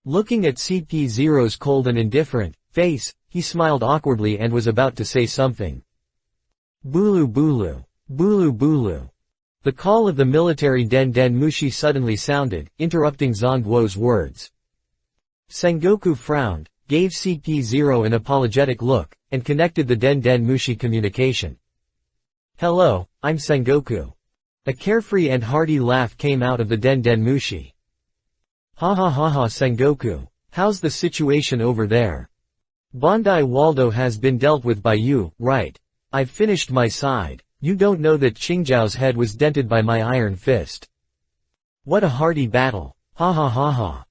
Looking at CP0's cold and indifferent face, he smiled awkwardly and was about to say something. Bulu bulu. Bulu bulu. The call of the military Den Mushi suddenly sounded, interrupting Zhang words. Sengoku frowned, gave CP0 an apologetic look, and connected the Den Mushi communication. Hello, I'm Sengoku. A carefree and hearty laugh came out of the Den Mushi. Ha ha ha ha Sengoku, how's the situation over there? Bandai Waldo has been dealt with by you, right? I've finished my side. You don't know that Qingzhao's head was dented by my iron fist. What a hearty battle. Ha ha ha ha.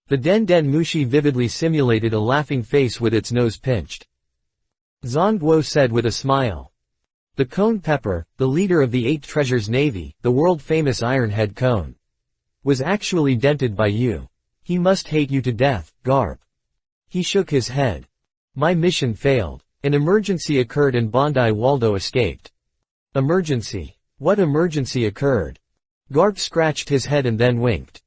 The Den Mushi vividly simulated a laughing face with its nose pinched. Zhang said with a smile. The Cone Pepper, the leader of the Eight Treasures Navy, the world-famous Ironhead Cone, was actually dented by you. He must hate you to death, Garp. He shook his head. My mission failed. An emergency occurred and Bandai Waldo escaped. Emergency? What emergency occurred? Garp scratched his head and then winked.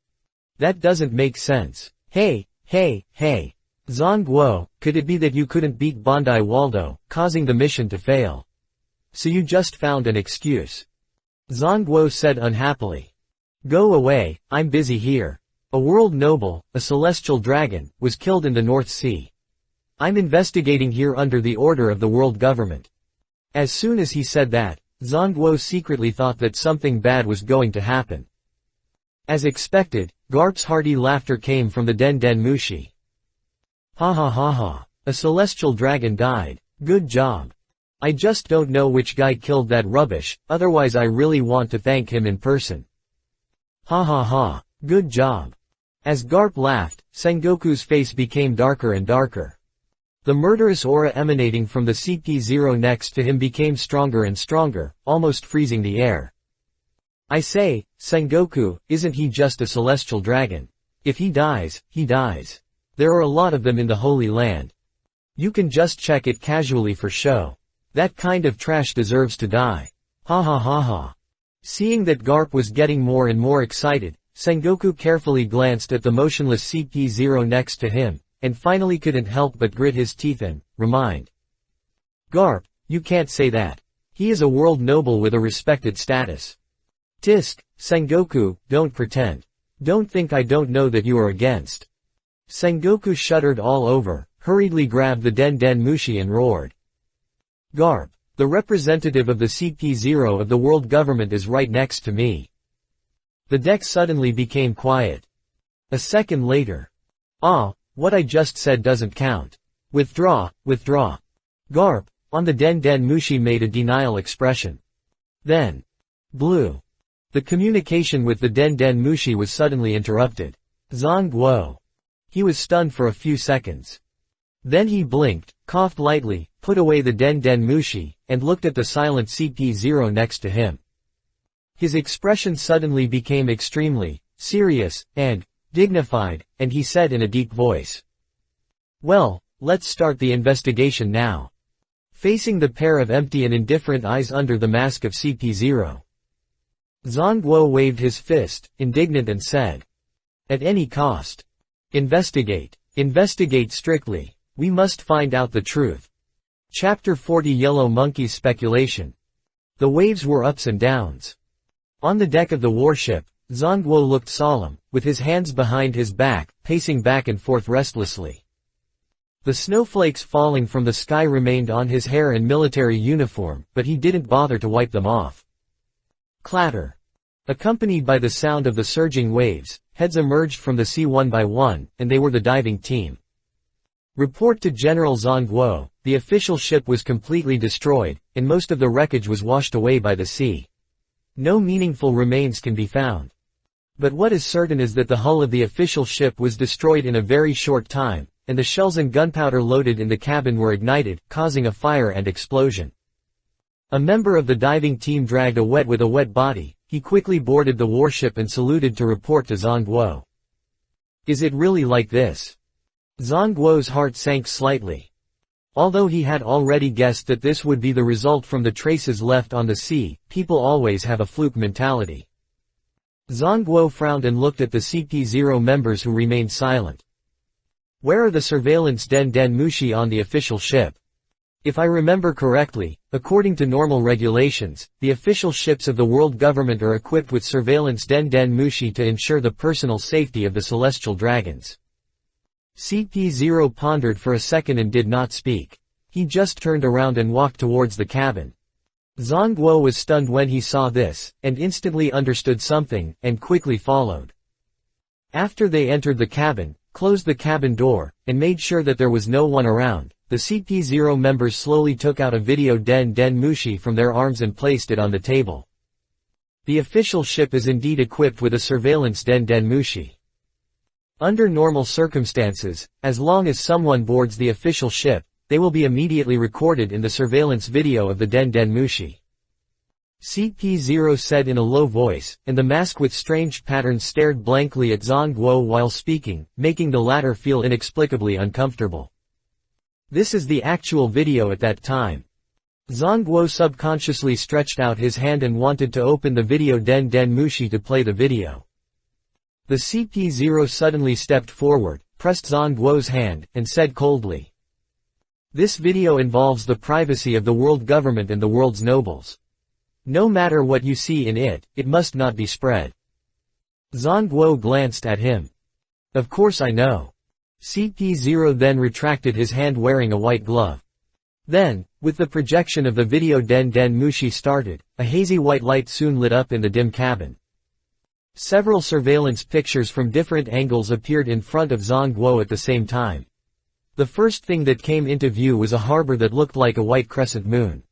That doesn't make sense. Hey, hey, hey. Zhang could it be that you couldn't beat Bandai Waldo, causing the mission to fail? So you just found an excuse. Zhang said unhappily. Go away, I'm busy here. A world noble, a celestial dragon, was killed in the North Sea. I'm investigating here under the order of the world government. As soon as he said that, Zhang secretly thought that something bad was going to happen. As expected, Garp's hearty laughter came from the Den Mushi. Ha ha ha ha. A celestial dragon died. Good job. I just don't know which guy killed that rubbish, otherwise I really want to thank him in person. Ha ha ha. Good job. As Garp laughed, Sengoku's face became darker and darker. The murderous aura emanating from the CP0 next to him became stronger and stronger, almost freezing the air. I say, Sengoku, isn't he just a celestial dragon? If he dies, he dies. There are a lot of them in the Holy Land. You can just check it casually for show. That kind of trash deserves to die. Ha ha ha ha. Seeing that Garp was getting more and more excited, Sengoku carefully glanced at the motionless CP0 next to him, and finally couldn't help but grit his teeth and remind. Garp, you can't say that. He is a world noble with a respected status. Tisk, Sengoku, don't pretend. Don't think I don't know that you are against. Sengoku shuddered all over, hurriedly grabbed the Den Mushi and roared. Garp, the representative of the CP0 of the world government is right next to me. The deck suddenly became quiet. A second later. Ah, what I just said doesn't count. Withdraw, withdraw. Garp, on the Den Mushi made a denial expression. Then. Blue. The communication with the Den Mushi was suddenly interrupted. Zhang He was stunned for a few seconds. Then he blinked, coughed lightly, put away the Den Mushi, and looked at the silent CP0 next to him. His expression suddenly became extremely serious and dignified, and he said in a deep voice. Well, let's start the investigation now. Facing the pair of empty and indifferent eyes under the mask of CP0. Zhang waved his fist, indignant and said. At any cost. Investigate. Investigate strictly. We must find out the truth. Chapter 40 Yellow Monkey's Speculation. The waves were ups and downs. On the deck of the warship, Zhang looked solemn, with his hands behind his back, pacing back and forth restlessly. The snowflakes falling from the sky remained on his hair and military uniform, but he didn't bother to wipe them off. Clatter. Accompanied by the sound of the surging waves, heads emerged from the sea one by one, and they were the diving team. Report to General Zhang the official ship was completely destroyed, and most of the wreckage was washed away by the sea. No meaningful remains can be found. But what is certain is that the hull of the official ship was destroyed in a very short time, and the shells and gunpowder loaded in the cabin were ignited, causing a fire and explosion. A member of the diving team dragged a wet body. He quickly boarded the warship and saluted to report to Zhang Guo. Is it really like this? Zhang Guo's heart sank slightly. Although he had already guessed that this would be the result from the traces left on the sea, people always have a fluke mentality. Zhang Guo frowned and looked at the CP0 members who remained silent. Where are the surveillance Den Mushi on the official ship? If I remember correctly, according to normal regulations, the official ships of the world government are equipped with surveillance Den Mushi to ensure the personal safety of the celestial dragons. CP0 pondered for a second and did not speak. He just turned around and walked towards the cabin. Zhang Guo was stunned when he saw this, and instantly understood something, and quickly followed. After they entered the cabin, closed the cabin door, and made sure that there was no one around, the CP0 members slowly took out a video Den Mushi from their arms and placed it on the table. The official ship is indeed equipped with a surveillance Den Mushi. Under normal circumstances, as long as someone boards the official ship, they will be immediately recorded in the surveillance video of the Den Mushi. CP0 said in a low voice, and the mask with strange patterns stared blankly at Zhang Guo while speaking, making the latter feel inexplicably uncomfortable. This is the actual video at that time. Zhang Guo subconsciously stretched out his hand and wanted to open the video Den Mushi to play the video. The CP0 suddenly stepped forward, pressed Zhang Guo's hand, and said coldly, "This video involves the privacy of the world government and the world's nobles. No matter what you see in it, it must not be spread." Zhang Guo glanced at him. "Of course I know." CP0 then retracted his hand wearing a white glove. Then, with the projection of the video Den Mushi started, a hazy white light soon lit up in the dim cabin. Several surveillance pictures from different angles appeared in front of Zhang Guo at the same time. The first thing that came into view was a harbor that looked like a white crescent moon.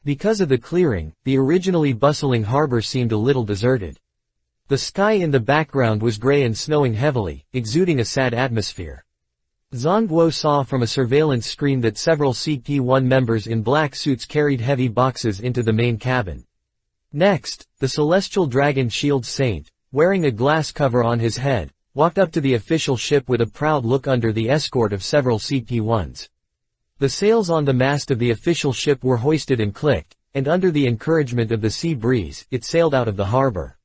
Because of the clearing, the originally bustling harbor seemed a little deserted. The sky in the background was gray and snowing heavily, exuding a sad atmosphere. Zhang Guo saw from a surveillance screen that several CP1 members in black suits carried heavy boxes into the main cabin. Next, the celestial dragon Shield Saint, wearing a glass cover on his head, walked up to the official ship with a proud look under the escort of several CP1s. The sails on the mast of the official ship were hoisted and clicked, and under the encouragement of the sea breeze, it sailed out of the harbor.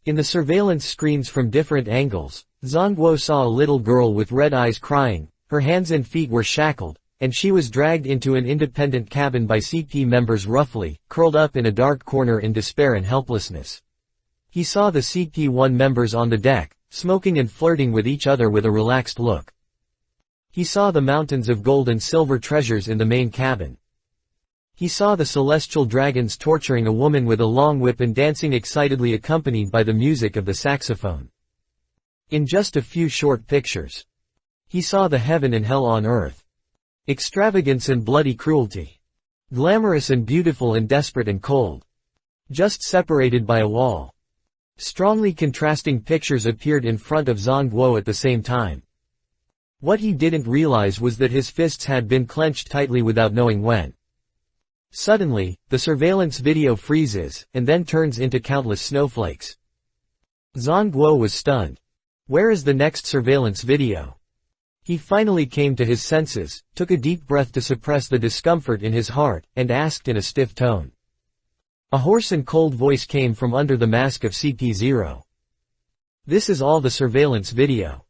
In the surveillance screens from different angles, Zhang Guo saw a little girl with red eyes crying, her hands and feet were shackled, and she was dragged into an independent cabin by CP members roughly, curled up in a dark corner in despair and helplessness. He saw the CP1 members on the deck, smoking and flirting with each other with a relaxed look. He saw the mountains of gold and silver treasures in the main cabin. He saw the celestial dragons torturing a woman with a long whip and dancing excitedly accompanied by the music of the saxophone. In just a few short pictures, he saw the heaven and hell on earth. Extravagance and bloody cruelty. Glamorous and beautiful and desperate and cold. Just separated by a wall. Strongly contrasting pictures appeared in front of Zhang Guo at the same time. What he didn't realize was that his fists had been clenched tightly without knowing when. Suddenly, the surveillance video freezes, and then turns into countless snowflakes. Zhang Guo was stunned. Where is the next surveillance video? He finally came to his senses, took a deep breath to suppress the discomfort in his heart, and asked in a stiff tone. A hoarse and cold voice came from under the mask of CP0. This is all the surveillance video.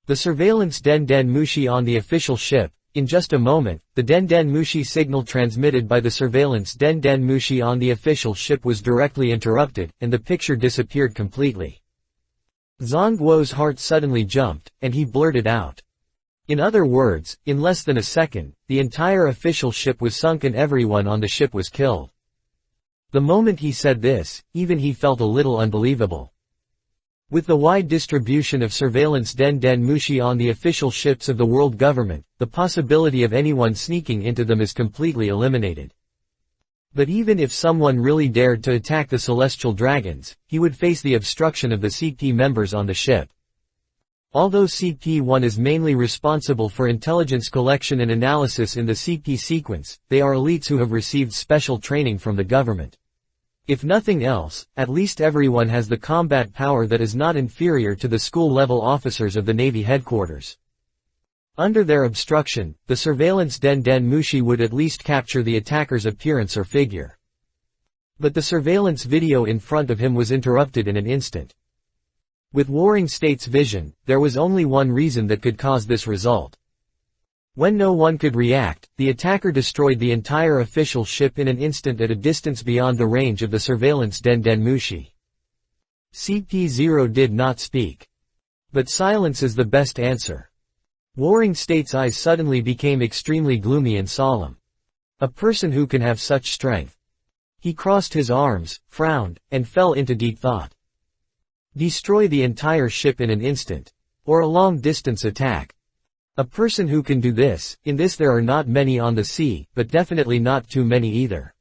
The surveillance Den Mushi on the official ship. In just a moment, the Den Mushi signal transmitted by the surveillance Den Mushi on the official ship was directly interrupted, and the picture disappeared completely. Zhang Guo's heart suddenly jumped, and he blurted out. In other words, in less than a second, the entire official ship was sunk and everyone on the ship was killed. The moment he said this, even he felt a little unbelievable. With the wide distribution of surveillance Den Mushi on the official ships of the world government, the possibility of anyone sneaking into them is completely eliminated. But even if someone really dared to attack the celestial dragons, he would face the obstruction of the CP members on the ship. Although CP-1 is mainly responsible for intelligence collection and analysis in the CP sequence, they are elites who have received special training from the government. If nothing else, at least everyone has the combat power that is not inferior to the school-level officers of the Navy headquarters. Under their obstruction, the surveillance Den Den Mushi would at least capture the attacker's appearance or figure. But the surveillance video in front of him was interrupted in an instant. With Warring States vision, there was only one reason that could cause this result. When no one could react, the attacker destroyed the entire official ship in an instant at a distance beyond the range of the surveillance Den Den Mushi. CP0 did not speak. But silence is the best answer. Warring States' eyes suddenly became extremely gloomy and solemn. A person who can have such strength. He crossed his arms, frowned, and fell into deep thought. Destroy the entire ship in an instant. Or a long-distance attack. A person who can do this, in this there are not many on the sea, but definitely not too many either.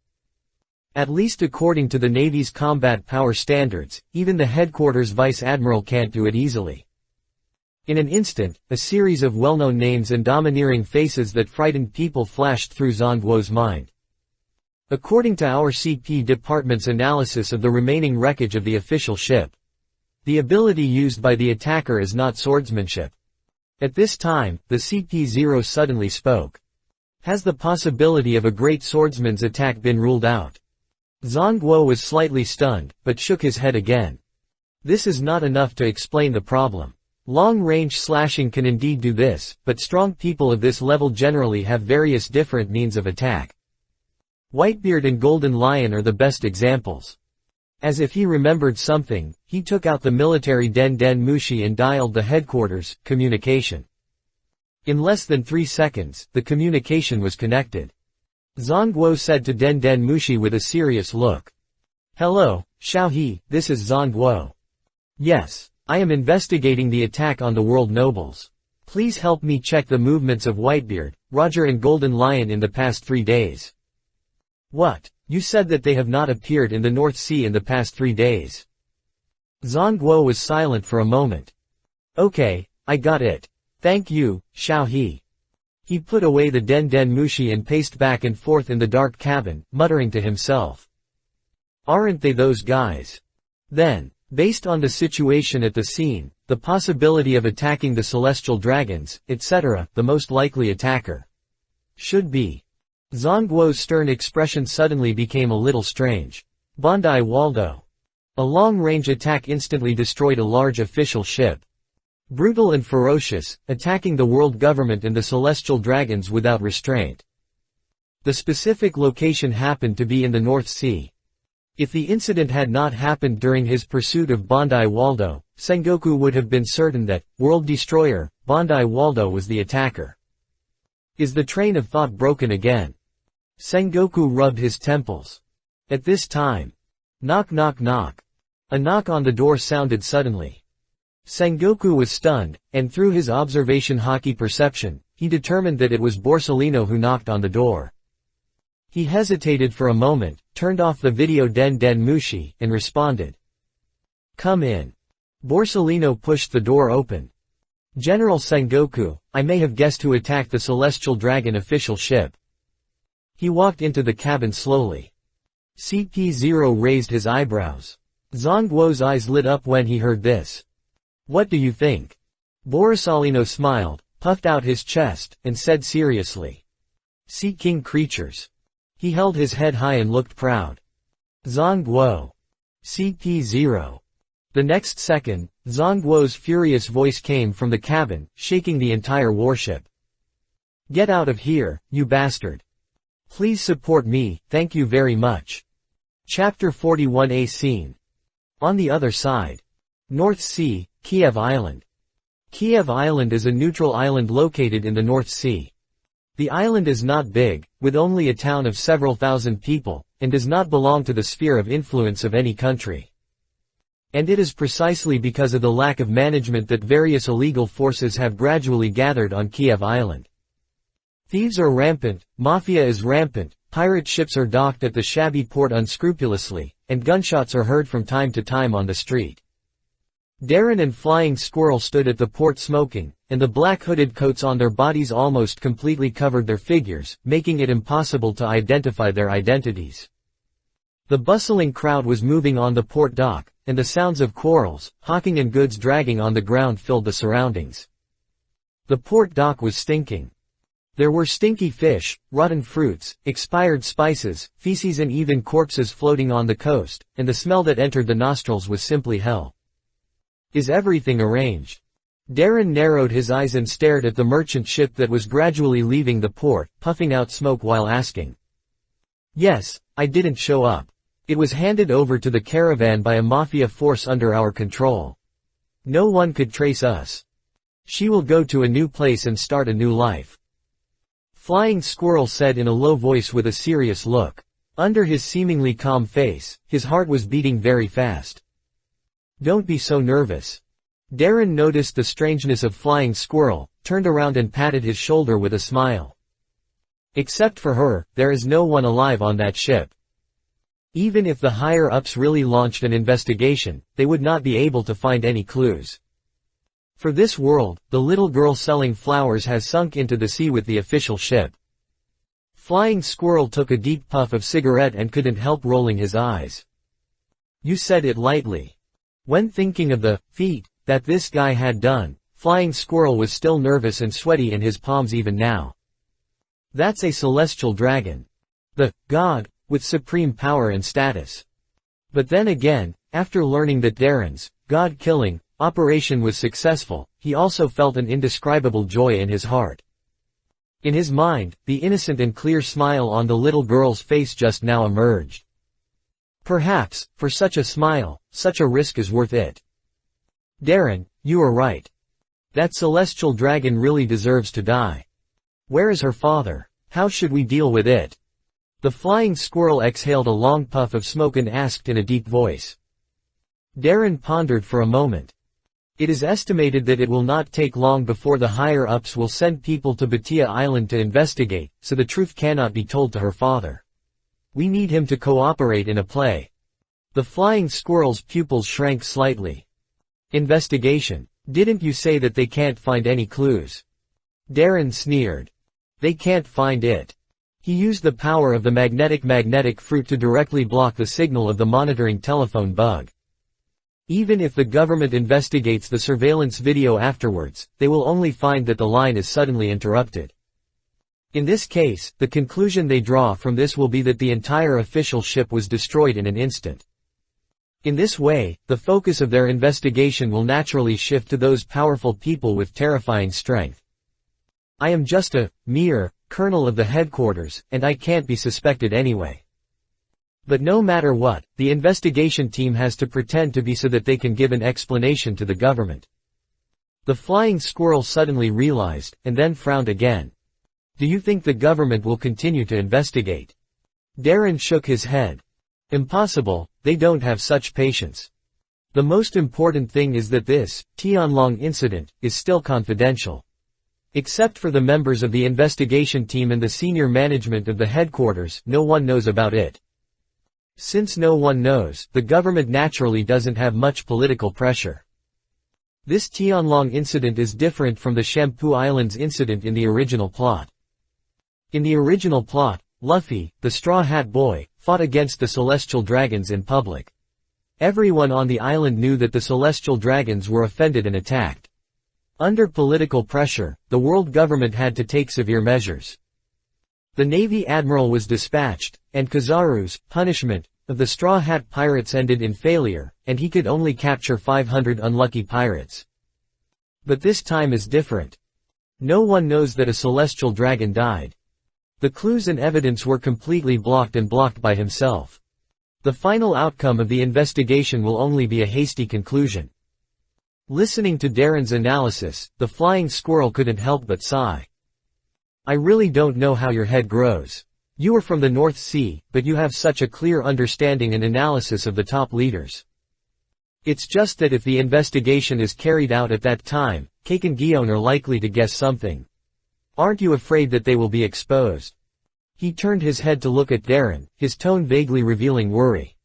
At least according to the Navy's combat power standards, even the headquarters vice admiral can't do it easily. In an instant, a series of well-known names and domineering faces that frightened people flashed through Zhongguo's mind. According to our CP department's analysis of the remaining wreckage of the official ship, the ability used by the attacker is not swordsmanship. At this time, the CP0 suddenly spoke. Has the possibility of a great swordsman's attack been ruled out? Zhongguo was slightly stunned, but shook his head again. This is not enough to explain the problem. Long-range slashing can indeed do this, but strong people of this level generally have various different means of attack. Whitebeard and Golden Lion are the best examples. As if he remembered something, he took out the military Den Den Mushi and dialed the headquarters, communication. In less than 3 seconds, the communication was connected. Zhongguo said to Den Den Mushi with a serious look. Hello, Xiaohe, this is Zhongguo. Yes, I am investigating the attack on the world nobles. Please help me check the movements of Whitebeard, Roger and Golden Lion in the past 3 days. What? You said that they have not appeared in the North Sea in the past 3 days. Zhongguo was silent for a moment. Okay, I got it. Thank you, Xiaohe. He put away the Den Den Mushi and paced back and forth in the dark cabin, muttering to himself. Aren't they those guys? Then, based on the situation at the scene, the possibility of attacking the celestial dragons, etc., the most likely attacker should be. Zhongguo's stern expression suddenly became a little strange. Bondi Waldo. A long-range attack instantly destroyed a large official ship. Brutal and ferocious, attacking the world government and the celestial dragons without restraint. The specific location happened to be in the North Sea. If the incident had not happened during his pursuit of Bondi Waldo, Sengoku would have been certain that, World Destroyer, Bondi Waldo was the attacker. Is the train of thought broken again? Sengoku rubbed his temples. At this time. Knock knock knock. A knock on the door sounded suddenly. Sengoku was stunned, and through his observation haki perception, he determined that it was Borsellino who knocked on the door. He hesitated for a moment, turned off the video Den Den Mushi, and responded. Come in. Borsellino pushed the door open. General Sengoku, I may have guessed who attacked the Celestial Dragon official ship. He walked into the cabin slowly. CP0 raised his eyebrows. Zhongguo's eyes lit up when he heard this. What do you think? Borsellino smiled, puffed out his chest, and said seriously. Sea King creatures. He held his head high and looked proud. Zhongguo. CP0. The next second, Zhongguo's furious voice came from the cabin, shaking the entire warship. Get out of here, you bastard. Please support me, thank you very much. Chapter 41A Scene. On the other side. North Sea, Kiev Island. Kiev Island is a neutral island located in the North Sea. The island is not big, with only a town of several thousand people, and does not belong to the sphere of influence of any country. And it is precisely because of the lack of management that various illegal forces have gradually gathered on Kiev Island. Thieves are rampant, mafia is rampant, pirate ships are docked at the shabby port unscrupulously, and gunshots are heard from time to time on the street. Darren and Flying Squirrel stood at the port smoking, and the black hooded coats on their bodies almost completely covered their figures, making it impossible to identify their identities. The bustling crowd was moving on the port dock, and the sounds of quarrels, hawking and goods dragging on the ground filled the surroundings. The port dock was stinking. There were stinky fish, rotten fruits, expired spices, feces and even corpses floating on the coast, and the smell that entered the nostrils was simply hell. Is everything arranged? Darren narrowed his eyes and stared at the merchant ship that was gradually leaving the port, puffing out smoke while asking. Yes, I didn't show up. It was handed over to the caravan by a mafia force under our control. No one could trace us. She will go to a new place and start a new life. Flying Squirrel said in a low voice with a serious look. Under his seemingly calm face, his heart was beating very fast. Don't be so nervous. Darren noticed the strangeness of Flying Squirrel, turned around and patted his shoulder with a smile. Except for her, there is no one alive on that ship. Even if the higher-ups really launched an investigation, they would not be able to find any clues. For this world, the little girl selling flowers has sunk into the sea with the official ship. Flying Squirrel took a deep puff of cigarette and couldn't help rolling his eyes. You said it lightly. When thinking of the feat that this guy had done, Flying Squirrel was still nervous and sweaty in his palms even now. That's a celestial dragon. The god, with supreme power and status. But then again, after learning that Darren's god-killing operation was successful, he also felt an indescribable joy in his heart. In his mind, the innocent and clear smile on the little girl's face just now emerged. Perhaps, for such a smile, such a risk is worth it. Darren, you are right. That celestial dragon really deserves to die. Where is her father? How should we deal with it? The Flying Squirrel exhaled a long puff of smoke and asked in a deep voice. Darren pondered for a moment. It is estimated that it will not take long before the higher-ups will send people to Batia Island to investigate, so the truth cannot be told to her father. We need him to cooperate in a play. The Flying Squirrel's pupils shrank slightly. Investigation. Didn't you say that they can't find any clues? Darren sneered. They can't find it. He used the power of the magnetic fruit to directly block the signal of the monitoring telephone bug. Even if the government investigates the surveillance video afterwards, they will only find that the line is suddenly interrupted. In this case, the conclusion they draw from this will be that the entire official ship was destroyed in an instant. In this way, the focus of their investigation will naturally shift to those powerful people with terrifying strength. I am just a mere colonel of the headquarters, and I can't be suspected anyway. But no matter what, the investigation team has to pretend to be so that they can give an explanation to the government. The Flying Squirrel suddenly realized, and then frowned again. Do you think the government will continue to investigate? Darren shook his head. Impossible, they don't have such patience. The most important thing is that this Tianlong incident is still confidential. Except for the members of the investigation team and the senior management of the headquarters, no one knows about it. Since no one knows, the government naturally doesn't have much political pressure. This Tianlong incident is different from the Shampoo Islands incident in the original plot. In the original plot, Luffy, the Straw Hat Boy, fought against the Celestial Dragons in public. Everyone on the island knew that the Celestial Dragons were offended and attacked. Under political pressure, the world government had to take severe measures. The Navy Admiral was dispatched, and Kizaru's punishment of the Straw Hat Pirates ended in failure, and he could only capture 500 unlucky pirates. But this time is different. No one knows that a celestial dragon died. The clues and evidence were completely blocked by himself. The final outcome of the investigation will only be a hasty conclusion. Listening to Darren's analysis, the Flying Squirrel couldn't help but sigh. I really don't know how your head grows. You are from the North Sea, but you have such a clear understanding and analysis of the top leaders. It's just that if the investigation is carried out at that time, Cake and Guion are likely to guess something. Aren't you afraid that they will be exposed? He turned his head to look at Darren, his tone vaguely revealing worry.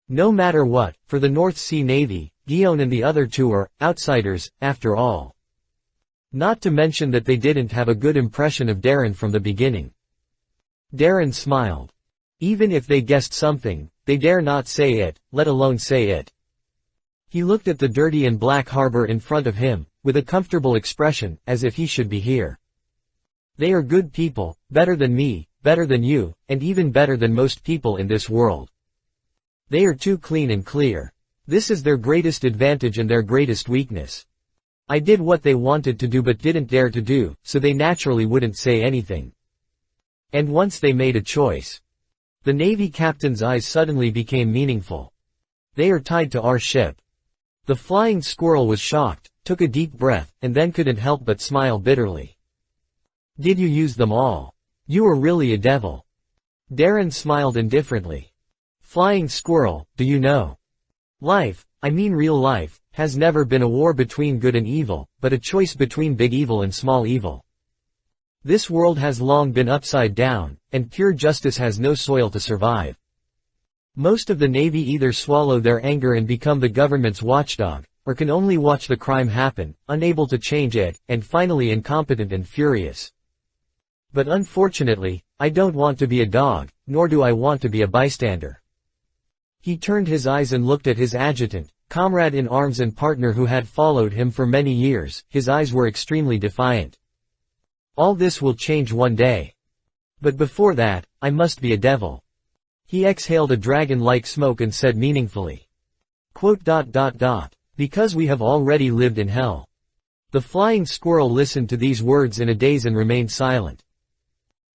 No matter what, for the North Sea Navy, Guillaume and the other two are outsiders, after all. Not to mention that they didn't have a good impression of Darren from the beginning. Darren smiled. Even if they guessed something, they dare not say it, let alone say it. He looked at the dirty and black harbor in front of him, with a comfortable expression, as if he should be here. They are good people, better than me, better than you, and even better than most people in this world. They are too clean and clear. This is their greatest advantage and their greatest weakness. I did what they wanted to do but didn't dare to do, so they naturally wouldn't say anything. And once they made a choice. The Navy captain's eyes suddenly became meaningful. They are tied to our ship. The flying squirrel was shocked, took a deep breath, and then couldn't help but smile bitterly. Did you use them all? You are really a devil. Darren smiled indifferently. Flying squirrel, do you know? Life, I mean real life, has never been a war between good and evil, but a choice between big evil and small evil. This world has long been upside down, and pure justice has no soil to survive. Most of the Navy either swallow their anger and become the government's watchdog, or can only watch the crime happen, unable to change it, and finally incompetent and furious. But unfortunately, I don't want to be a dog, nor do I want to be a bystander. He turned his eyes and looked at his adjutant, comrade in arms and partner who had followed him for many years. His eyes were extremely defiant. All this will change one day. But before that, I must be a devil. He exhaled a dragon-like smoke and said meaningfully. Because we have already lived in hell. The flying squirrel listened to these words in a daze and remained silent.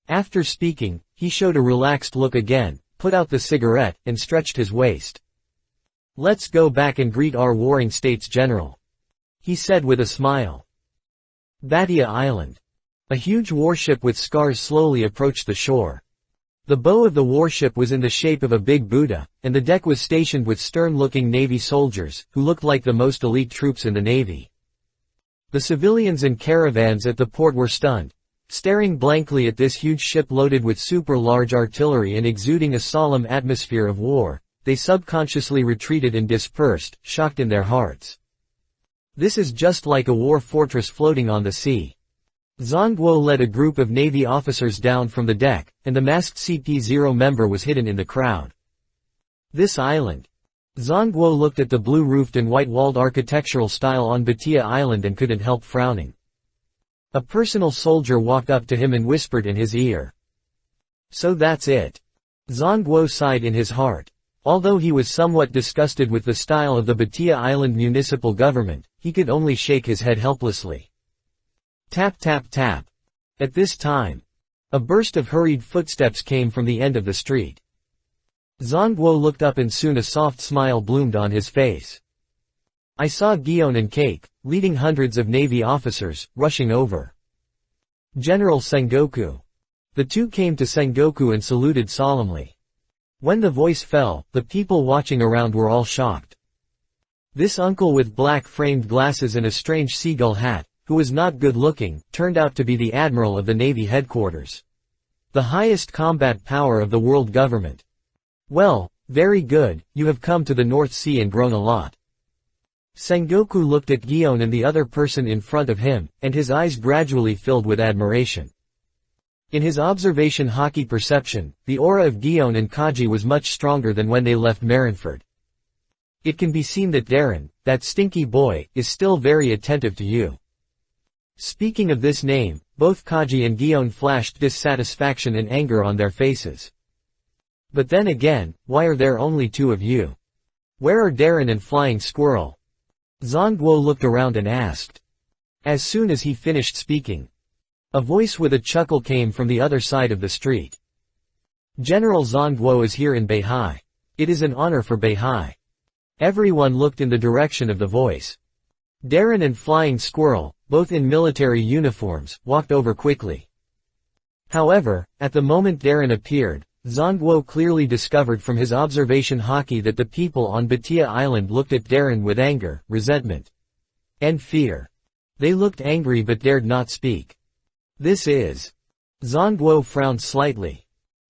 After speaking, he showed a relaxed look again, put out the cigarette, and stretched his waist. Let's go back and greet our warring States General. He said with a smile. Batia Island. A huge warship with scars slowly approached the shore. The bow of the warship was in the shape of a big Buddha, and the deck was stationed with stern-looking Navy soldiers, who looked like the most elite troops in the Navy. The civilians and caravans at the port were stunned, staring blankly at this huge ship loaded with super-large artillery and exuding a solemn atmosphere of war. They subconsciously retreated and dispersed, shocked in their hearts. This is just like a war fortress floating on the sea. Zhongguo led a group of Navy officers down from the deck, and the masked CP-0 member was hidden in the crowd. This island. Zhongguo looked at the blue-roofed and white-walled architectural style on Batia Island and couldn't help frowning. A personal soldier walked up to him and whispered in his ear. So that's it. Zhongguo sighed in his heart. Although he was somewhat disgusted with the style of the Batia Island municipal government, he could only shake his head helplessly. Tap tap tap. At this time, a burst of hurried footsteps came from the end of the street. Zhongguo looked up and soon a soft smile bloomed on his face. I saw Guillaume and Cake, leading hundreds of Navy officers, rushing over. General Sengoku. The two came to Sengoku and saluted solemnly. When the voice fell, the people watching around were all shocked. This uncle with black framed glasses and a strange seagull hat, who was not good-looking, turned out to be the admiral of the Navy headquarters. The highest combat power of the world government. Well, very good, you have come to the North Sea and grown a lot. Sengoku looked at Guillaume and the other person in front of him, and his eyes gradually filled with admiration. In his observation hockey perception, the aura of Guillaume and Kaji was much stronger than when they left Marineford. It can be seen that Darren, that stinky boy, is still very attentive to you. Speaking of this name, both Kaji and Guillaume flashed dissatisfaction and anger on their faces. But then again, why are there only two of you? Where are Darren and Flying Squirrel? Zhongguo looked around and asked. As soon as he finished speaking, a voice with a chuckle came from the other side of the street. General Zhongguo is here in Beihai. It is an honor for Beihai. Everyone looked in the direction of the voice. Darren and Flying Squirrel, both in military uniforms, walked over quickly. However, at the moment Darren appeared, Zhongguo clearly discovered from his observation hockey that the people on Batia Island looked at Darren with anger, resentment, and fear. They looked angry but dared not speak. This is Zhang frowned slightly.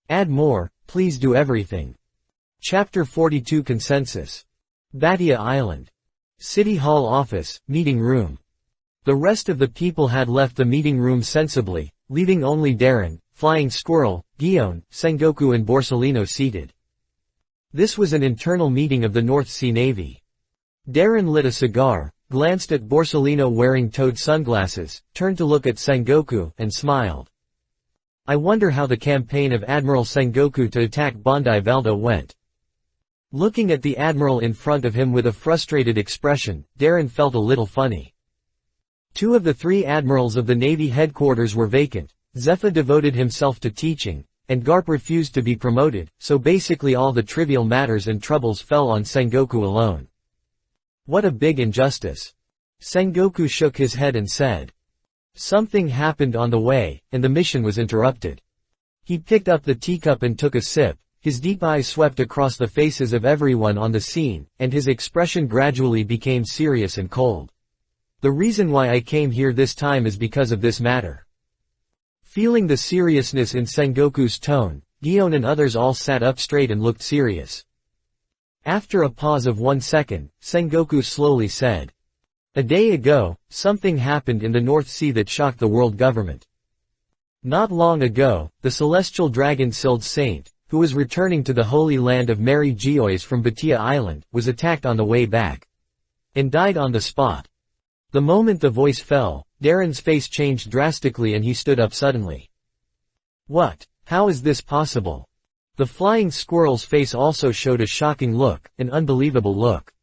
Add more, please do everything. Chapter 42 Consensus. Batia Island. City Hall Office, Meeting Room. The rest of the people had left the meeting room sensibly, leaving only Darren, Flying Squirrel, Gion, Sengoku and Borsellino seated. This was an internal meeting of the North Sea Navy. Darren lit a cigar, glanced at Borsellino wearing toed sunglasses, turned to look at Sengoku, and smiled. I wonder how the campaign of Admiral Sengoku to attack Bondi Valdo went. Looking at the admiral in front of him with a frustrated expression, Darren felt a little funny. 2 of the 3 admirals of the Navy headquarters were vacant, Zephyr devoted himself to teaching, and Garp refused to be promoted, so basically all the trivial matters and troubles fell on Sengoku alone. What a big injustice. Sengoku shook his head and said. Something happened on the way, and the mission was interrupted. He picked up the teacup and took a sip, his deep eyes swept across the faces of everyone on the scene, and his expression gradually became serious and cold. The reason why I came here this time is because of this matter. Feeling the seriousness in Sengoku's tone, Gion and others all sat up straight and looked serious. After a pause of 1 second, Sengoku slowly said. A day ago, something happened in the North Sea that shocked the world government. Not long ago, the celestial dragon Sild Saint, who was returning to the holy land of Mary Geois from Batia Island, was attacked on the way back. And died on the spot. The moment the voice fell, Darren's face changed drastically and he stood up suddenly. What? How is this possible? The flying squirrel's face also showed a shocking look, an unbelievable look.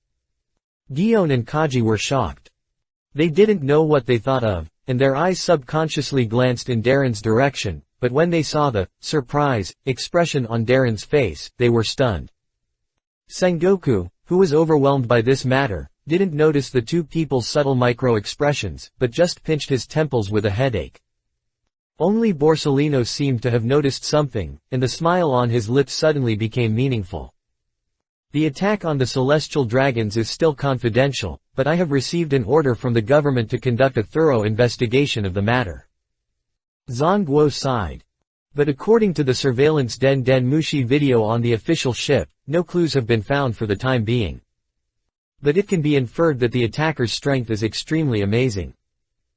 Gion and Kaji were shocked. They didn't know what they thought of, and their eyes subconsciously glanced in Darren's direction, but when they saw the surprise expression on Darren's face, they were stunned. Sengoku, who was overwhelmed by this matter, didn't notice the 2 people's subtle micro-expressions, but just pinched his temples with a headache. Only Borsellino seemed to have noticed something, and the smile on his lips suddenly became meaningful. The attack on the celestial dragons is still confidential, but I have received an order from the government to conduct a thorough investigation of the matter. Zhang sighed. But according to the surveillance Den Mushi video on the official ship, no clues have been found for the time being. But it can be inferred that the attacker's strength is extremely amazing.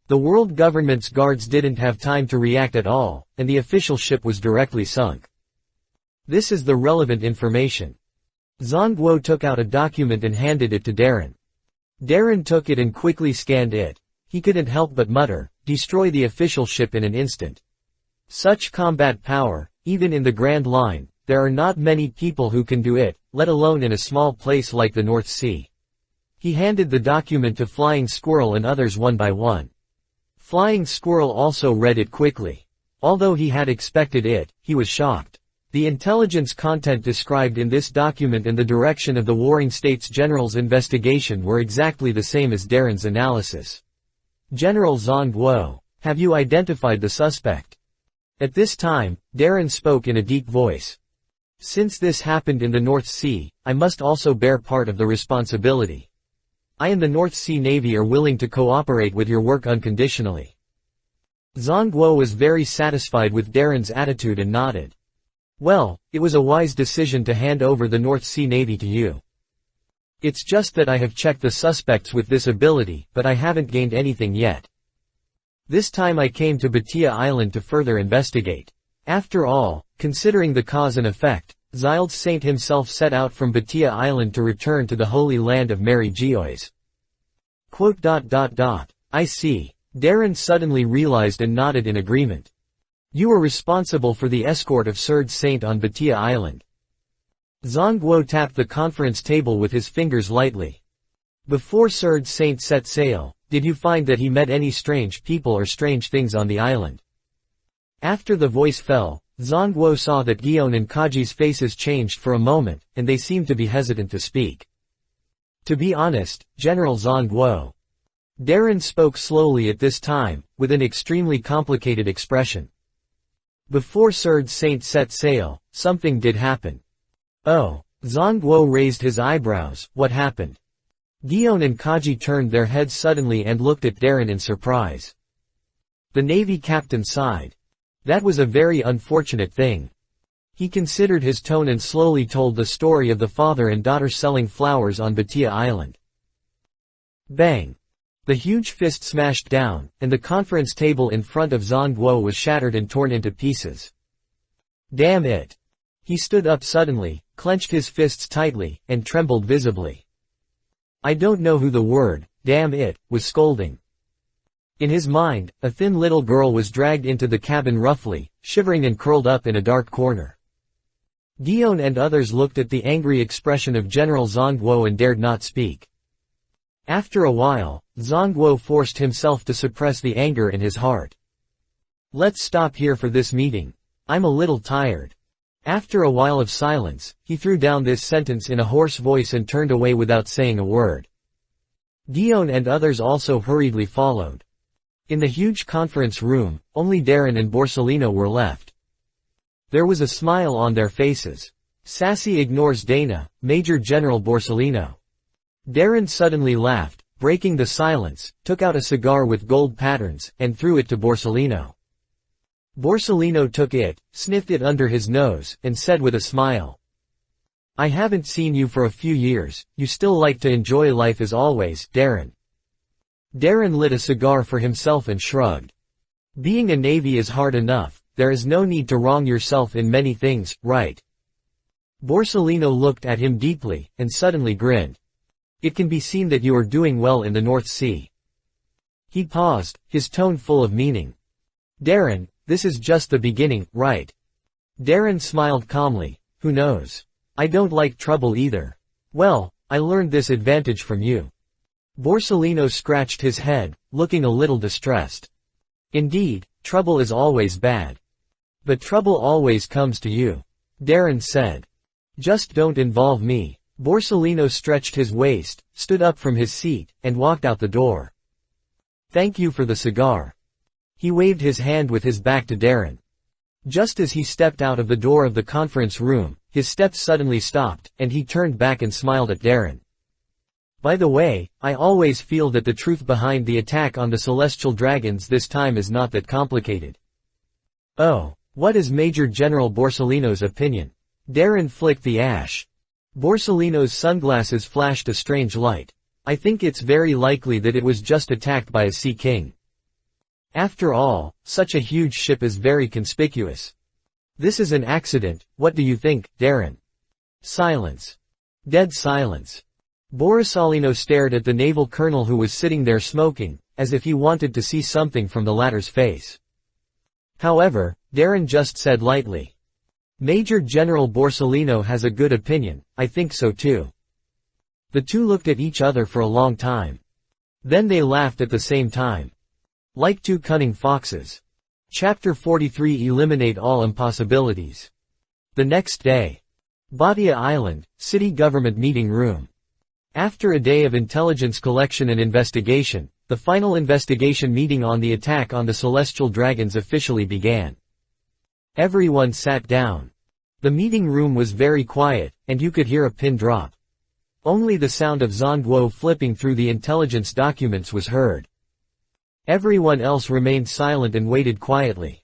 The world government's guards didn't have time to react at all, and the official ship was directly sunk. This is the relevant information. Zhang took out a document and handed it to Darren. Darren took it and quickly scanned it. He couldn't help but mutter, destroy the official ship in an instant. Such combat power, even in the Grand Line, there are not many people who can do it, let alone in a small place like the North Sea. He handed the document to Flying Squirrel and others one by one. Flying Squirrel also read it quickly. Although he had expected it, he was shocked. The intelligence content described in this document and the direction of the Warring States General's investigation were exactly the same as Darren's analysis. General Zhang, have you identified the suspect? At this time, Darren spoke in a deep voice. Since this happened in the North Sea, I must also bear part of the responsibility. I and the North Sea Navy are willing to cooperate with your work unconditionally. Zhang was very satisfied with Darren's attitude and nodded. Well, it was a wise decision to hand over the North Sea Navy to you. It's just that I have checked the suspects with this ability, but I haven't gained anything yet. This time I came to Batia Island to further investigate. After all, considering the cause and effect, Sild Saint himself set out from Batia Island to return to the holy land of Mary Geois. I see. Darren suddenly realized and nodded in agreement. You were responsible for the escort of Sild Saint on Batia Island. Zhang tapped the conference table with his fingers lightly. Before Sild Saint set sail, did you find that he met any strange people or strange things on the island? After the voice fell, Zhang saw that Gion and Kaji's faces changed for a moment, and they seemed to be hesitant to speak. To be honest, General Zhang. Darren spoke slowly at this time, with an extremely complicated expression. Before Sild Saint set sail, something did happen. Oh. Zhang raised his eyebrows, what happened? Gion and Kaji turned their heads suddenly and looked at Darren in surprise. The Navy captain sighed. That was a very unfortunate thing. He considered his tone and slowly told the story of the father and daughter selling flowers on Batia Island. Bang! The huge fist smashed down, and the conference table in front of Zhang Guo was shattered and torn into pieces. Damn it! He stood up suddenly, clenched his fists tightly, and trembled visibly. I don't know who the word, damn it, was scolding. In his mind, a thin little girl was dragged into the cabin roughly, shivering and curled up in a dark corner. Guillaume and others looked at the angry expression of General Zhang Guo and dared not speak. After a while, Zhang Guo forced himself to suppress the anger in his heart. Let's stop here for this meeting. I'm a little tired. After a while of silence, he threw down this sentence in a hoarse voice and turned away without saying a word. Guillaume and others also hurriedly followed. In the huge conference room, only Darren and Borsellino were left. There was a smile on their faces. Sassy ignores Dana, Major General Borsellino. Darren suddenly laughed, breaking the silence, took out a cigar with gold patterns, and threw it to Borsellino. Borsellino took it, sniffed it under his nose, and said with a smile. I haven't seen you for a few years, you still like to enjoy life as always, Darren. Darren lit a cigar for himself and shrugged. Being a Navy is hard enough, there is no need to wrong yourself in many things, right? Borsellino looked at him deeply, and suddenly grinned. It can be seen that you are doing well in the North Sea. He paused, his tone full of meaning. Darren, this is just the beginning, right? Darren smiled calmly. Who knows? I don't like trouble either. Well, I learned this advantage from you. Borsellino scratched his head, looking a little distressed. Indeed, trouble is always bad. But trouble always comes to you. Darren said. Just don't involve me. Borsellino stretched his waist, stood up from his seat, and walked out the door. Thank you for the cigar. He waved his hand with his back to Darren. Just as he stepped out of the door of the conference room, his steps suddenly stopped, and he turned back and smiled at Darren. By the way, I always feel that the truth behind the attack on the celestial dragons this time is not that complicated. Oh, what is Major General Borsellino's opinion? Darren flicked the ash. Borsellino's sunglasses flashed a strange light. I think it's very likely that it was just attacked by a sea king. After all, such a huge ship is very conspicuous. This is an accident, what do you think, Darren? Silence. Dead silence. Borsellino stared at the naval colonel who was sitting there smoking, as if he wanted to see something from the latter's face. However, Darren just said lightly. Major General Borsellino has a good opinion, I think so too. The two looked at each other for a long time. Then they laughed at the same time. Like two cunning foxes. Chapter 43 Eliminate all impossibilities. The next day. Batia Island, city government meeting room. After a day of intelligence collection and investigation, the final investigation meeting on the attack on the celestial dragons officially began. Everyone sat down. The meeting room was very quiet, and you could hear a pin drop. Only the sound of Zhang Guo flipping through the intelligence documents was heard. Everyone else remained silent and waited quietly.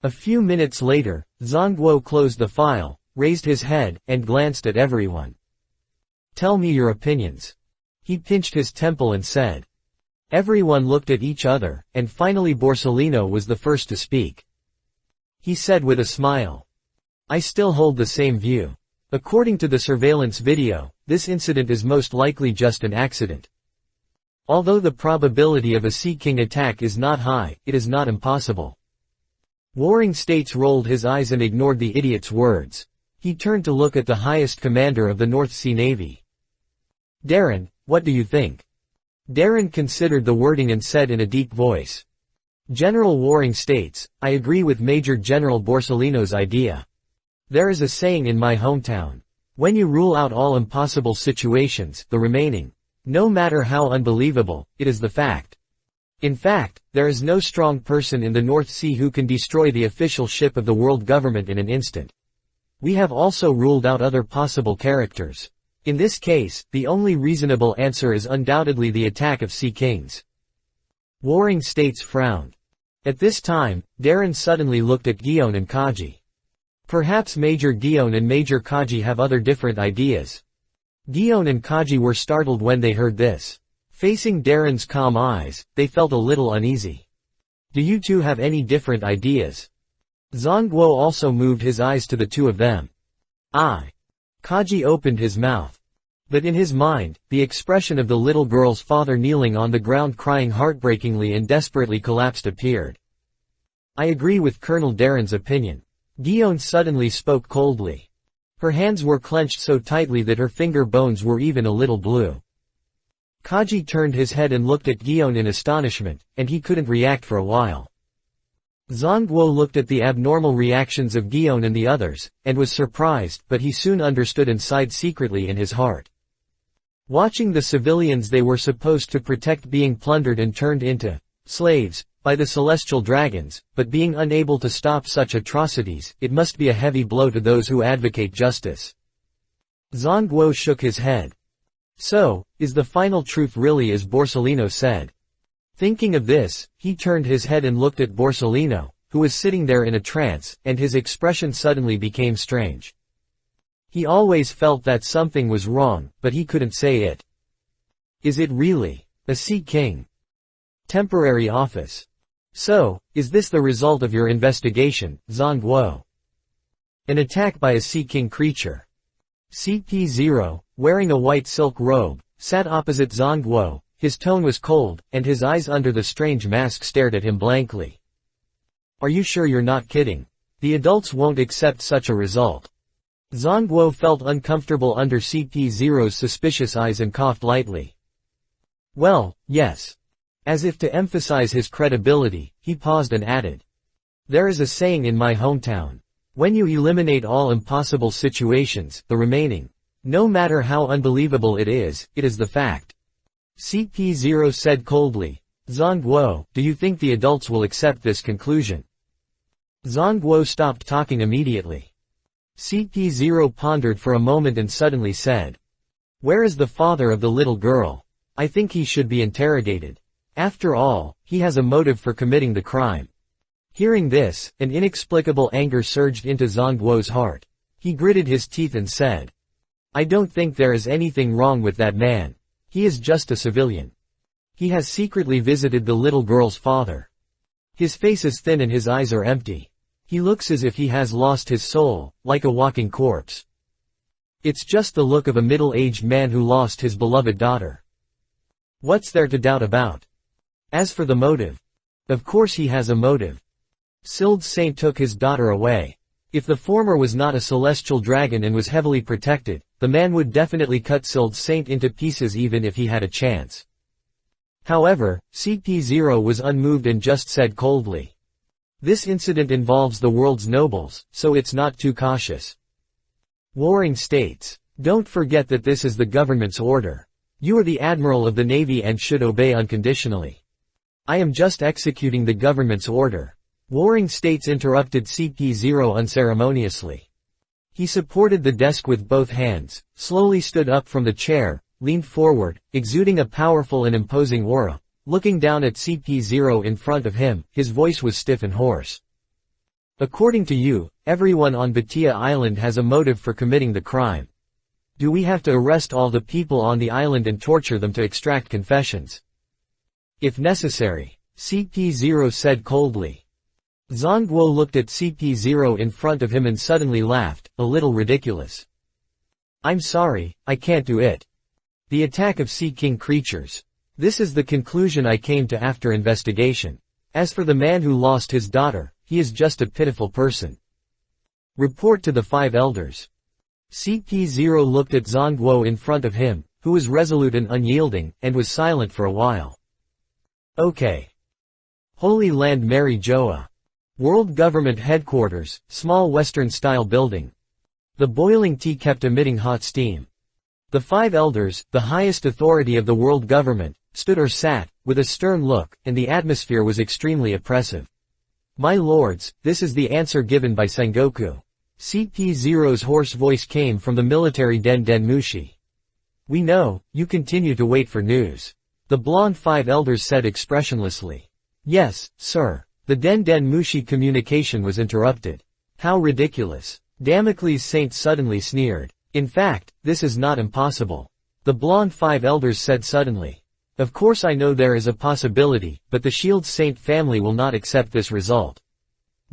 A few minutes later, Zhang Guo closed the file, raised his head, and glanced at everyone. Tell me your opinions. He pinched his temple and said. Everyone looked at each other, and finally Borsellino was the first to speak. He said with a smile. I still hold the same view. According to the surveillance video, this incident is most likely just an accident. Although the probability of a Sea King attack is not high, it is not impossible. Warring States rolled his eyes and ignored the idiot's words. He turned to look at the highest commander of the North Sea Navy. Darren, what do you think? Darren considered the wording and said in a deep voice. General Warring States, I agree with Major General Borsellino's idea. There is a saying in my hometown. When you rule out all impossible situations, the remaining, no matter how unbelievable, it is the fact. In fact, there is no strong person in the North Sea who can destroy the official ship of the world government in an instant. We have also ruled out other possible characters. In this case, the only reasonable answer is undoubtedly the attack of Sea Kings. Warring States frowned. At this time, Darren suddenly looked at Gion and Kaji. Perhaps Major Gion and Major Kaji have other different ideas. Gion and Kaji were startled when they heard this. Facing Darren's calm eyes, they felt a little uneasy. Do you two have any different ideas? Zongguo also moved his eyes to the two of them. Kaji opened his mouth. But in his mind, the expression of the little girl's father kneeling on the ground crying heartbreakingly and desperately collapsed appeared. I agree with Colonel Darren's opinion. Gion suddenly spoke coldly. Her hands were clenched so tightly that her finger bones were even a little blue. Kaji turned his head and looked at Gion in astonishment, and he couldn't react for a while. Zongguo looked at the abnormal reactions of Gion and the others, and was surprised, but he soon understood and sighed secretly in his heart. Watching the civilians they were supposed to protect being plundered and turned into slaves by the celestial dragons, but being unable to stop such atrocities, it must be a heavy blow to those who advocate justice. Zongguo shook his head. So, is the final truth really as Borsellino said? Thinking of this, he turned his head and looked at Borsellino, who was sitting there in a trance, and his expression suddenly became strange. He always felt that something was wrong, but he couldn't say it. Is it really a Sea King? Temporary office. So, is this the result of your investigation, Zongguo? An attack by a Sea King creature. CP0, wearing a white silk robe, sat opposite Zongguo. His tone was cold, and his eyes under the strange mask stared at him blankly. Are you sure you're not kidding? The adults won't accept such a result. Zongguo felt uncomfortable under CP0's suspicious eyes and coughed lightly. Well, yes. As if to emphasize his credibility, he paused and added. There is a saying in my hometown. When you eliminate all impossible situations, the remaining, no matter how unbelievable it is the fact. CP0 said coldly. Zongguo, do you think the adults will accept this conclusion? Zongguo stopped talking immediately. CP0 pondered for a moment and suddenly said. Where is the father of the little girl? I think he should be interrogated. After all, he has a motive for committing the crime. Hearing this, an inexplicable anger surged into Zongguo's heart. He gritted his teeth and said. I don't think there is anything wrong with that man. He is just a civilian. He has secretly visited the little girl's father. His face is thin and his eyes are empty. He looks as if he has lost his soul, like a walking corpse. It's just the look of a middle-aged man who lost his beloved daughter. What's there to doubt about? As for the motive. Of course he has a motive. Sild's Saint took his daughter away. If the former was not a celestial dragon and was heavily protected, the man would definitely cut Sild's Saint into pieces even if he had a chance. However, CP0 was unmoved and just said coldly. This incident involves the world's nobles, so it's not too cautious. Warring States. Don't forget that this is the government's order. You are the Admiral of the Navy and should obey unconditionally. I am just executing the government's order. Warring States interrupted CP0 unceremoniously. He supported the desk with both hands, slowly stood up from the chair, leaned forward, exuding a powerful and imposing aura. Looking down at CP0 in front of him, his voice was stiff and hoarse. According to you, everyone on Batia Island has a motive for committing the crime. Do we have to arrest all the people on the island and torture them to extract confessions? If necessary. CP0 said coldly. Zongguo looked at CP0 in front of him and suddenly laughed, a little ridiculous. I'm sorry, I can't do it. The attack of Sea King creatures. This is the conclusion I came to after investigation. As for the man who lost his daughter, he is just a pitiful person. Report to the 5 elders. CP0 looked at Zongguo in front of him, who was resolute and unyielding, and was silent for a while. Okay. Holy Land Mary Joa. World Government Headquarters, small Western-style building. The boiling tea kept emitting hot steam. The 5 elders, the highest authority of the world government, stood or sat, with a stern look, and the atmosphere was extremely oppressive. My lords, this is the answer given by Sengoku. CP0's hoarse voice came from the military Den Mushi. We know, you continue to wait for news. The blonde 5 elders said expressionlessly. Yes, sir. The Den Mushi communication was interrupted. How ridiculous. Damocles Saint suddenly sneered. In fact, this is not impossible. The blonde five elders said suddenly. Of course I know there is a possibility, but the Shield Saint family will not accept this result.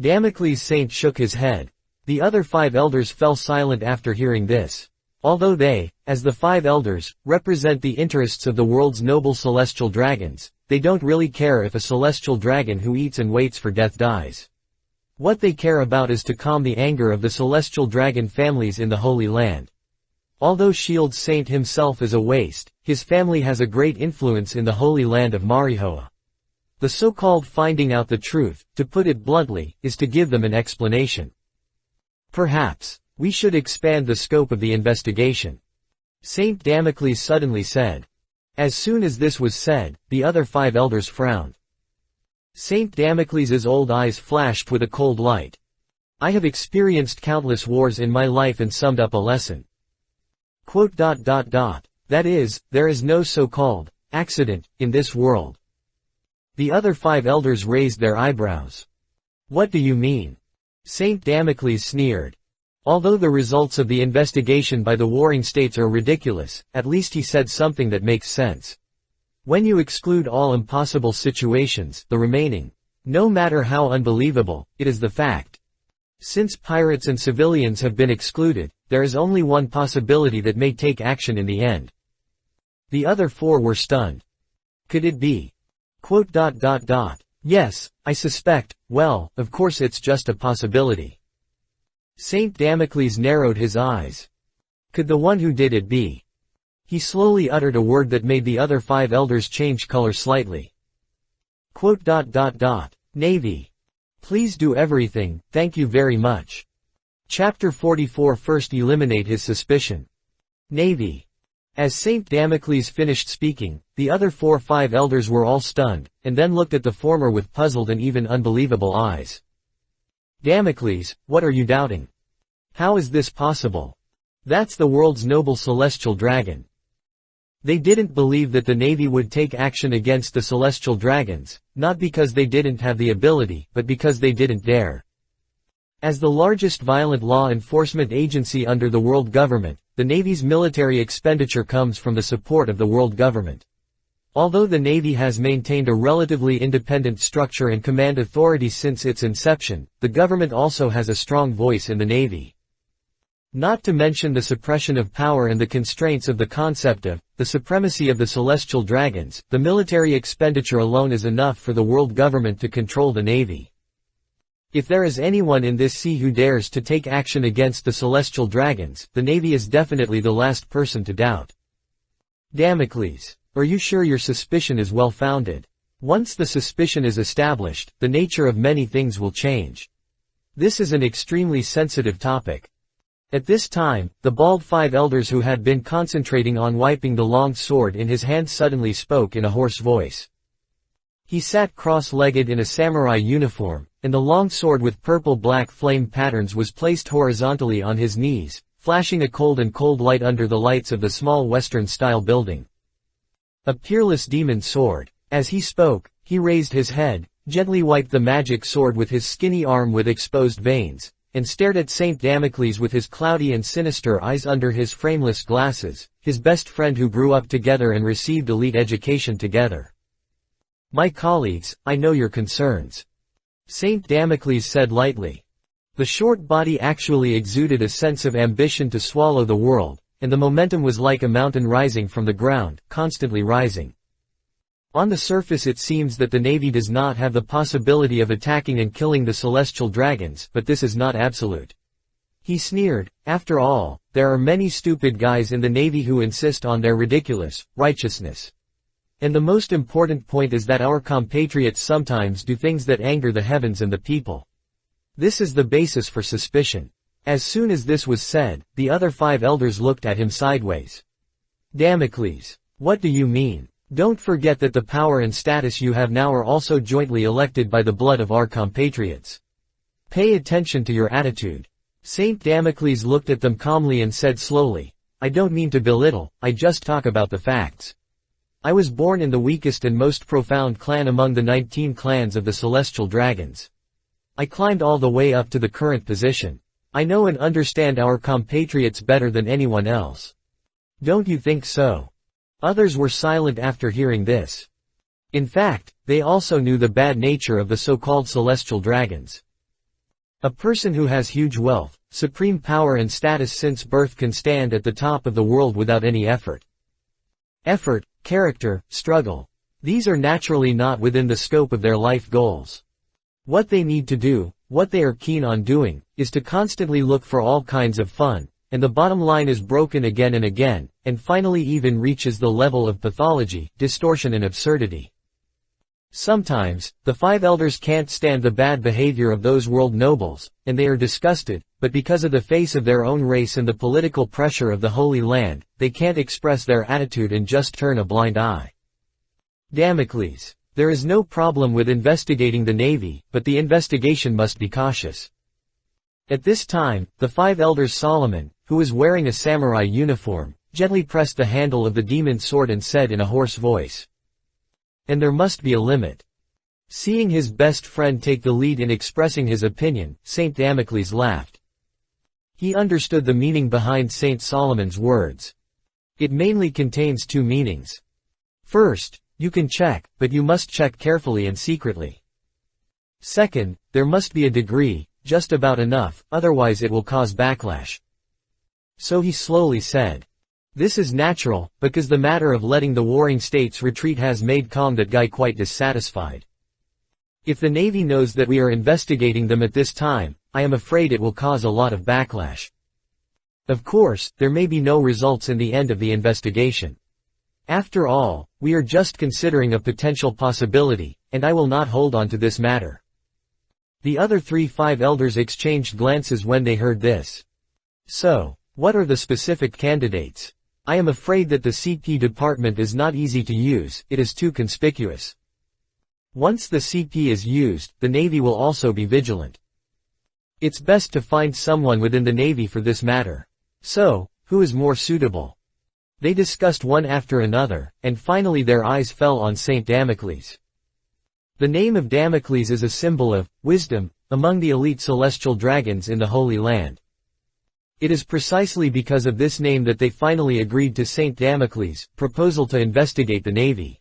Damocles Saint shook his head. The other five elders fell silent after hearing this. Although they, as the five elders, represent the interests of the world's noble celestial dragons, they don't really care if a celestial dragon who eats and waits for death dies. What they care about is to calm the anger of the celestial dragon families in the Holy Land. Although Shield Saint himself is a waste, his family has a great influence in the Holy Land of Marihoa. The so-called finding out the truth, to put it bluntly, is to give them an explanation. Perhaps, we should expand the scope of the investigation. Saint Damocles suddenly said. As soon as this was said, the other five elders frowned. Saint Damocles's old eyes flashed with a cold light. I have experienced countless wars in my life and summed up a lesson. That is, there is no so-called accident in this world. The other five elders raised their eyebrows. What do you mean? Saint Damocles sneered. Although the results of the investigation by the warring states are ridiculous, at least he said something that makes sense. When you exclude all impossible situations, the remaining, no matter how unbelievable, it is the fact. Since pirates and civilians have been excluded, there is only one possibility that may take action in the end. The other four were stunned. Could it be? Yes, I suspect, well, of course it's just a possibility. Saint Damocles narrowed his eyes. Could the one who did it be? He slowly uttered a word that made the other five elders change color slightly. Navy. Please do everything, thank you very much. Chapter 44 First eliminate his suspicion. Navy. As Saint Damocles finished speaking, the other five elders were all stunned, and then looked at the former with puzzled and even unbelievable eyes. Damocles, what are you doubting? How is this possible? That's the world's noble celestial dragon. They didn't believe that the Navy would take action against the celestial dragons, not because they didn't have the ability, but because they didn't dare. As the largest violent law enforcement agency under the world government, the Navy's military expenditure comes from the support of the world government. Although the Navy has maintained a relatively independent structure and command authority since its inception, the government also has a strong voice in the Navy. Not to mention the suppression of power and the constraints of the concept of the supremacy of the celestial dragons, the military expenditure alone is enough for the world government to control the Navy. If there is anyone in this sea who dares to take action against the celestial dragons, the Navy is definitely the last person to doubt. Damocles, are you sure your suspicion is well founded? Once the suspicion is established, the nature of many things will change. This is an extremely sensitive topic. At this time, the bald five elders who had been concentrating on wiping the long sword in his hand suddenly spoke in a hoarse voice. He sat cross-legged in a samurai uniform, and the long sword with purple-black flame patterns was placed horizontally on his knees, flashing a cold light under the lights of the small Western-style building. A peerless demon sword. As he spoke, he raised his head, gently wiped the magic sword with his skinny arm with exposed veins, and stared at Saint Damocles with his cloudy and sinister eyes under his frameless glasses, his best friend who grew up together and received elite education together. My colleagues, I know your concerns. Saint Damocles said lightly. The short body actually exuded a sense of ambition to swallow the world, and the momentum was like a mountain rising from the ground, constantly rising. On the surface it seems that the Navy does not have the possibility of attacking and killing the celestial dragons, but this is not absolute. He sneered. After all, there are many stupid guys in the Navy who insist on their ridiculous righteousness. And the most important point is that our compatriots sometimes do things that anger the heavens and the people. This is the basis for suspicion. As soon as this was said, the other five elders looked at him sideways. Damocles, what do you mean? Don't forget that the power and status you have now are also jointly elected by the blood of our compatriots. Pay attention to your attitude. Saint Damocles looked at them calmly and said slowly, I don't mean to belittle, I just talk about the facts. I was born in the weakest and most profound clan among the 19 clans of the celestial dragons. I climbed all the way up to the current position. I know and understand our compatriots better than anyone else. Don't you think so? Others were silent after hearing this. In fact, they also knew the bad nature of the so-called celestial dragons. A person who has huge wealth, supreme power and status since birth can stand at the top of the world without any effort. Effort, character, struggle. These are naturally not within the scope of their life goals. What they need to do, what they are keen on doing, is to constantly look for all kinds of fun, and the bottom line is broken again and again, and finally even reaches the level of pathology, distortion and absurdity. Sometimes, the 5 elders can't stand the bad behavior of those world nobles, and they are disgusted, but because of the face of their own race and the political pressure of the Holy Land, they can't express their attitude and just turn a blind eye. Damocles. There is no problem with investigating the Navy, but the investigation must be cautious. At this time, the 5 elders Solomon, who was wearing a samurai uniform, gently pressed the handle of the demon's sword and said in a hoarse voice, "And there must be a limit." Seeing his best friend take the lead in expressing his opinion, Saint Damocles laughed. He understood the meaning behind Saint Solomon's words. It mainly contains 2 meanings. First, you can check, but you must check carefully and secretly. Second, there must be a degree, just about enough, otherwise it will cause backlash. So he slowly said, "This is natural, because the matter of letting the warring states retreat has made Kong that guy quite dissatisfied. If the Navy knows that we are investigating them at this time, I am afraid it will cause a lot of backlash. Of course, there may be no results in the end of the investigation. After all, we are just considering a potential possibility, and I will not hold on to this matter." The other 5 elders exchanged glances when they heard this. "So, what are the specific candidates? I am afraid that the CP department is not easy to use, it is too conspicuous. Once the CP is used, the Navy will also be vigilant. It's best to find someone within the Navy for this matter. So, who is more suitable?" They discussed one after another, and finally their eyes fell on Saint Damocles. The name of Damocles is a symbol of wisdom among the elite celestial dragons in the Holy Land. It is precisely because of this name that they finally agreed to Saint Damocles' proposal to investigate the Navy.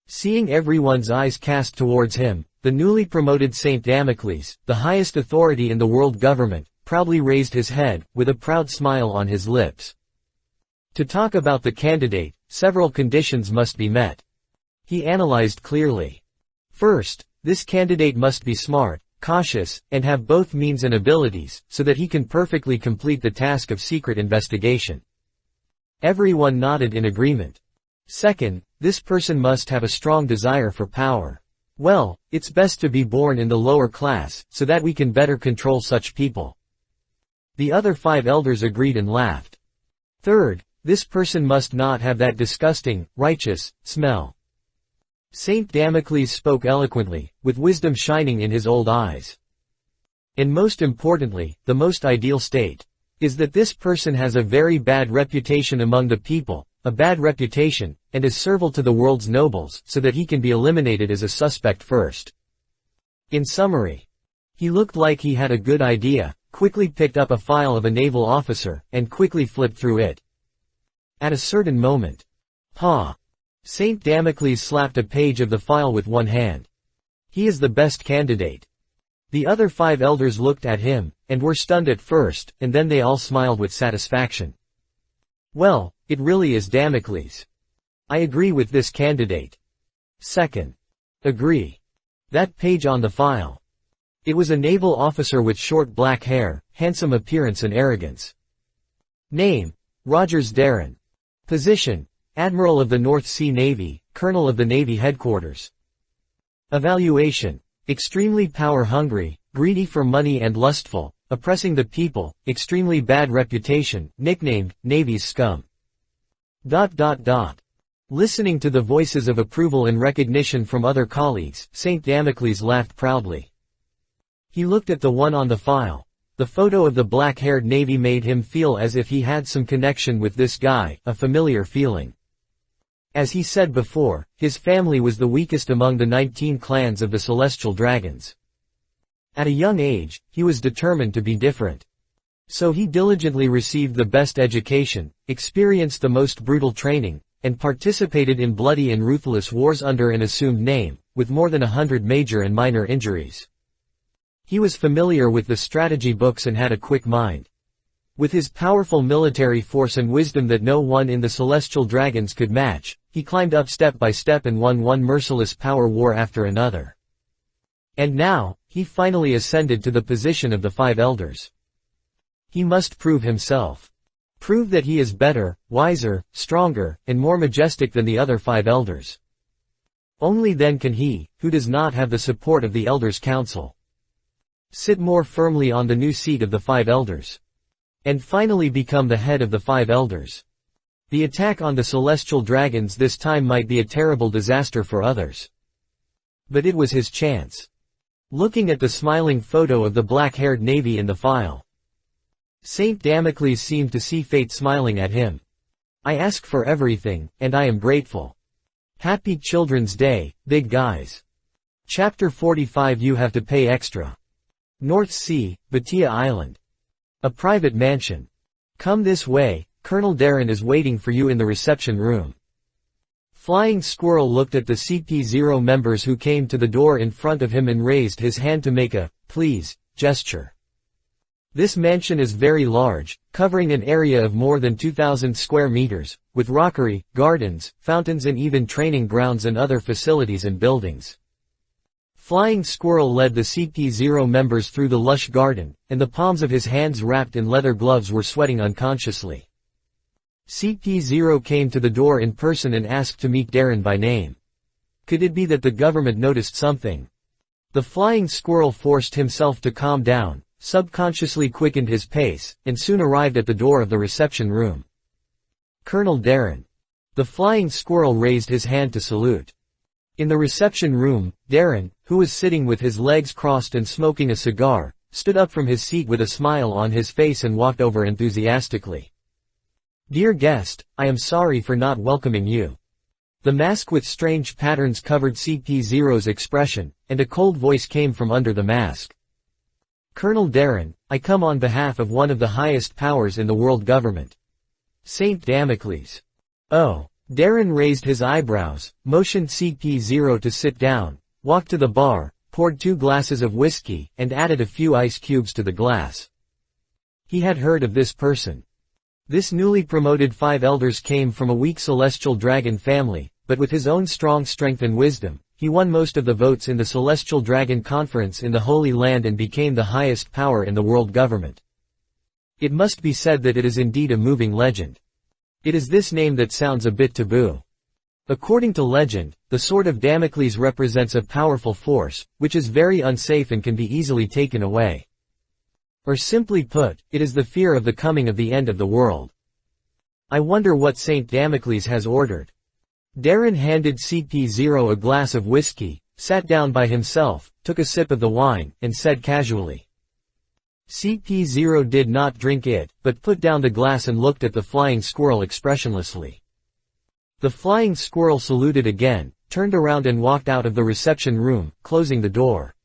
Seeing everyone's eyes cast towards him, the newly promoted Saint Damocles, the highest authority in the world government, proudly raised his head, with a proud smile on his lips. To talk about the candidate, several conditions must be met. He analyzed clearly. First, this candidate must be smart, cautious, and have both means and abilities, so that he can perfectly complete the task of secret investigation. Everyone nodded in agreement. Second, this person must have a strong desire for power. Well, it's best to be born in the lower class, so that we can better control such people. The other 5 elders agreed and laughed. Third, this person must not have that disgusting, righteous, smell. Saint Damocles spoke eloquently, with wisdom shining in his old eyes. And most importantly, the most ideal state is that this person has a very bad reputation among the people, a bad reputation, and is servile to the world's nobles, so that he can be eliminated as a suspect first. In summary, he looked like he had a good idea, quickly picked up a file of a naval officer, and quickly flipped through it. At a certain moment, Saint Damocles slapped a page of the file with one hand. He is the best candidate. The other 5 elders looked at him, and were stunned at first, and then they all smiled with satisfaction. Well, it really is Damocles. I agree with this candidate. Second. Agree. That page on the file. It was a naval officer with short black hair, handsome appearance and arrogance. Name, Rogers Darren. Position, Admiral of the North Sea Navy, Colonel of the Navy Headquarters. Evaluation, extremely power-hungry, greedy for money and lustful, oppressing the people, extremely bad reputation, nicknamed, Navy's scum. Listening to the voices of approval and recognition from other colleagues, Saint Damocles laughed proudly. He looked at the one on the file. The photo of the black-haired Navy made him feel as if he had some connection with this guy, a familiar feeling. As he said before, his family was the weakest among the 19 clans of the Celestial Dragons. At a young age, he was determined to be different. So he diligently received the best education, experienced the most brutal training, and participated in bloody and ruthless wars under an assumed name, with more than 100 major and minor injuries. He was familiar with the strategy books and had a quick mind. With his powerful military force and wisdom that no one in the Celestial Dragons could match, he climbed up step by step and won one merciless power war after another. And now, he finally ascended to the position of the 5 elders. He must prove himself. Prove that he is better, wiser, stronger, and more majestic than the other 5 elders. Only then can he, who does not have the support of the Elders' Council, sit more firmly on the new seat of the 5 elders. And finally become the head of the 5 elders. The attack on the Celestial Dragons this time might be a terrible disaster for others. But it was his chance. Looking at the smiling photo of the black-haired Navy in the file, Saint Damocles seemed to see fate smiling at him. I ask for everything, and I am grateful. Happy Children's Day, big guys. Chapter 45. You have to pay extra. North Sea, Batia Island. A private mansion. Come this way, Colonel Darren is waiting for you in the reception room. Flying Squirrel looked at the CP0 members who came to the door in front of him and raised his hand to make a, please, gesture. This mansion is very large, covering an area of more than 2,000 square meters, with rockery, gardens, fountains and even training grounds and other facilities and buildings. Flying Squirrel led the CP0 members through the lush garden, and the palms of his hands wrapped in leather gloves were sweating unconsciously. CP0 came to the door in person and asked to meet Darren by name. Could it be that the government noticed something? The Flying Squirrel forced himself to calm down, subconsciously quickened his pace, and soon arrived at the door of the reception room. Colonel Darren. The Flying Squirrel raised his hand to salute. In the reception room, Darren, who was sitting with his legs crossed and smoking a cigar, stood up from his seat with a smile on his face and walked over enthusiastically. Dear guest, I am sorry for not welcoming you. The mask with strange patterns covered CP0's expression, and a cold voice came from under the mask. Colonel Darren, I come on behalf of one of the highest powers in the world government. Saint Damocles. Oh. Darren raised his eyebrows, motioned CP0 to sit down, walked to the bar, poured 2 glasses of whiskey, and added a few ice cubes to the glass. He had heard of this person. This newly promoted 5 elders came from a weak Celestial Dragon family, but with his own strong strength and wisdom, he won most of the votes in the Celestial Dragon Conference in the Holy Land and became the highest power in the world government. It must be said that it is indeed a moving legend. It is this name that sounds a bit taboo. According to legend, the Sword of Damocles represents a powerful force, which is very unsafe and can be easily taken away. Or simply put, it is the fear of the coming of the end of the world. I wonder what Saint Damocles has ordered. Darren handed CP0 a glass of whiskey, sat down by himself, took a sip of the wine, and said casually. CP0 did not drink it, but put down the glass and looked at the Flying Squirrel expressionlessly. The Flying Squirrel saluted again, turned around and walked out of the reception room, closing the door.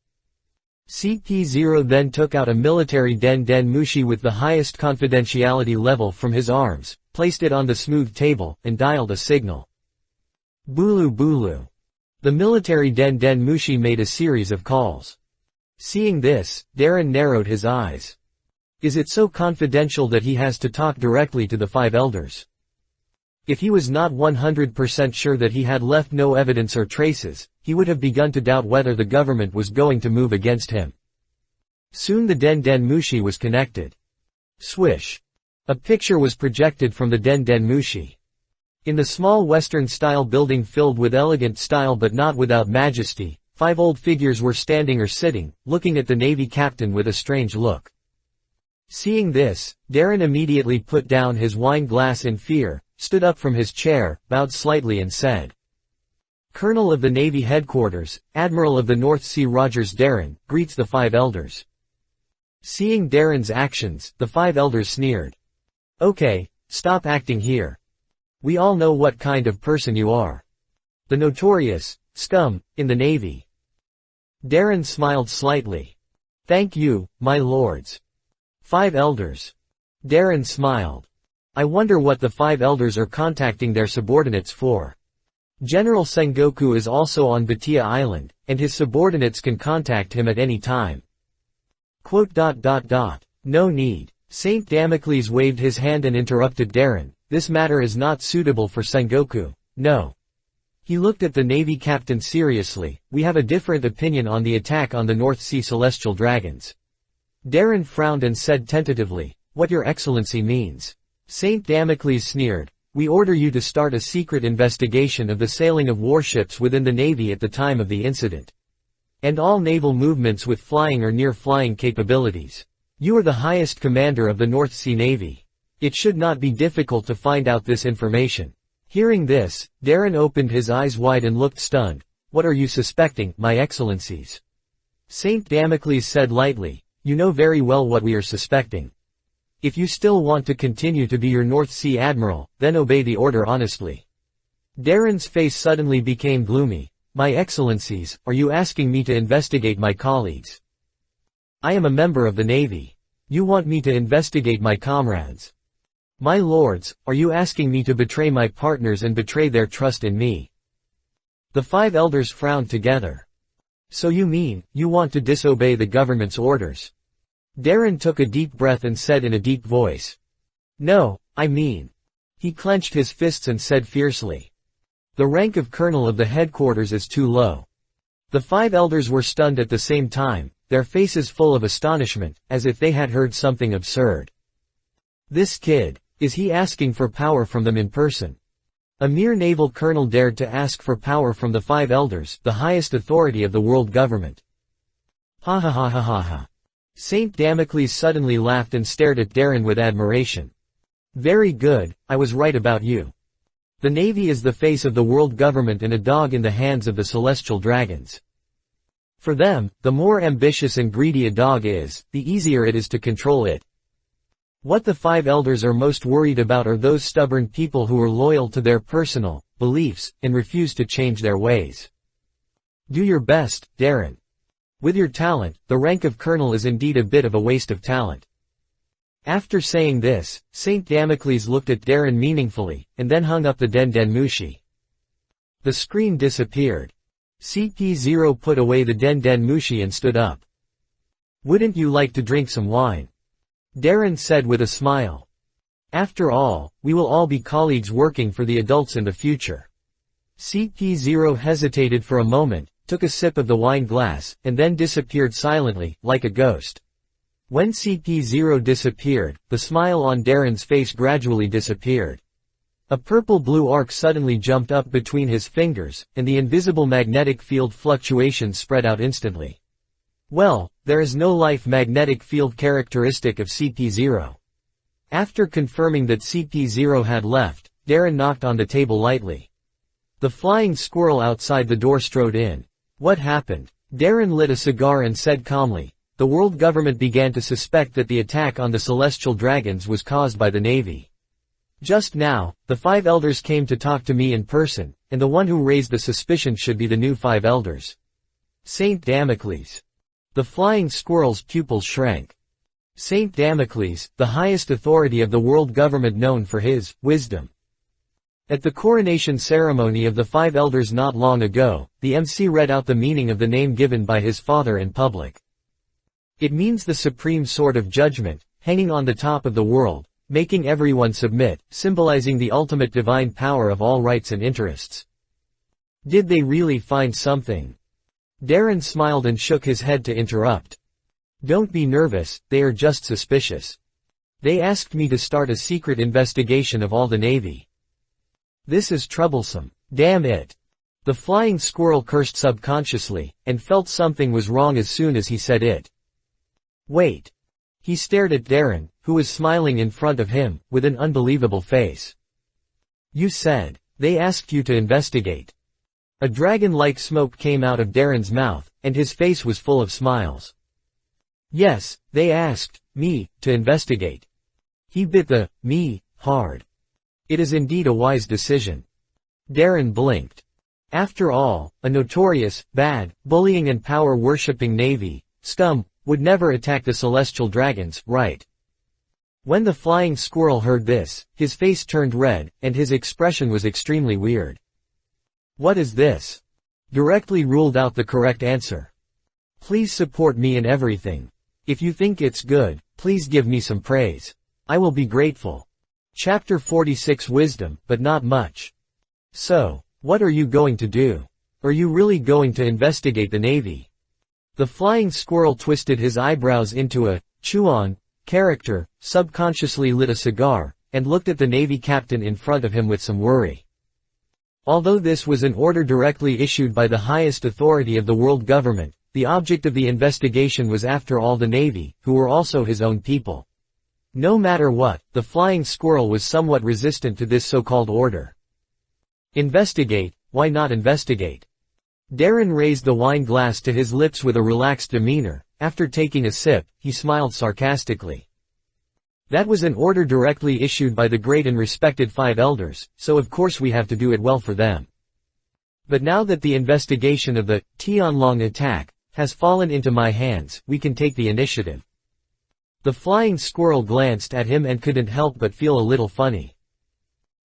CP0 then took out a military Den Mushi with the highest confidentiality level from his arms, placed it on the smooth table, and dialed a signal. Bulu Bulu. The military Den Mushi made a series of calls. Seeing this, Darren narrowed his eyes. Is it so confidential that he has to talk directly to the 5 elders? If he was not 100% sure that he had left no evidence or traces, he would have begun to doubt whether the government was going to move against him. Soon the Den Mushi was connected. Swish. A picture was projected from the Den Mushi. In the small Western-style building filled with elegant style but not without majesty, 5 old figures were standing or sitting, looking at the Navy captain with a strange look. Seeing this, Darren immediately put down his wine glass in fear, stood up from his chair, bowed slightly and said, Colonel of the Navy Headquarters, Admiral of the North Sea Rogers Darren, greets the 5 elders. Seeing Darren's actions, the 5 elders sneered. Okay, stop acting here. We all know what kind of person you are. The notorious scum in the Navy. Darren smiled slightly. Thank you, my lords. 5 elders. Darren smiled. I wonder what the 5 elders are contacting their subordinates for. General Sengoku is also on Batia Island, and his subordinates can contact him at any time. No need. Saint Damocles waved his hand and interrupted Darren. This matter is not suitable for Sengoku, no. He looked at the Navy captain seriously. We have a different opinion on the attack on the North Sea Celestial Dragons. Darren frowned and said tentatively, what your excellency means. Saint Damocles sneered. We order you to start a secret investigation of the sailing of warships within the Navy at the time of the incident. And all naval movements with flying or near-flying capabilities. You are the highest commander of the North Sea Navy. It should not be difficult to find out this information. Hearing this, Darren opened his eyes wide and looked stunned. What are you suspecting, my excellencies? Saint Damocles said lightly, you know very well what we are suspecting. If you still want to continue to be your North Sea Admiral, then obey the order honestly. Darren's face suddenly became gloomy. My excellencies, are you asking me to investigate my colleagues? I am a member of the Navy. You want me to investigate my comrades? My lords, are you asking me to betray my partners and betray their trust in me? The 5 elders frowned together. So you mean, you want to disobey the government's orders? Darren took a deep breath and said in a deep voice. No, I mean. He clenched his fists and said fiercely. The rank of colonel of the headquarters is too low. The 5 elders were stunned at the same time, their faces full of astonishment, as if they had heard something absurd. This kid, is he asking for power from them in person? A mere naval colonel dared to ask for power from the 5 elders, the highest authority of the world government. Ha ha ha ha ha ha. Saint Damocles suddenly laughed and stared at Darren with admiration. Very good, I was right about you. The Navy is the face of the world government and a dog in the hands of the celestial dragons. For them, the more ambitious and greedy a dog is, the easier it is to control it. What the 5 elders are most worried about are those stubborn people who are loyal to their personal beliefs and refuse to change their ways. Do your best, Darren. With your talent, the rank of colonel is indeed a bit of a waste of talent. After saying this, Saint Damocles looked at Darren meaningfully, and then hung up the Den Den Mushi. The screen disappeared. CP0 put away the Den Den Mushi and stood up. Wouldn't you like to drink some wine? Darren said with a smile. After all, we will all be colleagues working for the adults in the future. CP0 hesitated for a moment, took a sip of the wine glass, and then disappeared silently, like a ghost. When CP0 disappeared, the smile on Darren's face gradually disappeared. A purple-blue arc suddenly jumped up between his fingers, and the invisible magnetic field fluctuations spread out instantly. Well, there is no life magnetic field characteristic of CP0. After confirming that CP0 had left, Darren knocked on the table lightly. The flying squirrel outside the door strode in. What happened? Darren lit a cigar and said calmly, the world government began to suspect that the attack on the celestial dragons was caused by the Navy. Just now, the 5 elders came to talk to me in person, and the one who raised the suspicion should be the new 5 elders. Saint Damocles. The flying squirrel's pupils shrank. Saint Damocles, the highest authority of the world government known for his wisdom. At the coronation ceremony of the 5 elders not long ago, the MC read out the meaning of the name given by his father in public. It means the supreme sword of judgment, hanging on the top of the world, making everyone submit, symbolizing the ultimate divine power of all rights and interests. Did they really find something? Darren smiled and shook his head to interrupt. Don't be nervous, they are just suspicious. They asked me to start a secret investigation of all the Navy. This is troublesome. Damn it. The flying squirrel cursed subconsciously, and felt something was wrong as soon as he said it. Wait. He stared at Darren, who was smiling in front of him, with an unbelievable face. You said, they asked you to investigate. A dragon-like smoke came out of Darren's mouth, and his face was full of smiles. Yes, they asked me to investigate. He bit the me hard. It is indeed a wise decision. Darren blinked. After all, a notorious, bad, bullying and power-worshipping navy, scum, would never attack the celestial dragons, right? When the flying squirrel heard this, his face turned red, and his expression was extremely weird. What is this? Directly ruled out the correct answer. Please support me in everything. If you think it's good, please give me some praise. I will be grateful. Chapter 46 Wisdom, but not much. So, what are you going to do? Are you really going to investigate the Navy? The flying squirrel twisted his eyebrows into a chew-on character, subconsciously lit a cigar, and looked at the Navy captain in front of him with some worry. Although this was an order directly issued by the highest authority of the world government, the object of the investigation was after all the Navy, who were also his own people. No matter what, the flying squirrel was somewhat resistant to this so-called order. Investigate, why not investigate? Darren raised the wine glass to his lips with a relaxed demeanor. After taking a sip, he smiled sarcastically. That was an order directly issued by the great and respected 5 elders, so of course we have to do it well for them. But now that the investigation of the Tianlong attack has fallen into my hands, we can take the initiative. The flying squirrel glanced at him and couldn't help but feel a little funny.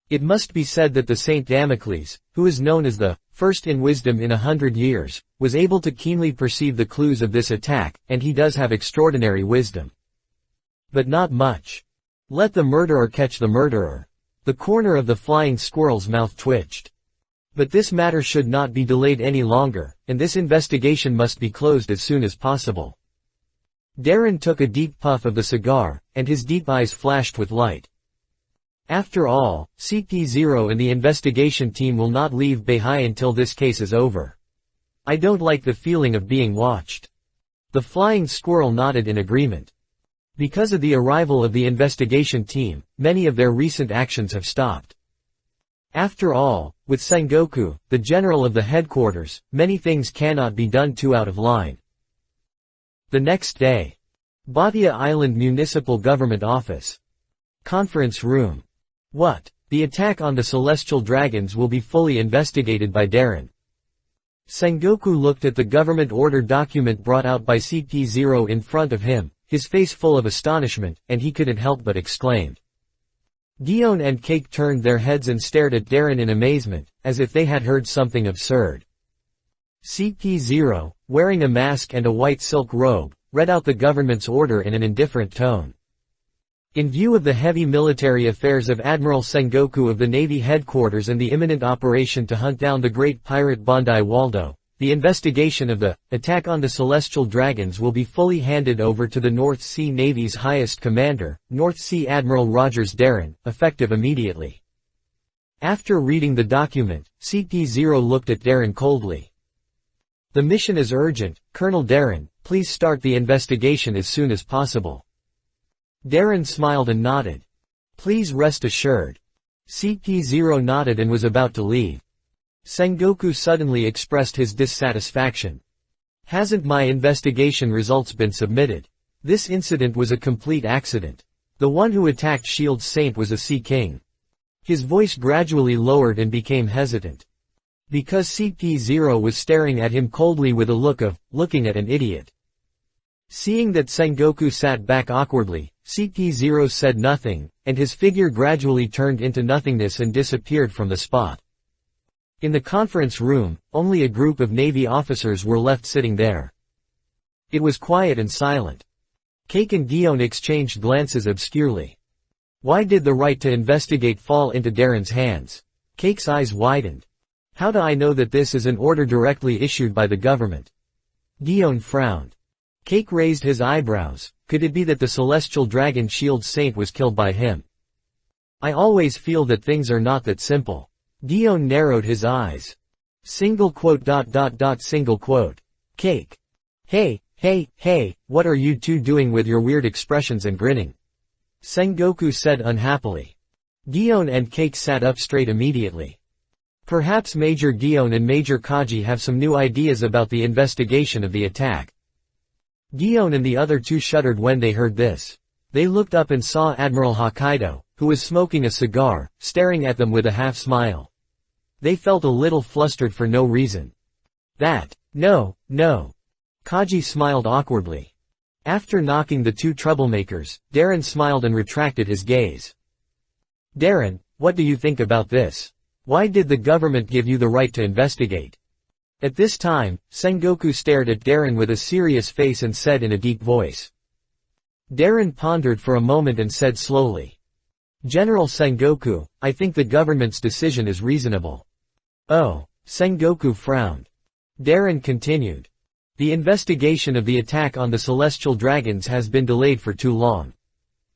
It must be said that the Saint Damocles, who is known as the first in wisdom in 100 years, was able to keenly perceive the clues of this attack, and he does have extraordinary wisdom. But not much. Let the murderer catch the murderer. The corner of the flying squirrel's mouth twitched. But this matter should not be delayed any longer, and this investigation must be closed as soon as possible. Darren took a deep puff of the cigar, and his deep eyes flashed with light. After all, CP0 and the investigation team will not leave Beihai until this case is over. I don't like the feeling of being watched. The flying squirrel nodded in agreement. Because of the arrival of the investigation team, many of their recent actions have stopped. After all, with Sengoku, the general of the headquarters, many things cannot be done too out of line. The next day. Bhatia Island Municipal Government Office. Conference room. What? The attack on the celestial dragons will be fully investigated by Darren. Sengoku looked at the government order document brought out by CP0 in front of him, his face full of astonishment, and he couldn't help but exclaim. Gion and Cake turned their heads and stared at Darren in amazement, as if they had heard something absurd. CP0, wearing a mask and a white silk robe, read out the government's order in an indifferent tone. In view of the heavy military affairs of Admiral Sengoku of the Navy headquarters and the imminent operation to hunt down the great pirate Bondi Waldo, the investigation of the attack on the celestial dragons will be fully handed over to the North Sea Navy's highest commander, North Sea Admiral Rogers Darren, effective immediately. After reading the document, CP0 looked at Darren coldly. The mission is urgent, Colonel Darren, please start the investigation as soon as possible. Darren smiled and nodded. Please rest assured. CP0 nodded and was about to leave. Sengoku suddenly expressed his dissatisfaction. Hasn't my investigation results been submitted? This incident was a complete accident. The one who attacked Shield Saint was a Sea King. His voice gradually lowered and became hesitant. Because CP0 was staring at him coldly with a look of, looking at an idiot. Seeing that Sengoku sat back awkwardly, CP0 said nothing, and his figure gradually turned into nothingness and disappeared from the spot. In the conference room, only a group of Navy officers were left sitting there. It was quiet and silent. Cake and Gion exchanged glances obscurely. Why did the right to investigate fall into Darren's hands? Cake's eyes widened. How do I know that this is an order directly issued by the government? Gion frowned. Cake raised his eyebrows. Could it be that the celestial dragon Shield Saint was killed by him? I always feel that things are not that simple. Gion narrowed his eyes. Single quote. Cake. Hey, what are you two doing with your weird expressions and grinning? Sengoku said unhappily. Gion and Cake sat up straight immediately. Perhaps Major Gion and Major Kaji have some new ideas about the investigation of the attack. Gion and the other two shuddered when they heard this. They looked up and saw Admiral Hokkaido, who was smoking a cigar, staring at them with a half-smile. They felt a little flustered for no reason. No. Kaji smiled awkwardly. After knocking the two troublemakers, Darren smiled and retracted his gaze. Darren, what do you think about this? Why did the government give you the right to investigate? At this time, Sengoku stared at Darren with a serious face and said in a deep voice. Darren pondered for a moment and said slowly. General Sengoku, I think the government's decision is reasonable. Oh, Sengoku frowned. Darren continued. The investigation of the attack on the Celestial Dragons has been delayed for too long.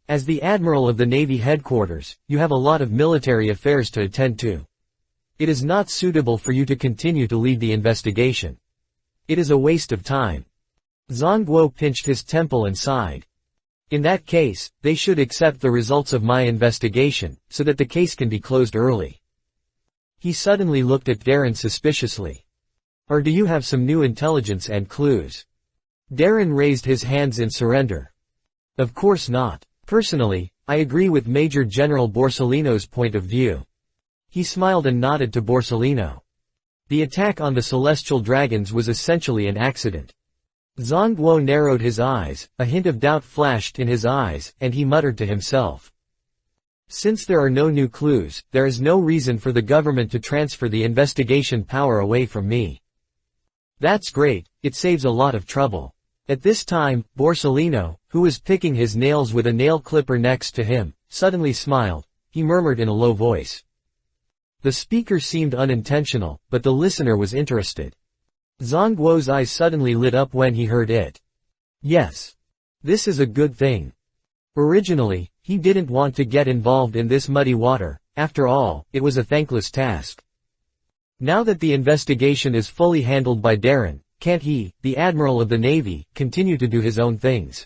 As the Admiral of the Navy headquarters, you have a lot of military affairs to attend to. It is not suitable for you to continue to lead the investigation. It is a waste of time. Zongguo pinched his temple and sighed. In that case, they should accept the results of my investigation, so that the case can be closed early. He suddenly looked at Darren suspiciously. Or do you have some new intelligence and clues? Darren raised his hands in surrender. Of course not. Personally, I agree with Major General Borsellino's point of view. He smiled and nodded to Borsellino. The attack on the Celestial Dragons was essentially an accident. Zongguo narrowed his eyes, a hint of doubt flashed in his eyes, and he muttered to himself. Since there are no new clues, there is no reason for the government to transfer the investigation power away from me. That's great, it saves a lot of trouble. At this time, Borsellino, who was picking his nails with a nail clipper next to him, suddenly smiled. He murmured in a low voice. The speaker seemed unintentional, but the listener was interested. Zongguo's eyes suddenly lit up when he heard it. Yes. This is a good thing. Originally, he didn't want to get involved in this muddy water, after all, it was a thankless task. Now that the investigation is fully handled by Darren, can't he, the Admiral of the Navy, continue to do his own things?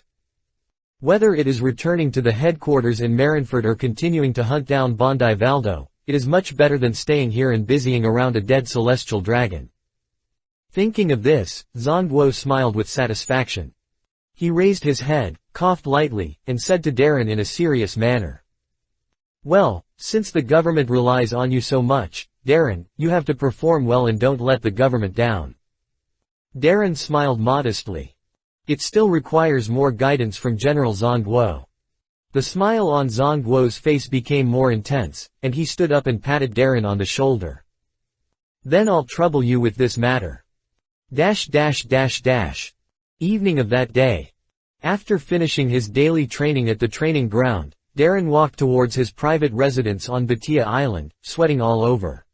Whether it is returning to the headquarters in Marineford or continuing to hunt down Bondi Valdo, it is much better than staying here and busying around a dead celestial dragon. Thinking of this, Zongguo smiled with satisfaction. He raised his head, coughed lightly, and said to Darren in a serious manner. Well, since the government relies on you so much, Darren, you have to perform well and don't let the government down. Darren smiled modestly. It still requires more guidance from General Zongguo. The smile on Zongguo's face became more intense, and he stood up and patted Darren on the shoulder. Then I'll trouble you with this matter. Evening of that day. After finishing his daily training at the training ground, Darren walked towards his private residence on Batia Island, sweating all over.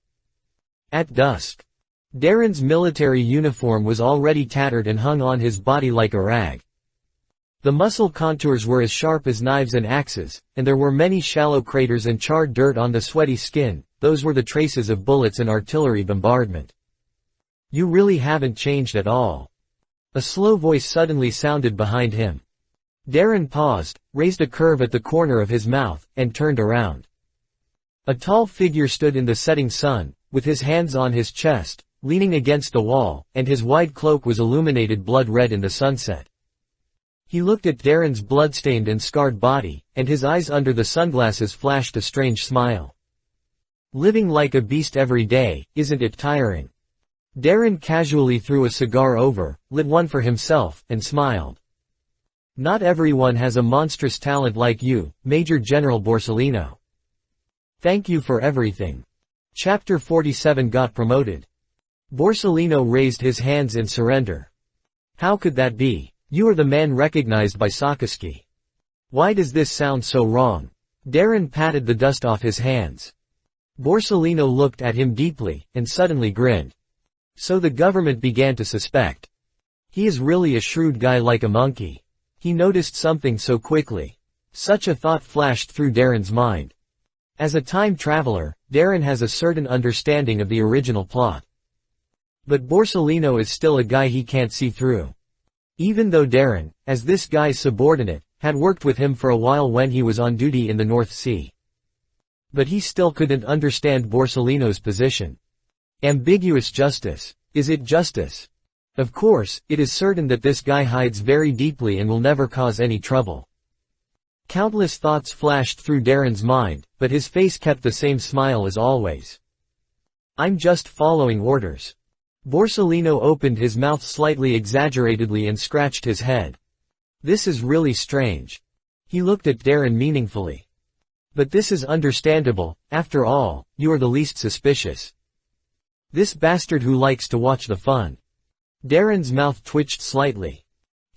At dusk. Darren's military uniform was already tattered and hung on his body like a rag. The muscle contours were as sharp as knives and axes, and there were many shallow craters and charred dirt on the sweaty skin. Those were the traces of bullets and artillery bombardment. You really haven't changed at all. A slow voice suddenly sounded behind him. Darren paused, raised a curve at the corner of his mouth, and turned around. A tall figure stood in the setting sun, with his hands on his chest, leaning against the wall, and his wide cloak was illuminated blood red in the sunset. He looked at Darren's bloodstained and scarred body, and his eyes under the sunglasses flashed a strange smile. Living like a beast every day, isn't it tiring? Darren casually threw a cigar over, lit one for himself, and smiled. Not everyone has a monstrous talent like you, Major General Borsellino. Thank you for everything. Chapter 47 got promoted. Borsellino raised his hands in surrender. How could that be? You are the man recognized by Sakazuki. Why does this sound so wrong? Darren patted the dust off his hands. Borsellino looked at him deeply, and suddenly grinned. So the government began to suspect. He is really a shrewd guy like a monkey. He noticed something so quickly. Such a thought flashed through Darren's mind. As a time traveler, Darren has a certain understanding of the original plot. But Borsellino is still a guy he can't see through. Even though Darren, as this guy's subordinate, had worked with him for a while when he was on duty in the North Sea. But he still couldn't understand Borsellino's position. Ambiguous justice. Is it justice? Of course, it is certain that this guy hides very deeply and will never cause any trouble. Countless thoughts flashed through Darren's mind, but his face kept the same smile as always. I'm just following orders. Borsellino opened his mouth slightly exaggeratedly and scratched his head. This is really strange. He looked at Darren meaningfully. But this is understandable, after all, you are the least suspicious. This bastard who likes to watch the fun. Darren's mouth twitched slightly.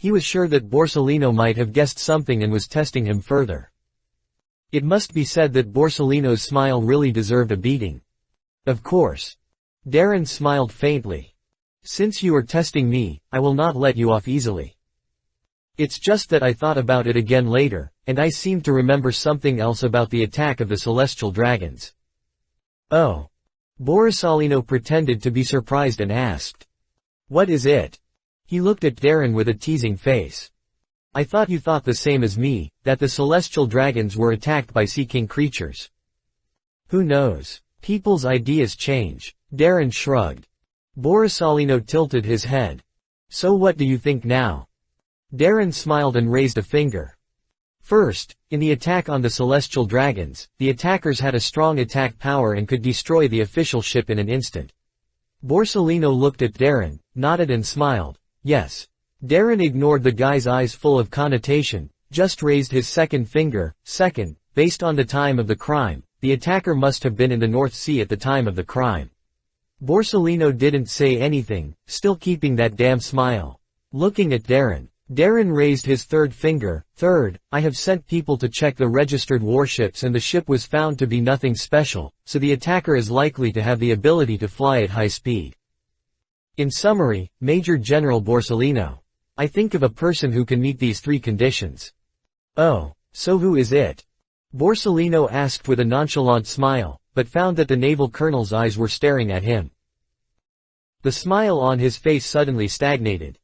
He was sure that Borsellino might have guessed something and was testing him further. It must be said that Borsellino's smile really deserved a beating. Of course. Darren smiled faintly. Since you are testing me, I will not let you off easily. It's just that I thought about it again later, and I seem to remember something else about the attack of the celestial dragons. Oh. Borsellino pretended to be surprised and asked. What is it? He looked at Darren with a teasing face. I thought you thought the same as me, that the celestial dragons were attacked by Sea King creatures. Who knows? People's ideas change. Darren shrugged. Borsellino tilted his head. So what do you think now? Darren smiled and raised a finger. First, in the attack on the celestial dragons, the attackers had a strong attack power and could destroy the official ship in an instant. Borsellino looked at Darren, nodded and smiled. Yes. Darren ignored the guy's eyes full of connotation, just raised his second finger. Second, based on the time of the crime, the attacker must have been in the North Sea at the time of the crime. Borsellino didn't say anything, still keeping that damn smile. Looking at Darren. Darren raised his third finger. Third, I have sent people to check the registered warships and the ship was found to be nothing special, so the attacker is likely to have the ability to fly at high speed. In summary, Major General Borsellino. I think of a person who can meet these three conditions. Oh, so who is it? Borsellino asked with a nonchalant smile, but found that the naval colonel's eyes were staring at him. The smile on his face suddenly stagnated.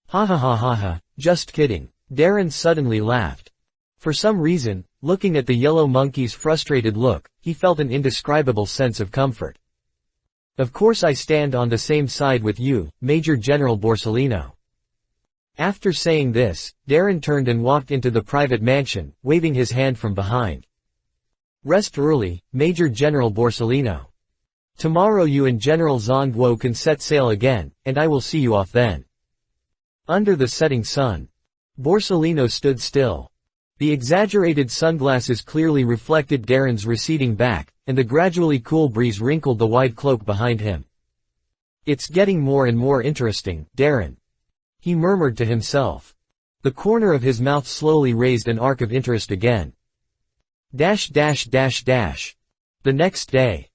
Ha ha ha ha ha, just kidding. Darren suddenly laughed. For some reason, looking at the yellow monkey's frustrated look, he felt an indescribable sense of comfort. Of course I stand on the same side with you, Major General Borsellino. After saying this, Darren turned and walked into the private mansion, waving his hand from behind. Rest early, Major General Borsellino. Tomorrow you and General Zongguo can set sail again, and I will see you off then. Under the setting sun. Borsellino stood still. The exaggerated sunglasses clearly reflected Darren's receding back, and the gradually cool breeze wrinkled the wide cloak behind him. It's getting more and more interesting, Darren. He murmured to himself. The corner of his mouth slowly raised an arc of interest again. The next day.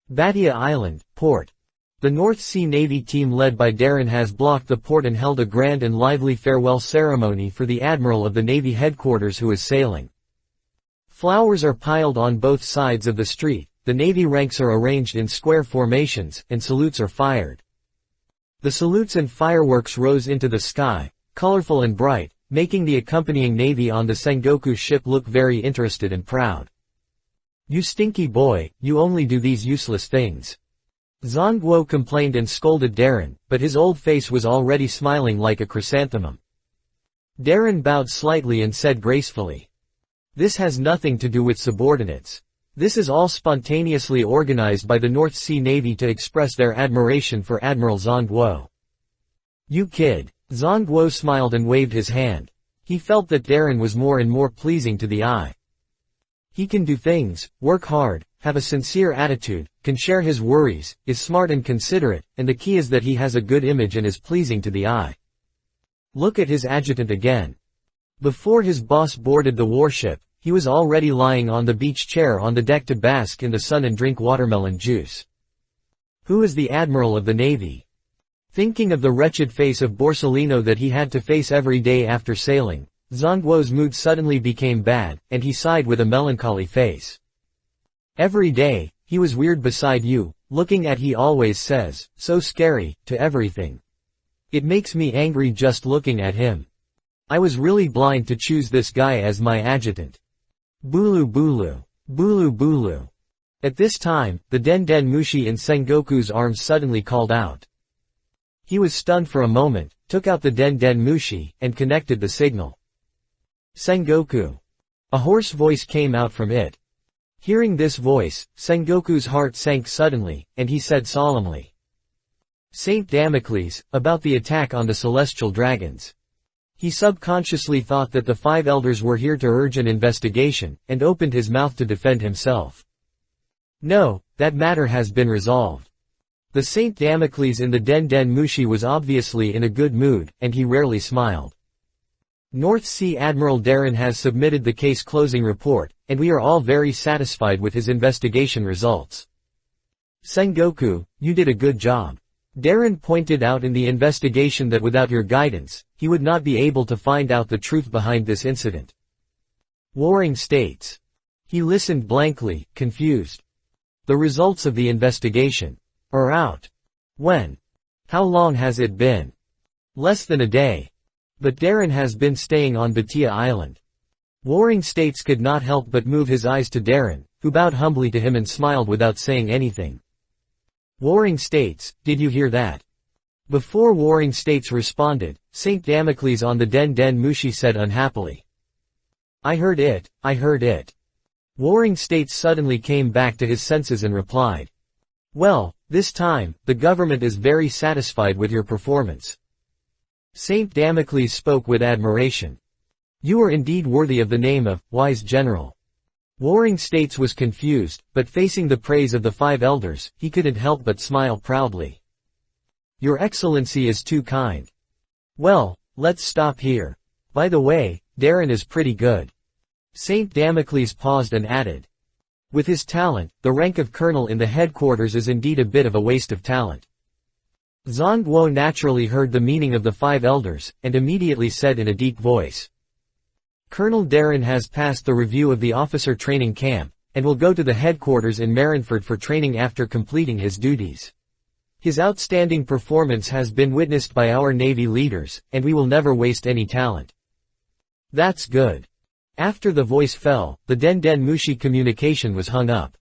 Batia Island, port. The North Sea Navy team led by Darren has blocked the port and held a grand and lively farewell ceremony for the admiral of the Navy headquarters who is sailing. Flowers are piled on both sides of the street, the Navy ranks are arranged in square formations, and salutes are fired. The salutes and fireworks rose into the sky, colorful and bright, making the accompanying Navy on the Sengoku ship look very interested and proud. You stinky boy, you only do these useless things. Zongguo complained and scolded Darren, but his old face was already smiling like a chrysanthemum. Darren bowed slightly and said gracefully. This has nothing to do with subordinates. This is all spontaneously organized by the North Sea Navy to express their admiration for Admiral Zongguo. You kid. Zongguo smiled and waved his hand. He felt that Darren was more and more pleasing to the eye. He can do things, work hard, have a sincere attitude, can share his worries, is smart and considerate, and the key is that he has a good image and is pleasing to the eye. Look at his adjutant again. Before his boss boarded the warship, he was already lying on the beach chair on the deck to bask in the sun and drink watermelon juice. Who is the Admiral of the Navy? Thinking of the wretched face of Borsellino that he had to face every day after sailing, Zongguo's mood suddenly became bad, and he sighed with a melancholy face. Every day, he was weird beside you, looking at he always says, so scary, to everything. It makes me angry just looking at him. I was really blind to choose this guy as my adjutant. Bulu bulu. Bulu bulu. At this time, the Den Den Mushi in Sengoku's arms suddenly called out. He was stunned for a moment, took out the Den Den Mushi, and connected the signal. Sengoku. A hoarse voice came out from it. Hearing this voice, Sengoku's heart sank suddenly, and he said solemnly, "Saint Damocles, about the attack on the celestial dragons." He subconsciously thought that the 5 elders were here to urge an investigation, and opened his mouth to defend himself. "No, that matter has been resolved." The Saint Damocles in the Den Den Mushi was obviously in a good mood, and he rarely smiled. "North Sea Admiral Darren has submitted the case closing report, and we are all very satisfied with his investigation results. Sengoku, you did a good job. Darren pointed out in the investigation that without your guidance, he would not be able to find out the truth behind this incident." Warring states. He listened blankly, confused. "The results of the investigation are out. When? How long has it been?" "Less than a day. But Darren has been staying on Batia Island." Warring States could not help but move his eyes to Darren, who bowed humbly to him and smiled without saying anything. "Warring States, did you hear that?" Before Warring States responded, Saint Damocles on the Den Den Mushi said unhappily. I heard it." Warring States suddenly came back to his senses and replied, "Well, this time, the government is very satisfied with your performance." Saint Damocles spoke with admiration. "You are indeed worthy of the name of wise general." Warring States was confused, but facing the praise of the 5 elders, he couldn't help but smile proudly. "Your Excellency is too kind. Well, let's stop here. By the way, Darren is pretty good." Saint Damocles paused and added, "With his talent, the rank of colonel in the headquarters is indeed a bit of a waste of talent." Zhongguo naturally heard the meaning of the 5 elders, and immediately said in a deep voice, "Colonel Darren has passed the review of the officer training camp, and will go to the headquarters in Marineford for training after completing his duties. His outstanding performance has been witnessed by our Navy leaders, and we will never waste any talent." "That's good." After the voice fell, the Den Den Mushi communication was hung up.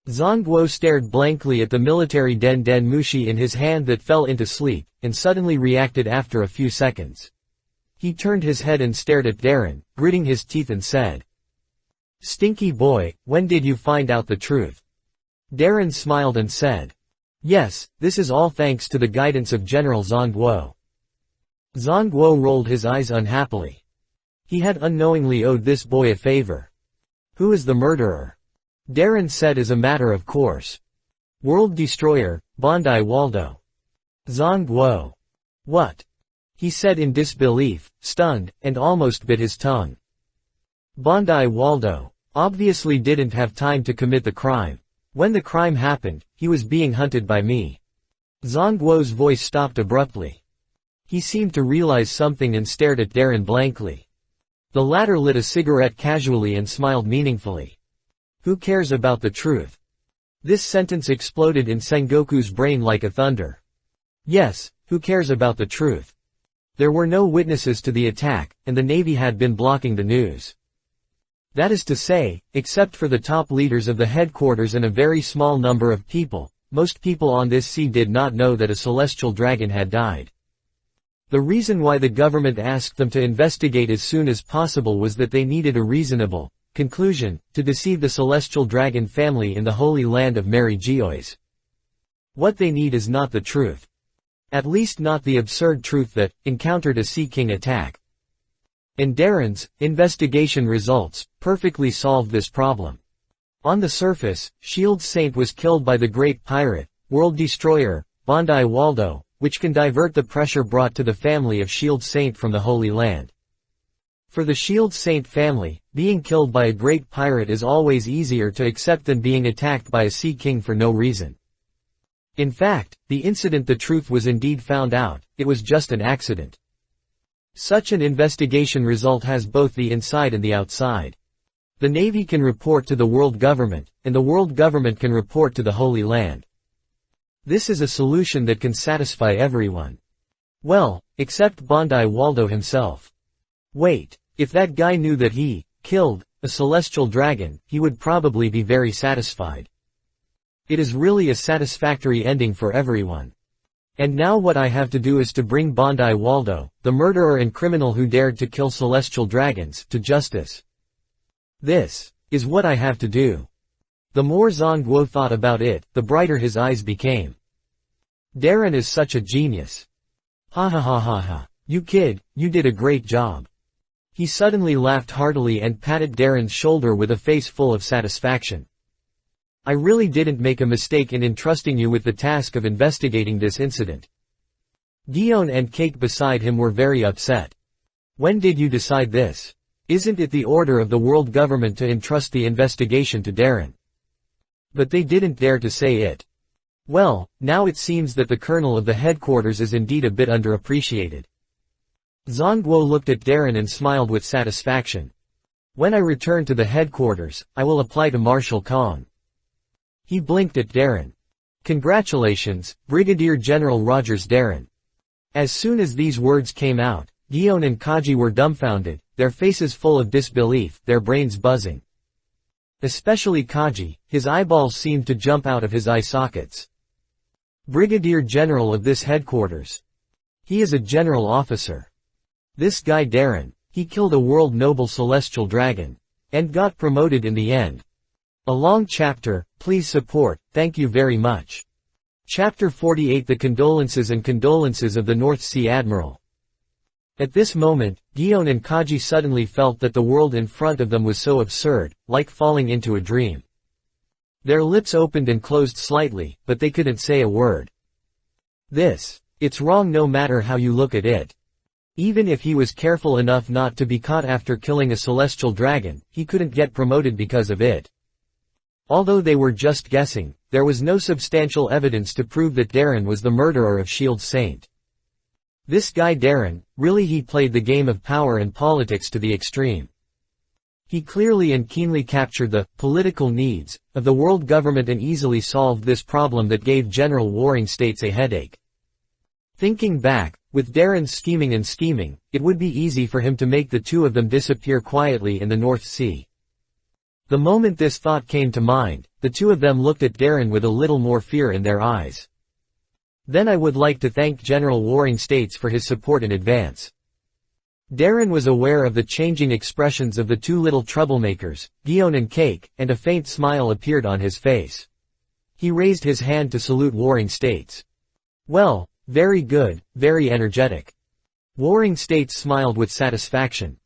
Zhongguo stared blankly at the military Den Den Mushi in his hand that fell into sleep, and suddenly reacted after a few seconds. He turned his head and stared at Darren, gritting his teeth and said, "Stinky boy, when did you find out the truth?" Darren smiled and said, "Yes, this is all thanks to the guidance of General Zhongguo." Zhongguo rolled his eyes unhappily. He had unknowingly owed this boy a favor. "Who is the murderer?" Darren said as a matter of course. "World Destroyer, Bondi Waldo." Zhongguo. "What?" he said in disbelief, stunned, and almost bit his tongue. Bondi Waldo obviously didn't have time to commit the crime. When the crime happened, he was being hunted by me. Zhongguo's voice stopped abruptly. He seemed to realize something and stared at Darren blankly. The latter lit a cigarette casually and smiled meaningfully. "Who cares about the truth?" This sentence exploded in Sengoku's brain like a thunder. Yes, who cares about the truth? There were no witnesses to the attack, and the Navy had been blocking the news. That is to say, except for the top leaders of the headquarters and a very small number of people, most people on this sea did not know that a celestial dragon had died. The reason why the government asked them to investigate as soon as possible was that they needed a reasonable conclusion to deceive the celestial dragon family in the holy land of Mary Geoise. What they need is not the truth. At least not the absurd truth that encountered a Sea King attack. And Darren's investigation results perfectly solved this problem. On the surface, Shield Saint was killed by the great pirate, World Destroyer, Bondi Waldo, which can divert the pressure brought to the family of Shield Saint from the Holy Land. For the Shield Saint family, being killed by a great pirate is always easier to accept than being attacked by a Sea King for no reason. In fact, the incident the truth was indeed found out, it was just an accident. Such an investigation result has both the inside and the outside. The Navy can report to the world government, and the world government can report to the Holy Land. This is a solution that can satisfy everyone. Well, except Bondi Waldo himself. Wait, if that guy knew that he killed a celestial dragon, he would probably be very satisfied. It is really a satisfactory ending for everyone. And now what I have to do is to bring Bondi Waldo, the murderer and criminal who dared to kill celestial dragons, to justice. This is what I have to do. The more Zhang Guo thought about it, the brighter his eyes became. Darren is such a genius. Ha ha ha ha ha. You kid, you did a great job. He suddenly laughed heartily and patted Darren's shoulder with a face full of satisfaction. I really didn't make a mistake in entrusting you with the task of investigating this incident. Guillaume and Cake beside him were very upset. When did you decide this? Isn't it the order of the world government to entrust the investigation to Darren? But they didn't dare to say it. Well, now it seems that the colonel of the headquarters is indeed a bit underappreciated. Zhang Guo looked at Darren and smiled with satisfaction. When I return to the headquarters, I will apply to Marshal Kong. He blinked at Darren. Congratulations, Brigadier General Rogers Darren. As soon as these words came out, Guillaume and Kaji were dumbfounded, their faces full of disbelief, their brains buzzing. Especially Kaji, his eyeballs seemed to jump out of his eye sockets. Brigadier General of this headquarters. He is a general officer. This guy Darren, he killed a world noble celestial dragon. And got promoted in the end. A long chapter, please support, thank you very much. Chapter 48 The Condolences and Condolences of the North Sea Admiral. At this moment, Guillaume and Kaji suddenly felt that the world in front of them was so absurd, like falling into a dream. Their lips opened and closed slightly, but they couldn't say a word. It's wrong no matter how you look at it. Even if he was careful enough not to be caught after killing a celestial dragon, he couldn't get promoted because of it. Although they were just guessing, there was no substantial evidence to prove that Darren was the murderer of S.H.I.E.L.D. Saint. This guy Darren, really he played the game of power and politics to the extreme. He clearly and keenly captured the political needs of the world government and easily solved this problem that gave General Warring States a headache. Thinking back, with Darren's scheming, it would be easy for him to make the two of them disappear quietly in the North Sea. The moment this thought came to mind, the two of them looked at Darren with a little more fear in their eyes. Then I would like to thank General Warring States for his support in advance. Darren was aware of the changing expressions of the two little troublemakers, Guillaume and Cake, and a faint smile appeared on his face. He raised his hand to salute Warring States. Well, very good, very energetic. Warring States smiled with satisfaction.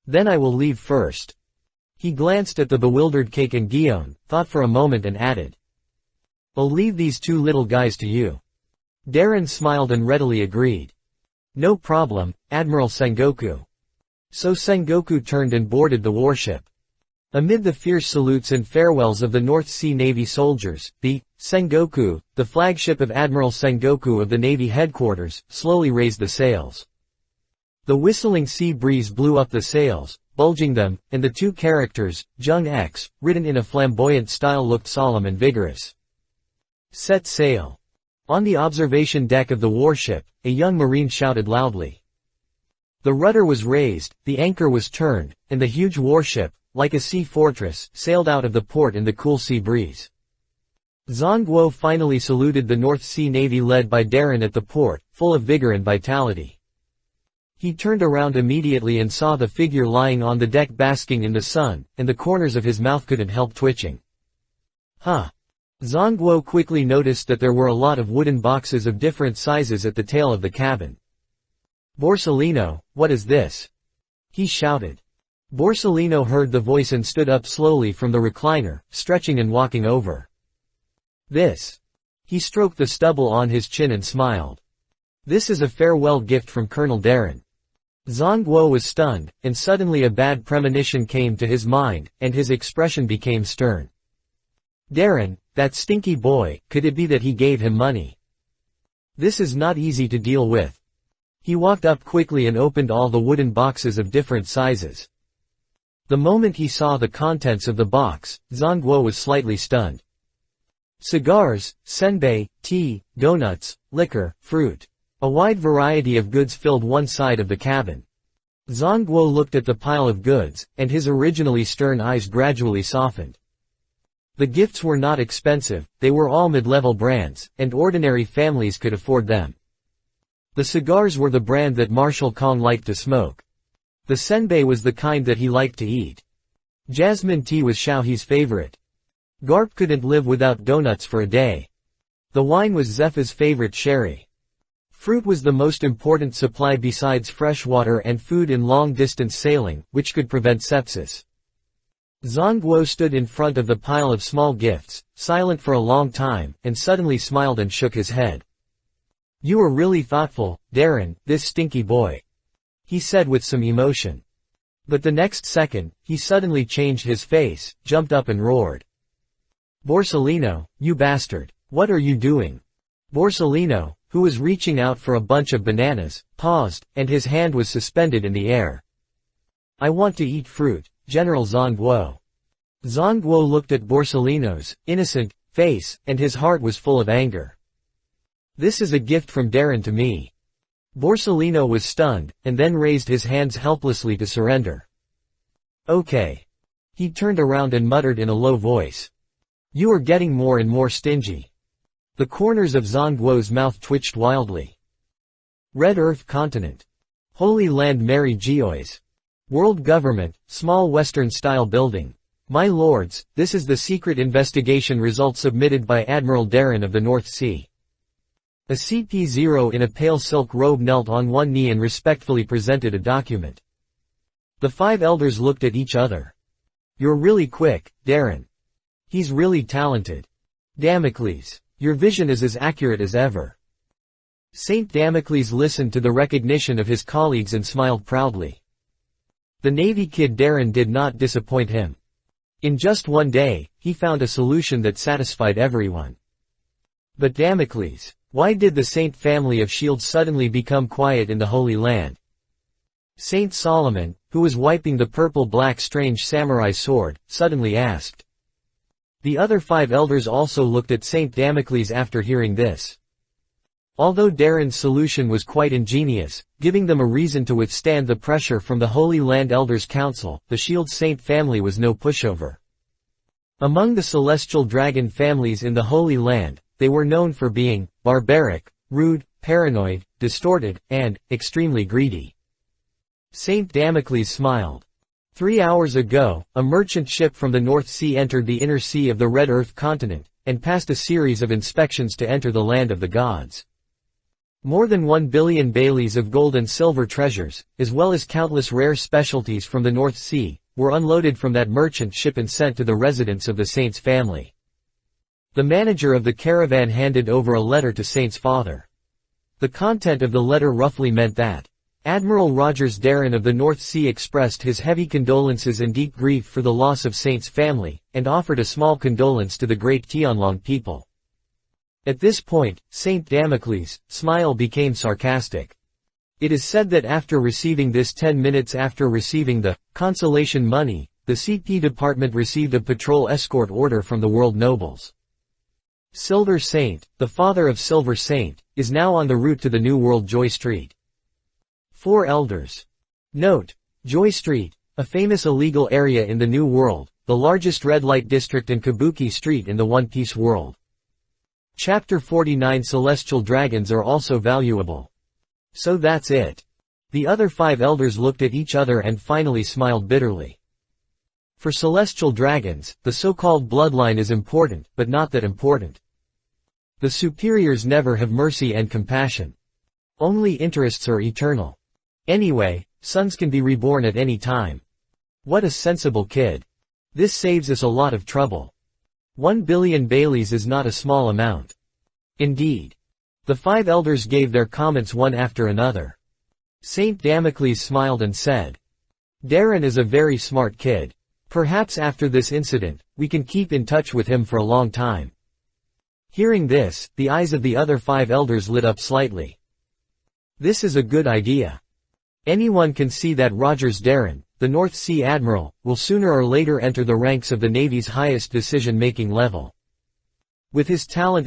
Then I will leave first. He glanced at the bewildered Cake and Guillaume, thought for a moment and added. I'll leave these two little guys to you. Darren smiled and readily agreed. No problem, Admiral Sengoku. So Sengoku turned and boarded the warship. Amid the fierce salutes and farewells of the North Sea Navy soldiers, the Sengoku, the flagship of Admiral Sengoku of the Navy headquarters, slowly raised the sails. The whistling sea breeze blew up the sails, bulging them, and the two characters, Jung X, written in a flamboyant style looked solemn and vigorous. Set sail. On the observation deck of the warship, a young marine shouted loudly. The rudder was raised, the anchor was turned, and the huge warship, like a sea fortress, sailed out of the port in the cool sea breeze. Zhang Guo finally saluted the North Sea Navy led by Darren at the port, full of vigor and vitality. He turned around immediately and saw the figure lying on the deck basking in the sun, and the corners of his mouth couldn't help twitching. Huh. Zhang Guo quickly noticed that there were a lot of wooden boxes of different sizes at the tail of the cabin. Borsellino, what is this? He shouted. Borsellino heard the voice and stood up slowly from the recliner, stretching and walking over. This. He stroked the stubble on his chin and smiled. This is a farewell gift from Colonel Darren. Zhang Guo was stunned, and suddenly a bad premonition came to his mind, and his expression became stern. Darren, that stinky boy, could it be that he gave him money? This is not easy to deal with. He walked up quickly and opened all the wooden boxes of different sizes. The moment he saw the contents of the box, Zhang Guo was slightly stunned. Cigars, senbei, tea, donuts, liquor, fruit. A wide variety of goods filled one side of the cabin. Zhang Guo looked at the pile of goods, and his originally stern eyes gradually softened. The gifts were not expensive, they were all mid-level brands, and ordinary families could afford them. The cigars were the brand that Marshal Kong liked to smoke. The senbei was the kind that he liked to eat. Jasmine tea was Xiaohe's favorite. Garp couldn't live without donuts for a day. The wine was Zepha's favorite sherry. Fruit was the most important supply besides fresh water and food in long-distance sailing, which could prevent sepsis. Zhongguo stood in front of the pile of small gifts, silent for a long time, and suddenly smiled and shook his head. "You are really thoughtful, Darren, this stinky boy," he said with some emotion. But the next second, he suddenly changed his face, jumped up and roared. "Borsellino, you bastard, what are you doing?" Borsellino, who was reaching out for a bunch of bananas, paused, and his hand was suspended in the air. "I want to eat fruit, General Zhongguo." Zhongguo looked at Borsellino's innocent face, and his heart was full of anger. "This is a gift from Darren to me." Borsellino was stunned, and then raised his hands helplessly to surrender. "Okay." He turned around and muttered in a low voice. "You are getting more and more stingy." The corners of Zhongguo's mouth twitched wildly. Red Earth Continent. Holy Land Mary Geois. World Government, small Western-style building. My lords, this is the secret investigation result submitted by Admiral Darren of the North Sea. A CP0 in a pale silk robe knelt on one knee and respectfully presented a document. The 5 elders looked at each other. "You're really quick, Darren. He's really talented. Damocles. Your vision is as accurate as ever." Saint Damocles listened to the recognition of his colleagues and smiled proudly. The Navy kid Darren did not disappoint him. In just one day, he found a solution that satisfied everyone. But Damocles, why did the Saint family of Shield suddenly become quiet in the Holy Land? Saint Solomon, who was wiping the purple-black strange samurai sword, suddenly asked. The other 5 elders also looked at Saint Damocles after hearing this. Although Darren's solution was quite ingenious, giving them a reason to withstand the pressure from the Holy Land Elders Council, the Shield Saint family was no pushover. Among the celestial dragon families in the Holy Land, they were known for being barbaric, rude, paranoid, distorted, and extremely greedy. Saint Damocles smiled. 3 hours ago, a merchant ship from the North Sea entered the inner sea of the Red Earth continent, and passed a series of inspections to enter the land of the gods. More than 1 billion baileys of gold and silver treasures, as well as countless rare specialties from the North Sea, were unloaded from that merchant ship and sent to the residence of the Saint's family. The manager of the caravan handed over a letter to Saint's father. The content of the letter roughly meant that Admiral Rogers Darren of the North Sea expressed his heavy condolences and deep grief for the loss of Saint's family, and offered a small condolence to the great Tianlong people. At this point, Saint Damocles' smile became sarcastic. It is said that after receiving this 10 minutes after receiving the consolation money, the CP department received a patrol escort order from the world nobles. Silver Saint, the father of Silver Saint, is now on the route to the New World Joy Street. 4 elders. Note: Joy Street, a famous illegal area in the New World, the largest red light district in Kabuki Street in the One Piece world. Chapter 49 Celestial dragons are also valuable. So that's it. The other 5 elders looked at each other and finally smiled bitterly. For celestial dragons, the so-called bloodline is important, but not that important. The superiors never have mercy and compassion. Only interests are eternal. Anyway, sons can be reborn at any time. What a sensible kid. This saves us a lot of trouble. 1 billion baileys is not a small amount. Indeed. The 5 elders gave their comments one after another. Saint Damocles smiled and said, "Darren is a very smart kid. Perhaps after this incident, we can keep in touch with him for a long time." Hearing this, the eyes of the other 5 elders lit up slightly. This is a good idea. Anyone can see that Rogers Darren, the North Sea Admiral, will sooner or later enter the ranks of the Navy's highest decision-making level. With his talent,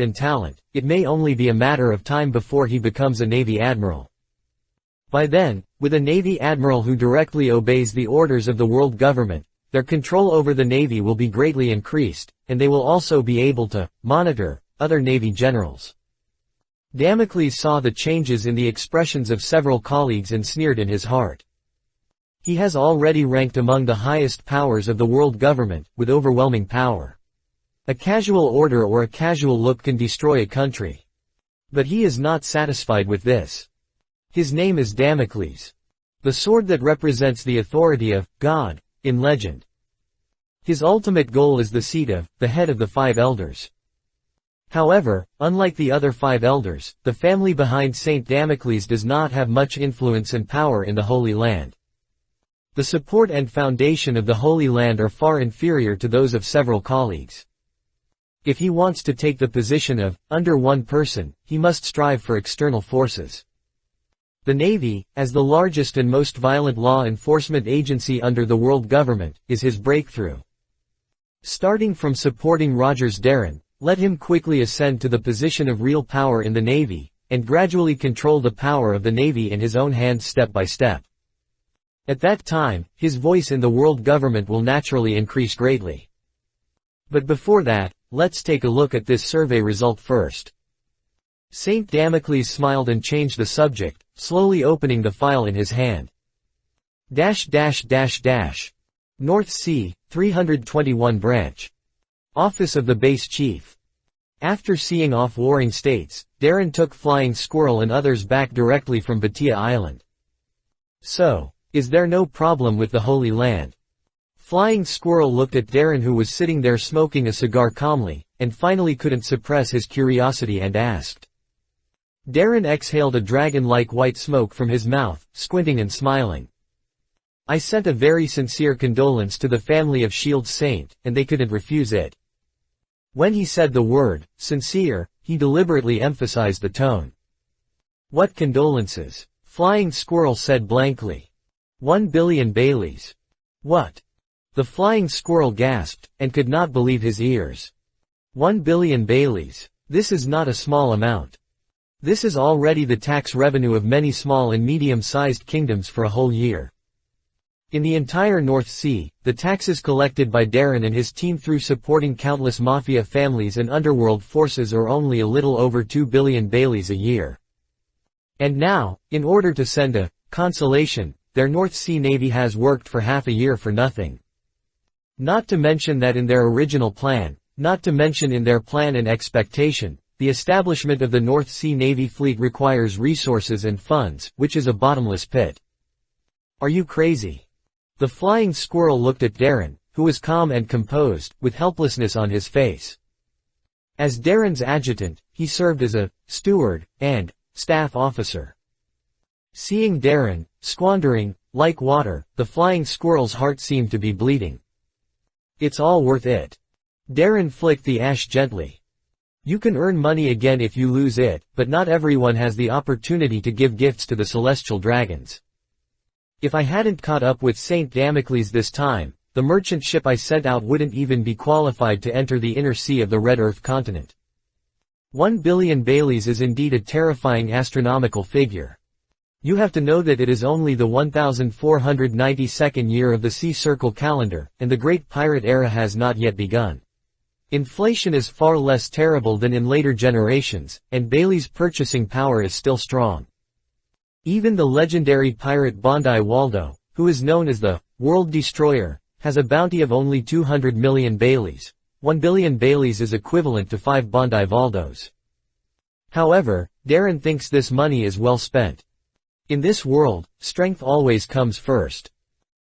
it may only be a matter of time before he becomes a Navy Admiral. By then, with a Navy Admiral who directly obeys the orders of the world government, their control over the Navy will be greatly increased, and they will also be able to monitor other Navy generals. Damocles saw the changes in the expressions of several colleagues and sneered in his heart. He has already ranked among the highest powers of the world government, with overwhelming power. A casual order or a casual look can destroy a country. But he is not satisfied with this. His name is Damocles. The sword that represents the authority of God in legend. His ultimate goal is the seat of the head of the 5 elders. However, unlike the other 5 elders, the family behind Saint Damocles does not have much influence and power in the Holy Land. The support and foundation of the Holy Land are far inferior to those of several colleagues. If he wants to take the position of under one person, he must strive for external forces. The Navy, as the largest and most violent law enforcement agency under the world government, is his breakthrough. Starting from supporting Rogers Darren, let him quickly ascend to the position of real power in the Navy, and gradually control the power of the Navy in his own hands step by step. At that time, his voice in the world government will naturally increase greatly. But before that, let's take a look at this survey result first. Saint Damocles smiled and changed the subject, slowly opening the file in his hand. North Sea, 321 branch. Office of the Base Chief. After seeing off warring states, Darren took Flying Squirrel and others back directly from Batia Island. So, is there no problem with the Holy Land? Flying Squirrel looked at Darren, who was sitting there smoking a cigar calmly, and finally couldn't suppress his curiosity and asked. Darren exhaled a dragon-like white smoke from his mouth, squinting and smiling. I sent a very sincere condolence to the family of Shield Saint, and they couldn't refuse it. When he said the word, sincere, he deliberately emphasized the tone. What condolences? Flying Squirrel said blankly. 1 billion Baileys. What? The Flying Squirrel gasped, and could not believe his ears. 1 billion Baileys. This is not a small amount. This is already the tax revenue of many small and medium-sized kingdoms for a whole year. In the entire North Sea, the taxes collected by Darren and his team through supporting countless mafia families and underworld forces are only a little over 2 billion Baileys a year. And now, in order to send a consolation, their North Sea Navy has worked for half a year for nothing. Not to mention that in their original plan, not to mention in their plan and expectation, the establishment of the North Sea Navy fleet requires resources and funds, which is a bottomless pit. Are you crazy? The Flying Squirrel looked at Darren, who was calm and composed, with helplessness on his face. As Darren's adjutant, he served as a steward and staff officer. Seeing Darren squandering like water, the Flying Squirrel's heart seemed to be bleeding. It's all worth it. Darren flicked the ash gently. You can earn money again if you lose it, but not everyone has the opportunity to give gifts to the celestial dragons. If I hadn't caught up with Saint Damocles this time, the merchant ship I sent out wouldn't even be qualified to enter the inner sea of the Red Earth continent. 1 billion Baileys is indeed a terrifying astronomical figure. You have to know that it is only the 1492nd year of the Sea Circle calendar, and the Great Pirate Era has not yet begun. Inflation is far less terrible than in later generations, and Bailey's purchasing power is still strong. Even the legendary pirate Bondi Waldo, who is known as the World Destroyer, has a bounty of only 200 million Baileys. 1 billion Baileys is equivalent to 5 Bondi Waldos. However, Darren thinks this money is well spent. In this world, strength always comes first.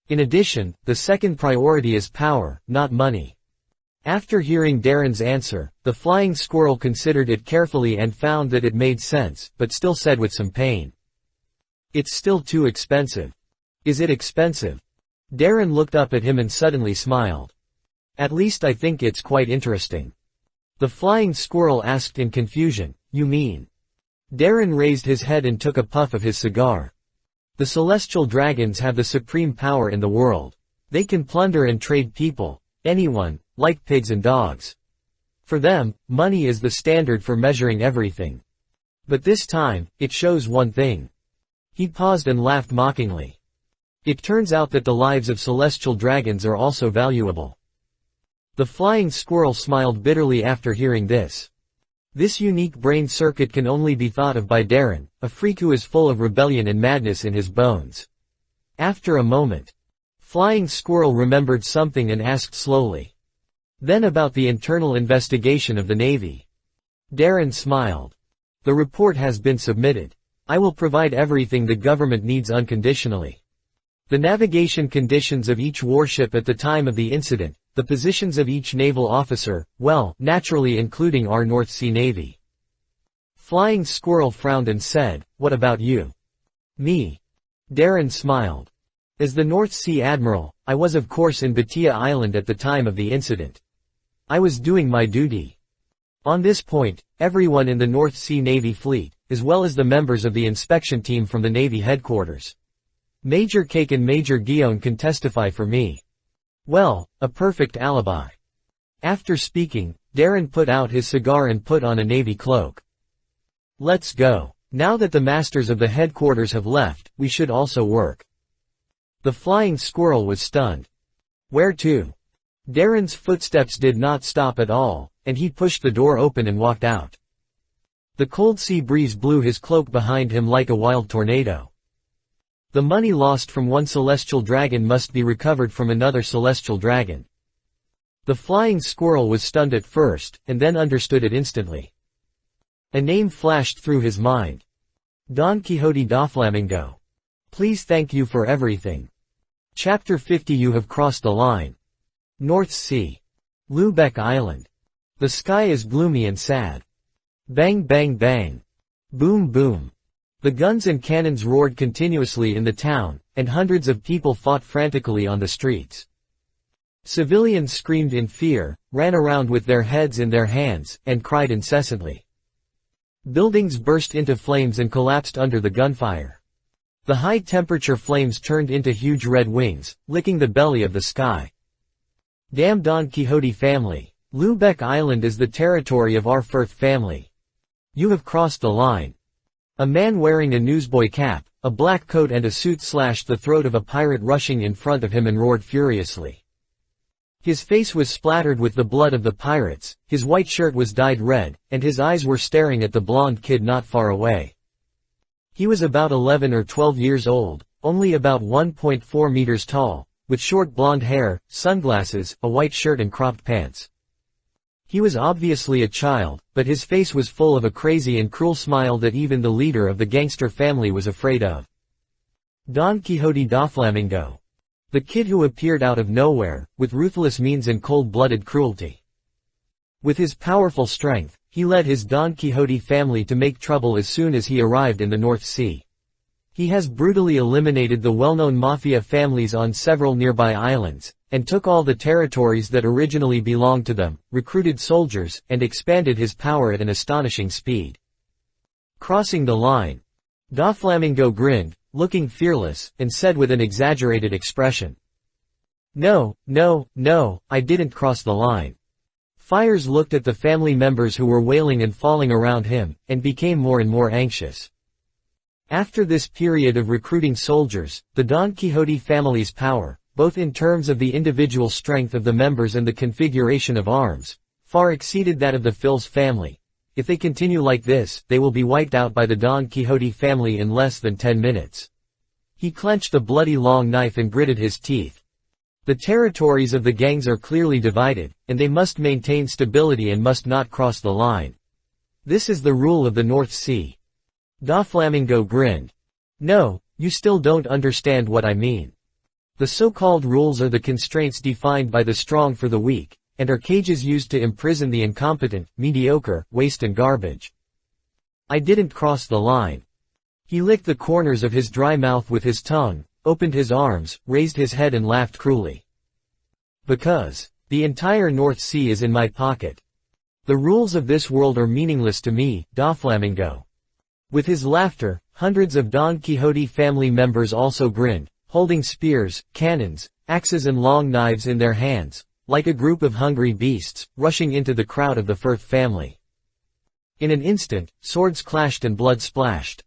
In addition, the second priority is power, not money. After hearing Darren's answer, the Flying Squirrel considered it carefully and found that it made sense, but still said with some pain. It's still too expensive. Is it expensive? Darren looked up at him and suddenly smiled. At least I think it's quite interesting. The Flying Squirrel asked in confusion, you mean? Darren raised his head and took a puff of his cigar. The celestial dragons have the supreme power in the world. They can plunder and trade people, anyone, like pigs and dogs. For them, money is the standard for measuring everything. But this time, it shows one thing. He paused and laughed mockingly. It turns out that the lives of celestial dragons are also valuable. The Flying Squirrel smiled bitterly after hearing this. This unique brain circuit can only be thought of by Darren, a freak who is full of rebellion and madness in his bones. After a moment, Flying Squirrel remembered something and asked slowly. Then about the internal investigation of the Navy. Darren smiled. The report has been submitted. I will provide everything the government needs unconditionally. The navigation conditions of each warship at the time of the incident, the positions of each naval officer, well, naturally including our North Sea Navy. Flying Squirrel frowned and said, what about you? Me. Darren smiled. As the North Sea Admiral, I was of course in Bhatia Island at the time of the incident. I was doing my duty. On this point, everyone in the North Sea Navy fleet, as well as the members of the inspection team from the Navy headquarters. Major Cake and Major Guillaume can testify for me. Well, a perfect alibi. After speaking, Darren put out his cigar and put on a Navy cloak. Let's go. Now that the masters of the headquarters have left, we should also work. The Flying Squirrel was stunned. Where to? Darren's footsteps did not stop at all, and he pushed the door open and walked out. The cold sea breeze blew his cloak behind him like a wild tornado. The money lost from one celestial dragon must be recovered from another celestial dragon. The Flying Squirrel was stunned at first, and then understood it instantly. A name flashed through his mind. Don Quixote Doflamingo. Please thank you for everything. Chapter 50. You have crossed the line. North Sea. Lubeck Island. The sky is gloomy and sad. Bang bang bang. Boom boom. The guns and cannons roared continuously in the town, and hundreds of people fought frantically on the streets. Civilians screamed in fear, ran around with their heads in their hands, and cried incessantly. Buildings burst into flames and collapsed under the gunfire. The high-temperature flames turned into huge red wings, licking the belly of the sky. Damn Don Quixote family. Lubeck Island is the territory of our Firth family. You have crossed the line. A man wearing a newsboy cap, a black coat and a suit slashed the throat of a pirate rushing in front of him and roared furiously. His face was splattered with the blood of the pirates, his white shirt was dyed red, and his eyes were staring at the blonde kid not far away. He was about 11 or 12 years old, only about 1.4 meters tall, with short blonde hair, sunglasses, a white shirt and cropped pants. He was obviously a child, but his face was full of a crazy and cruel smile that even the leader of the gangster family was afraid of. Don Quixote Doflamingo. The kid who appeared out of nowhere, with ruthless means and cold-blooded cruelty. With his powerful strength, he led his Don Quixote family to make trouble as soon as he arrived in the North Sea. He has brutally eliminated the well-known mafia families on several nearby islands, and took all the territories that originally belonged to them, recruited soldiers, and expanded his power at an astonishing speed. Crossing the line. Doflamingo grinned, looking fearless, and said with an exaggerated expression. No, no, no, I didn't cross the line. Fires looked at the family members who were wailing and falling around him, and became more and more anxious. After this period of recruiting soldiers, the Don Quixote family's power, both in terms of the individual strength of the members and the configuration of arms, far exceeded that of the Phil's family. If they continue like this, they will be wiped out by the Don Quixote family in less than 10 minutes. He clenched a bloody long knife and gritted his teeth. The territories of the gangs are clearly divided, and they must maintain stability and must not cross the line. This is the rule of the North Sea. Doflamingo grinned. No, you still don't understand what I mean. The so-called rules are the constraints defined by the strong for the weak, and are cages used to imprison the incompetent, mediocre, waste and garbage. I didn't cross the line. He licked the corners of his dry mouth with his tongue, opened his arms, raised his head and laughed cruelly. Because the entire North Sea is in my pocket. The rules of this world are meaningless to me, Doflamingo. With his laughter, hundreds of Don Quixote family members also grinned, holding spears, cannons, axes and long knives in their hands, like a group of hungry beasts, rushing into the crowd of the Firth family. In an instant, swords clashed and blood splashed.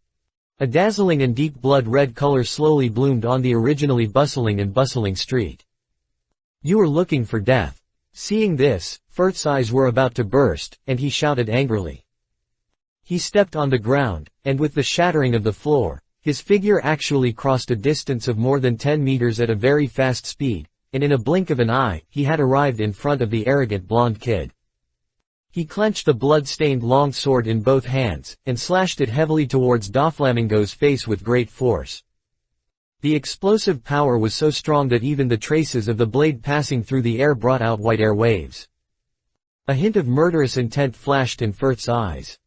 A dazzling and deep blood-red color slowly bloomed on the originally bustling street. You were looking for death. Seeing this, Firth's eyes were about to burst, and he shouted angrily. He stepped on the ground, and with the shattering of the floor, His figure actually crossed a distance of more than 10 meters at a very fast speed, and in a blink of an eye, he had arrived in front of the arrogant blonde kid. He clenched the blood-stained long sword in both hands, and slashed it heavily towards Doflamingo's face with great force. The explosive power was so strong that even the traces of the blade passing through the air brought out white air waves. A hint of murderous intent flashed in Firth's eyes.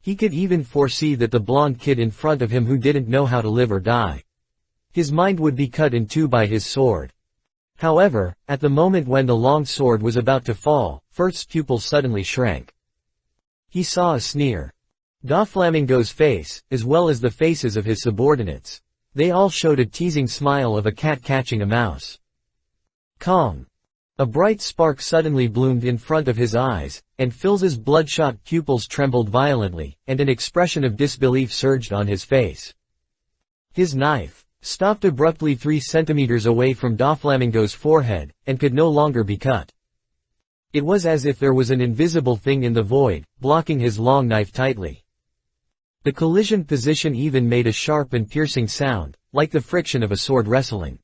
He could even foresee that the blonde kid in front of him who didn't know how to live or die. His mind would be cut in two by his sword. However, at the moment when the long sword was about to fall, Firth's pupils suddenly shrank. He saw a sneer. Doflamingo's face, as well as the faces of his subordinates. They all showed a teasing smile of a cat catching a mouse. Kong! A bright spark suddenly bloomed in front of his eyes, and Phil's bloodshot pupils trembled violently, and an expression of disbelief surged on his face. His knife stopped abruptly 3 centimeters away from Doflamingo's forehead, and could no longer be cut. It was as if there was an invisible thing in the void, blocking his long knife tightly. The collision position even made a sharp and piercing sound, like the friction of a sword wrestling.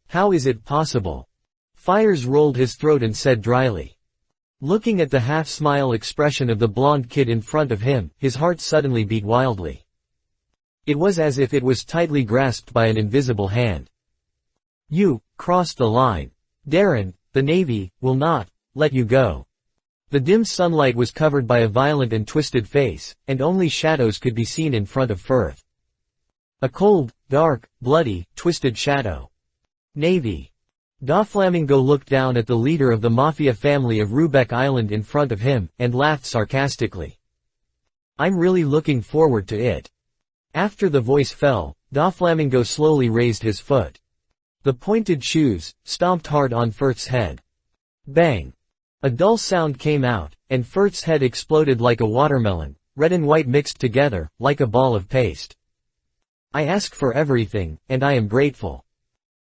How is it possible? Fires rolled his throat and said dryly. Looking at the half-smile expression of the blonde kid in front of him, his heart suddenly beat wildly. It was as if it was tightly grasped by an invisible hand. You crossed the line. Darren, the Navy, will not let you go. The dim sunlight was covered by a violent and twisted face, and only shadows could be seen in front of Firth. A cold, dark, bloody, twisted shadow. Navy. Doflamingo looked down at the leader of the mafia family of Rubeck Island in front of him, and laughed sarcastically. I'm really looking forward to it. After the voice fell, Doflamingo slowly raised his foot. The pointed shoes stomped hard on Firth's head. Bang! A dull sound came out, and Firth's head exploded like a watermelon, red and white mixed together, like a ball of paste. I ask for everything, and I am grateful.